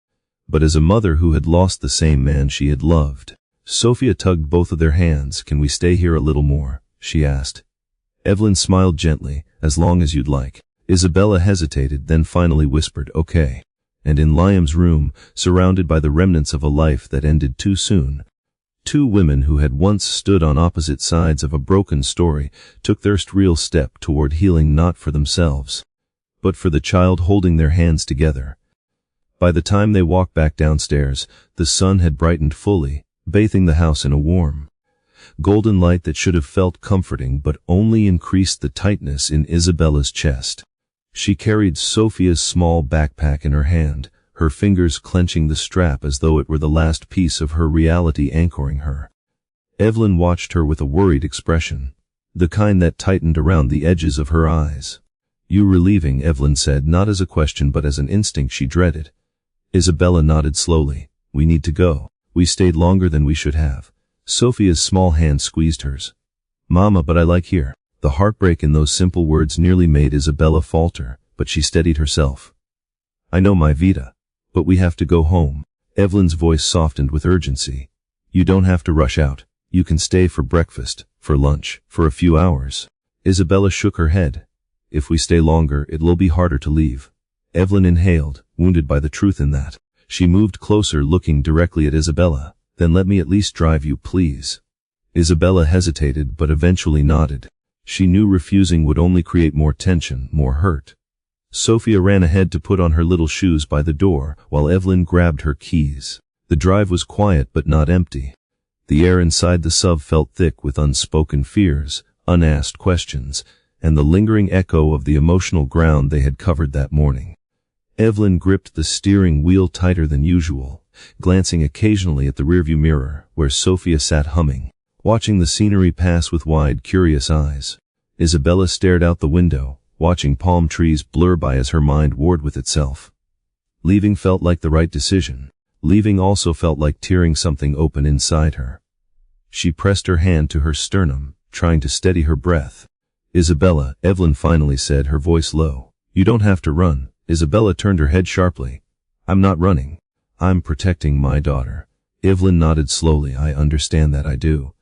but as a mother who had lost the same man she had loved. Sophia tugged both of their hands. Can we stay here a little more? She asked. Evelyn smiled gently. As long as you'd like. Isabella hesitated, then finally whispered, okay. And in Liam's room, surrounded by the remnants of a life that ended too soon, two women who had once stood on opposite sides of a broken story took their real step toward healing, not for themselves, but for the child holding their hands together. By the time they walked back downstairs, the sun had brightened fully, bathing the house in a warm, golden light that should have felt comforting but only increased the tightness in Isabella's chest. She carried Sophia's small backpack in her hand, her fingers clenching the strap as though it were the last piece of her reality anchoring her. Evelyn watched her with a worried expression, the kind that tightened around the edges of her eyes. You were leaving, Evelyn said, not as a question but as an instinct she dreaded. Isabella nodded slowly. We need to go. We stayed longer than we should have. Sophia's small hand squeezed hers. Mama, but I like here. The heartbreak in those simple words nearly made Isabella falter, but she steadied herself. I know, my Vita, but we have to go home. Evelyn's voice softened with urgency. You don't have to rush out. You can stay for breakfast, for lunch, for a few hours. Isabella shook her head. If we stay longer, it will be harder to leave. Evelyn inhaled, wounded by the truth in that. She moved closer, looking directly at Isabella. Then let me at least drive you, please. Isabella hesitated, but eventually nodded. She knew refusing would only create more tension, more hurt. Sophia ran ahead to put on her little shoes by the door, while Evelyn grabbed her keys. The drive was quiet but not empty. The air inside the sub felt thick with unspoken fears, unasked questions, and the lingering echo of the emotional ground they had covered that morning. Evelyn gripped the steering wheel tighter than usual, glancing occasionally at the rearview mirror, where Sophia sat humming, watching the scenery pass with wide, curious eyes. Isabella stared out the window, watching palm trees blur by as her mind warred with itself. Leaving felt like the right decision. Leaving also felt like tearing something open inside her. She pressed her hand to her sternum, trying to steady her breath. Isabella, Evelyn finally said, her voice low. You don't have to run. Isabella turned her head sharply. I'm not running. I'm protecting my daughter. Evelyn nodded slowly. I understand that, I do.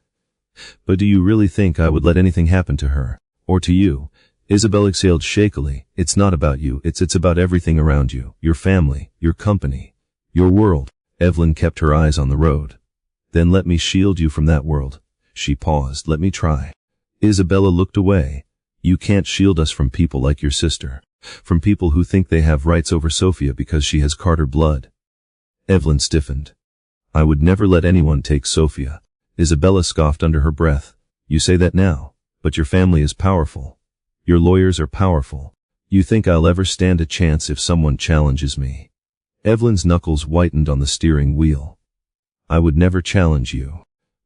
But do you really think I would let anything happen to her? Or to you? Isabella exhaled shakily. It's not about you. It's about everything around you. Your family, your company, your world. Evelyn kept her eyes on the road. Then let me shield you from that world. She paused. Let me try. Isabella looked away. You can't shield us from people like your sister. From people who think they have rights over Sophia because she has Carter blood. Evelyn stiffened. I would never let anyone take Sophia. Isabella scoffed under her breath. You say that now, but your family is powerful. Your lawyers are powerful. You think I'll ever stand a chance if someone challenges me? Evelyn's knuckles whitened on the steering wheel. I would never challenge you.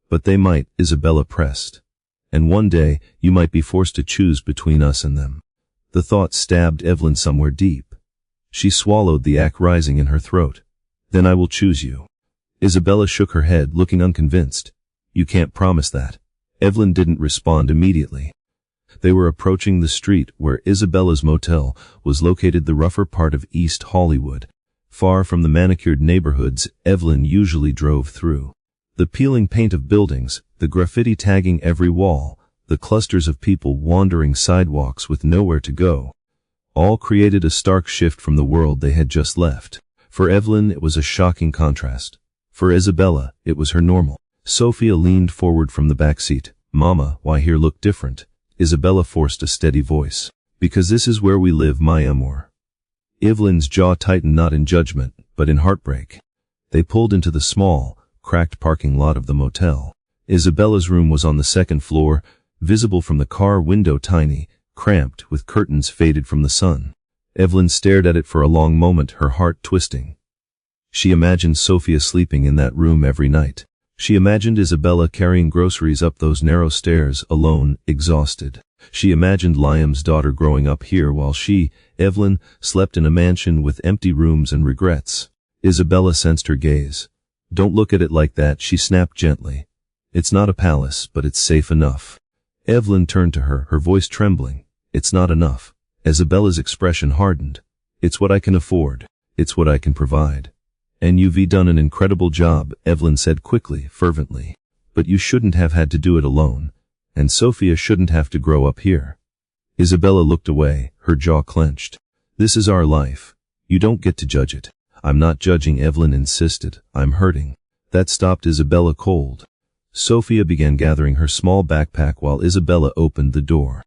But they might, Isabella pressed. And one day, you might be forced to choose between us and them. The thought stabbed Evelyn somewhere deep. She swallowed, the ache rising in her throat. Then I will choose you. Isabella shook her head, looking unconvinced. You can't promise that. Evelyn didn't respond immediately. They were approaching the street where Isabella's motel was located, the rougher part of East Hollywood, far from the manicured neighborhoods Evelyn usually drove through. The peeling paint of buildings, the graffiti tagging every wall, the clusters of people wandering sidewalks with nowhere to go, all created a stark shift from the world they had just left. For Evelyn, it was a shocking contrast. For Isabella, it was her normal. Sophia leaned forward from the back seat. Mama, why here look different? Isabella forced a steady voice. Because this is where we live, my amour. Evelyn's jaw tightened, not in judgment, but in heartbreak. They pulled into the small, cracked parking lot of the motel. Isabella's room was on the second floor, visible from the car window, tiny, cramped, with curtains faded from the sun. Evelyn stared at it for a long moment, her heart twisting. She imagined Sophia sleeping in that room every night. She imagined Isabella carrying groceries up those narrow stairs, alone, exhausted. She imagined Liam's daughter growing up here while she, Evelyn, slept in a mansion with empty rooms and regrets. Isabella sensed her gaze. Don't look at it like that, she snapped gently. It's not a palace, but it's safe enough. Evelyn turned to her, her voice trembling. It's not enough. Isabella's expression hardened. It's what I can afford. It's what I can provide. And you've done an incredible job, Evelyn said quickly, fervently. But you shouldn't have had to do it alone. And Sophia shouldn't have to grow up here. Isabella looked away, her jaw clenched. This is our life. You don't get to judge it. I'm not judging, Evelyn insisted. I'm hurting. That stopped Isabella cold. Sophia began gathering her small backpack while Isabella opened the door.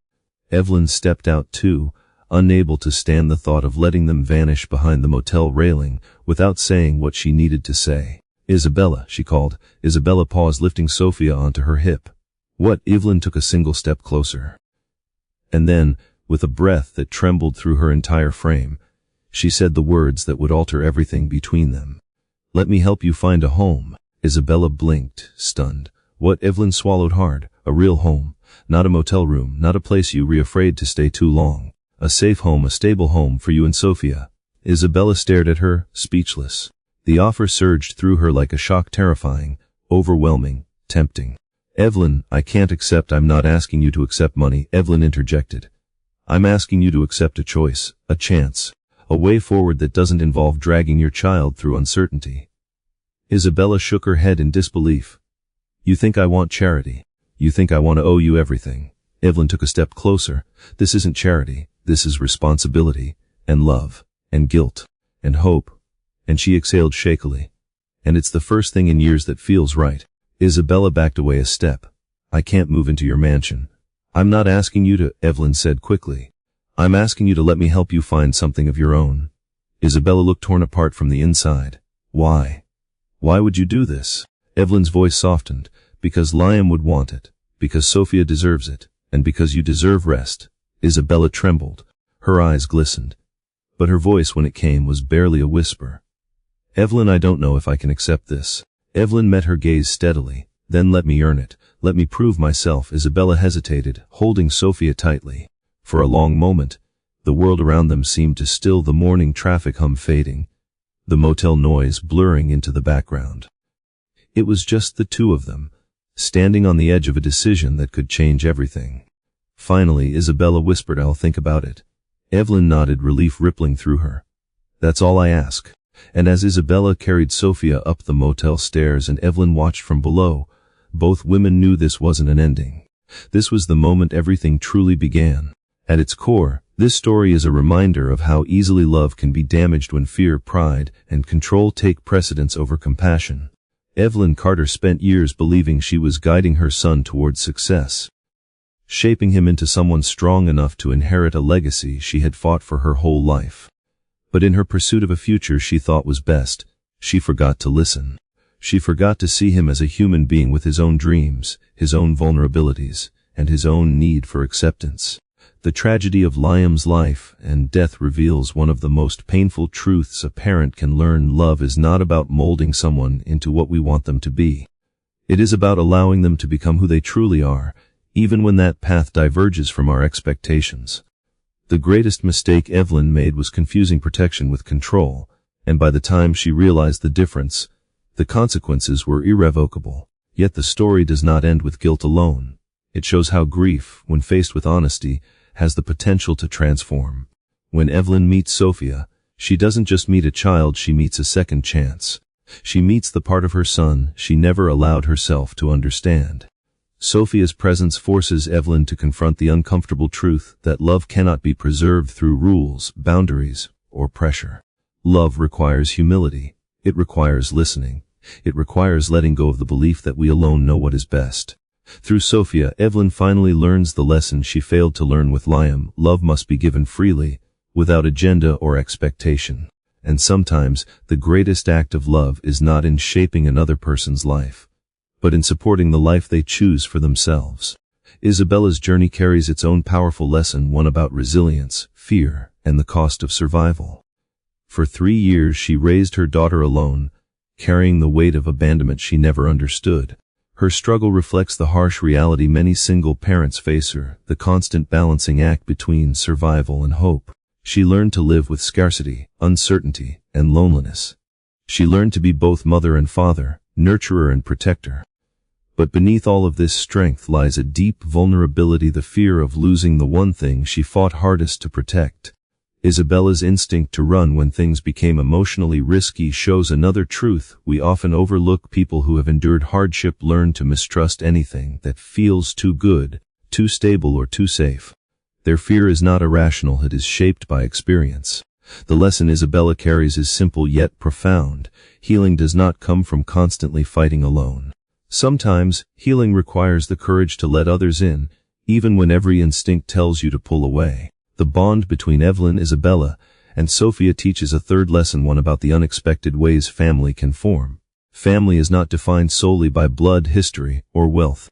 Evelyn stepped out too, unable to stand the thought of letting them vanish behind the motel railing without saying what she needed to say. Isabella, she called. Isabella paused, lifting Sophia onto her hip. What? Evelyn took a single step closer. And then, with a breath that trembled through her entire frame, she said the words that would alter everything between them. Let me help you find a home. Isabella blinked, stunned. What? Evelyn swallowed hard. A real home. Not a motel room, not a place you were afraid to stay too long. A safe home, a stable home for you and Sophia. Isabella stared at her, speechless. The offer surged through her like a shock, terrifying, overwhelming, tempting. Evelyn, I can't accept. I'm not asking you to accept money, Evelyn interjected. I'm asking you to accept a choice, a chance, a way forward that doesn't involve dragging your child through uncertainty. Isabella shook her head in disbelief. You think I want charity? You think I want to owe you everything? Evelyn took a step closer. This isn't charity. This is responsibility, and love, and guilt, and hope. And she exhaled shakily. And it's the first thing in years that feels right. Isabella backed away a step. I can't move into your mansion. I'm not asking you to, Evelyn said quickly. I'm asking you to let me help you find something of your own. Isabella looked torn apart from the inside. Why? Why would you do this? Evelyn's voice softened. Because Liam would want it. Because Sophia deserves it. And because you deserve rest. Isabella trembled. Her eyes glistened. But her voice, when it came, was barely a whisper. Evelyn, I don't know if I can accept this. Evelyn met her gaze steadily. Then let me earn it. Let me prove myself. Isabella hesitated, holding Sophia tightly. For a long moment, the world around them seemed to still, the morning traffic hum fading, the motel noise blurring into the background. It was just the two of them, standing on the edge of a decision that could change everything. Finally, Isabella whispered, "I'll think about it." Evelyn nodded, relief rippling through her. "That's all I ask." And as Isabella carried Sophia up the motel stairs and Evelyn watched from below, both women knew this wasn't an ending. This was the moment everything truly began. At its core, this story is a reminder of how easily love can be damaged when fear, pride, and control take precedence over compassion. Evelyn Carter spent years believing she was guiding her son towards success, shaping him into someone strong enough to inherit a legacy she had fought for her whole life. But in her pursuit of a future she thought was best, she forgot to listen. She forgot to see him as a human being with his own dreams, his own vulnerabilities, and his own need for acceptance. The tragedy of Liam's life and death reveals one of the most painful truths a parent can learn. Love is not about molding someone into what we want them to be. It is about allowing them to become who they truly are, even when that path diverges from our expectations. The greatest mistake Evelyn made was confusing protection with control, and by the time she realized the difference, the consequences were irrevocable. Yet the story does not end with guilt alone. It shows how grief, when faced with honesty, has the potential to transform. When Evelyn meets Sophia, she doesn't just meet a child, she meets a second chance. She meets the part of her son she never allowed herself to understand. Sophia's presence forces Evelyn to confront the uncomfortable truth that love cannot be preserved through rules, boundaries, or pressure. Love requires humility. It requires listening. It requires letting go of the belief that we alone know what is best. Through Sophia, Evelyn finally learns the lesson she failed to learn with Liam. Love must be given freely, without agenda or expectation. And sometimes, the greatest act of love is not in shaping another person's life, but in supporting the life they choose for themselves. Isabella's journey carries its own powerful lesson, one about resilience, fear, and the cost of survival. For 3 years she raised her daughter alone, carrying the weight of abandonment she never understood. Her struggle reflects the harsh reality many single parents face, the constant balancing act between survival and hope. She learned to live with scarcity, uncertainty, and loneliness. She learned to be both mother and father, nurturer and protector. But beneath all of this strength lies a deep vulnerability, the fear of losing the one thing she fought hardest to protect. Isabella's instinct to run when things became emotionally risky shows another truth we often overlook. People who have endured hardship learn to mistrust anything that feels too good, too stable, or too safe. Their fear is not irrational, it is shaped by experience. The lesson Isabella carries is simple yet profound. Healing does not come from constantly fighting alone. Sometimes, healing requires the courage to let others in, even when every instinct tells you to pull away. The bond between Evelyn, Isabella, and Sophia teaches a third lesson, one about the unexpected ways family can form. Family is not defined solely by blood, history, or wealth.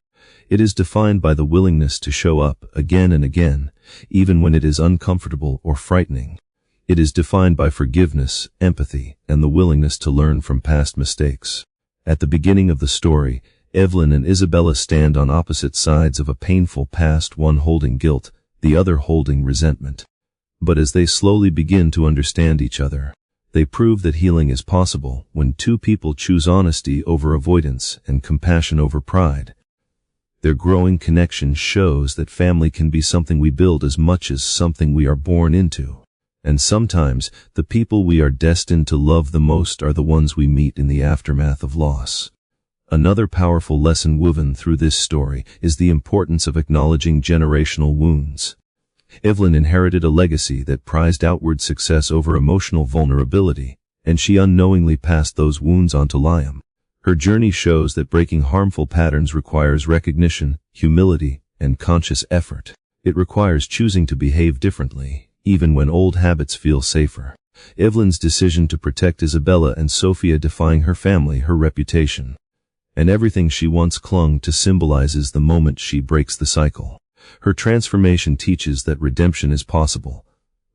It is defined by the willingness to show up again and again, even when it is uncomfortable or frightening. It is defined by forgiveness, empathy, and the willingness to learn from past mistakes. At the beginning of the story, Evelyn and Isabella stand on opposite sides of a painful past, one holding guilt, the other holding resentment. But as they slowly begin to understand each other, they prove that healing is possible when two people choose honesty over avoidance and compassion over pride. Their growing connection shows that family can be something we build as much as something we are born into. And sometimes, the people we are destined to love the most are the ones we meet in the aftermath of loss. Another powerful lesson woven through this story is the importance of acknowledging generational wounds. Evelyn inherited a legacy that prized outward success over emotional vulnerability, and she unknowingly passed those wounds on to Liam. Her journey shows that breaking harmful patterns requires recognition, humility, and conscious effort. It requires choosing to behave differently, even when old habits feel safer. Evelyn's decision to protect Isabella and Sophia defying her family, her reputation, and everything she once clung to symbolizes the moment she breaks the cycle. Her transformation teaches that redemption is possible,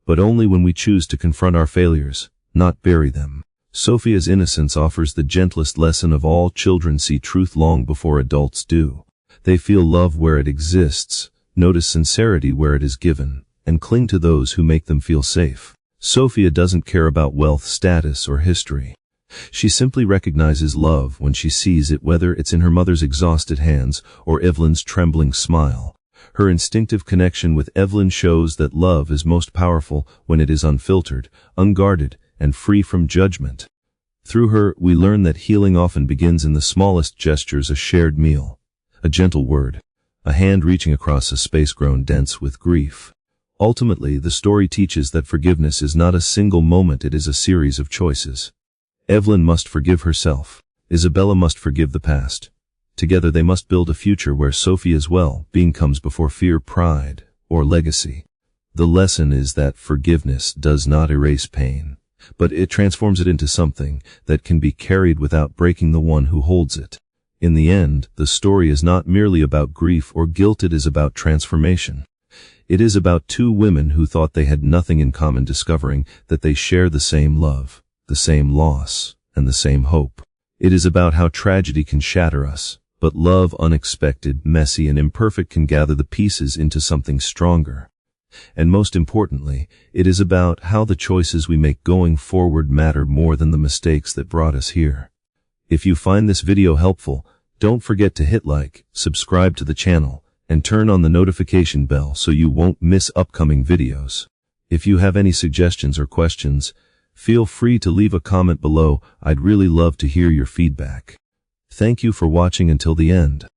but only when we choose to confront our failures, not bury them. Sophia's innocence offers the gentlest lesson of all. Children see truth long before adults do. They feel love where it exists, notice sincerity where it is given, and cling to those who make them feel safe. Sophia doesn't care about wealth, status, or history. She simply recognizes love when she sees it, whether it's in her mother's exhausted hands or Evelyn's trembling smile. Her instinctive connection with Evelyn shows that love is most powerful when it is unfiltered, unguarded, and free from judgment. Through her, we learn that healing often begins in the smallest gestures: a shared meal, a gentle word, a hand reaching across a space grown dense with grief. Ultimately, the story teaches that forgiveness is not a single moment, it is a series of choices. Evelyn must forgive herself. Isabella must forgive the past. Together they must build a future where Sophia's well-being comes before fear, pride, or legacy. The lesson is that forgiveness does not erase pain, but it transforms it into something that can be carried without breaking the one who holds it. In the end, the story is not merely about grief or guilt, it is about transformation. It is about two women who thought they had nothing in common discovering that they share the same love, the same loss, and the same hope. It is about how tragedy can shatter us, but love, unexpected, messy, and imperfect, can gather the pieces into something stronger. And most importantly, it is about how the choices we make going forward matter more than the mistakes that brought us here. If you find this video helpful, don't forget to hit like, subscribe to the channel, and turn on the notification bell so you won't miss upcoming videos. If you have any suggestions or questions, feel free to leave a comment below. I'd really love to hear your feedback. Thank you for watching until the end.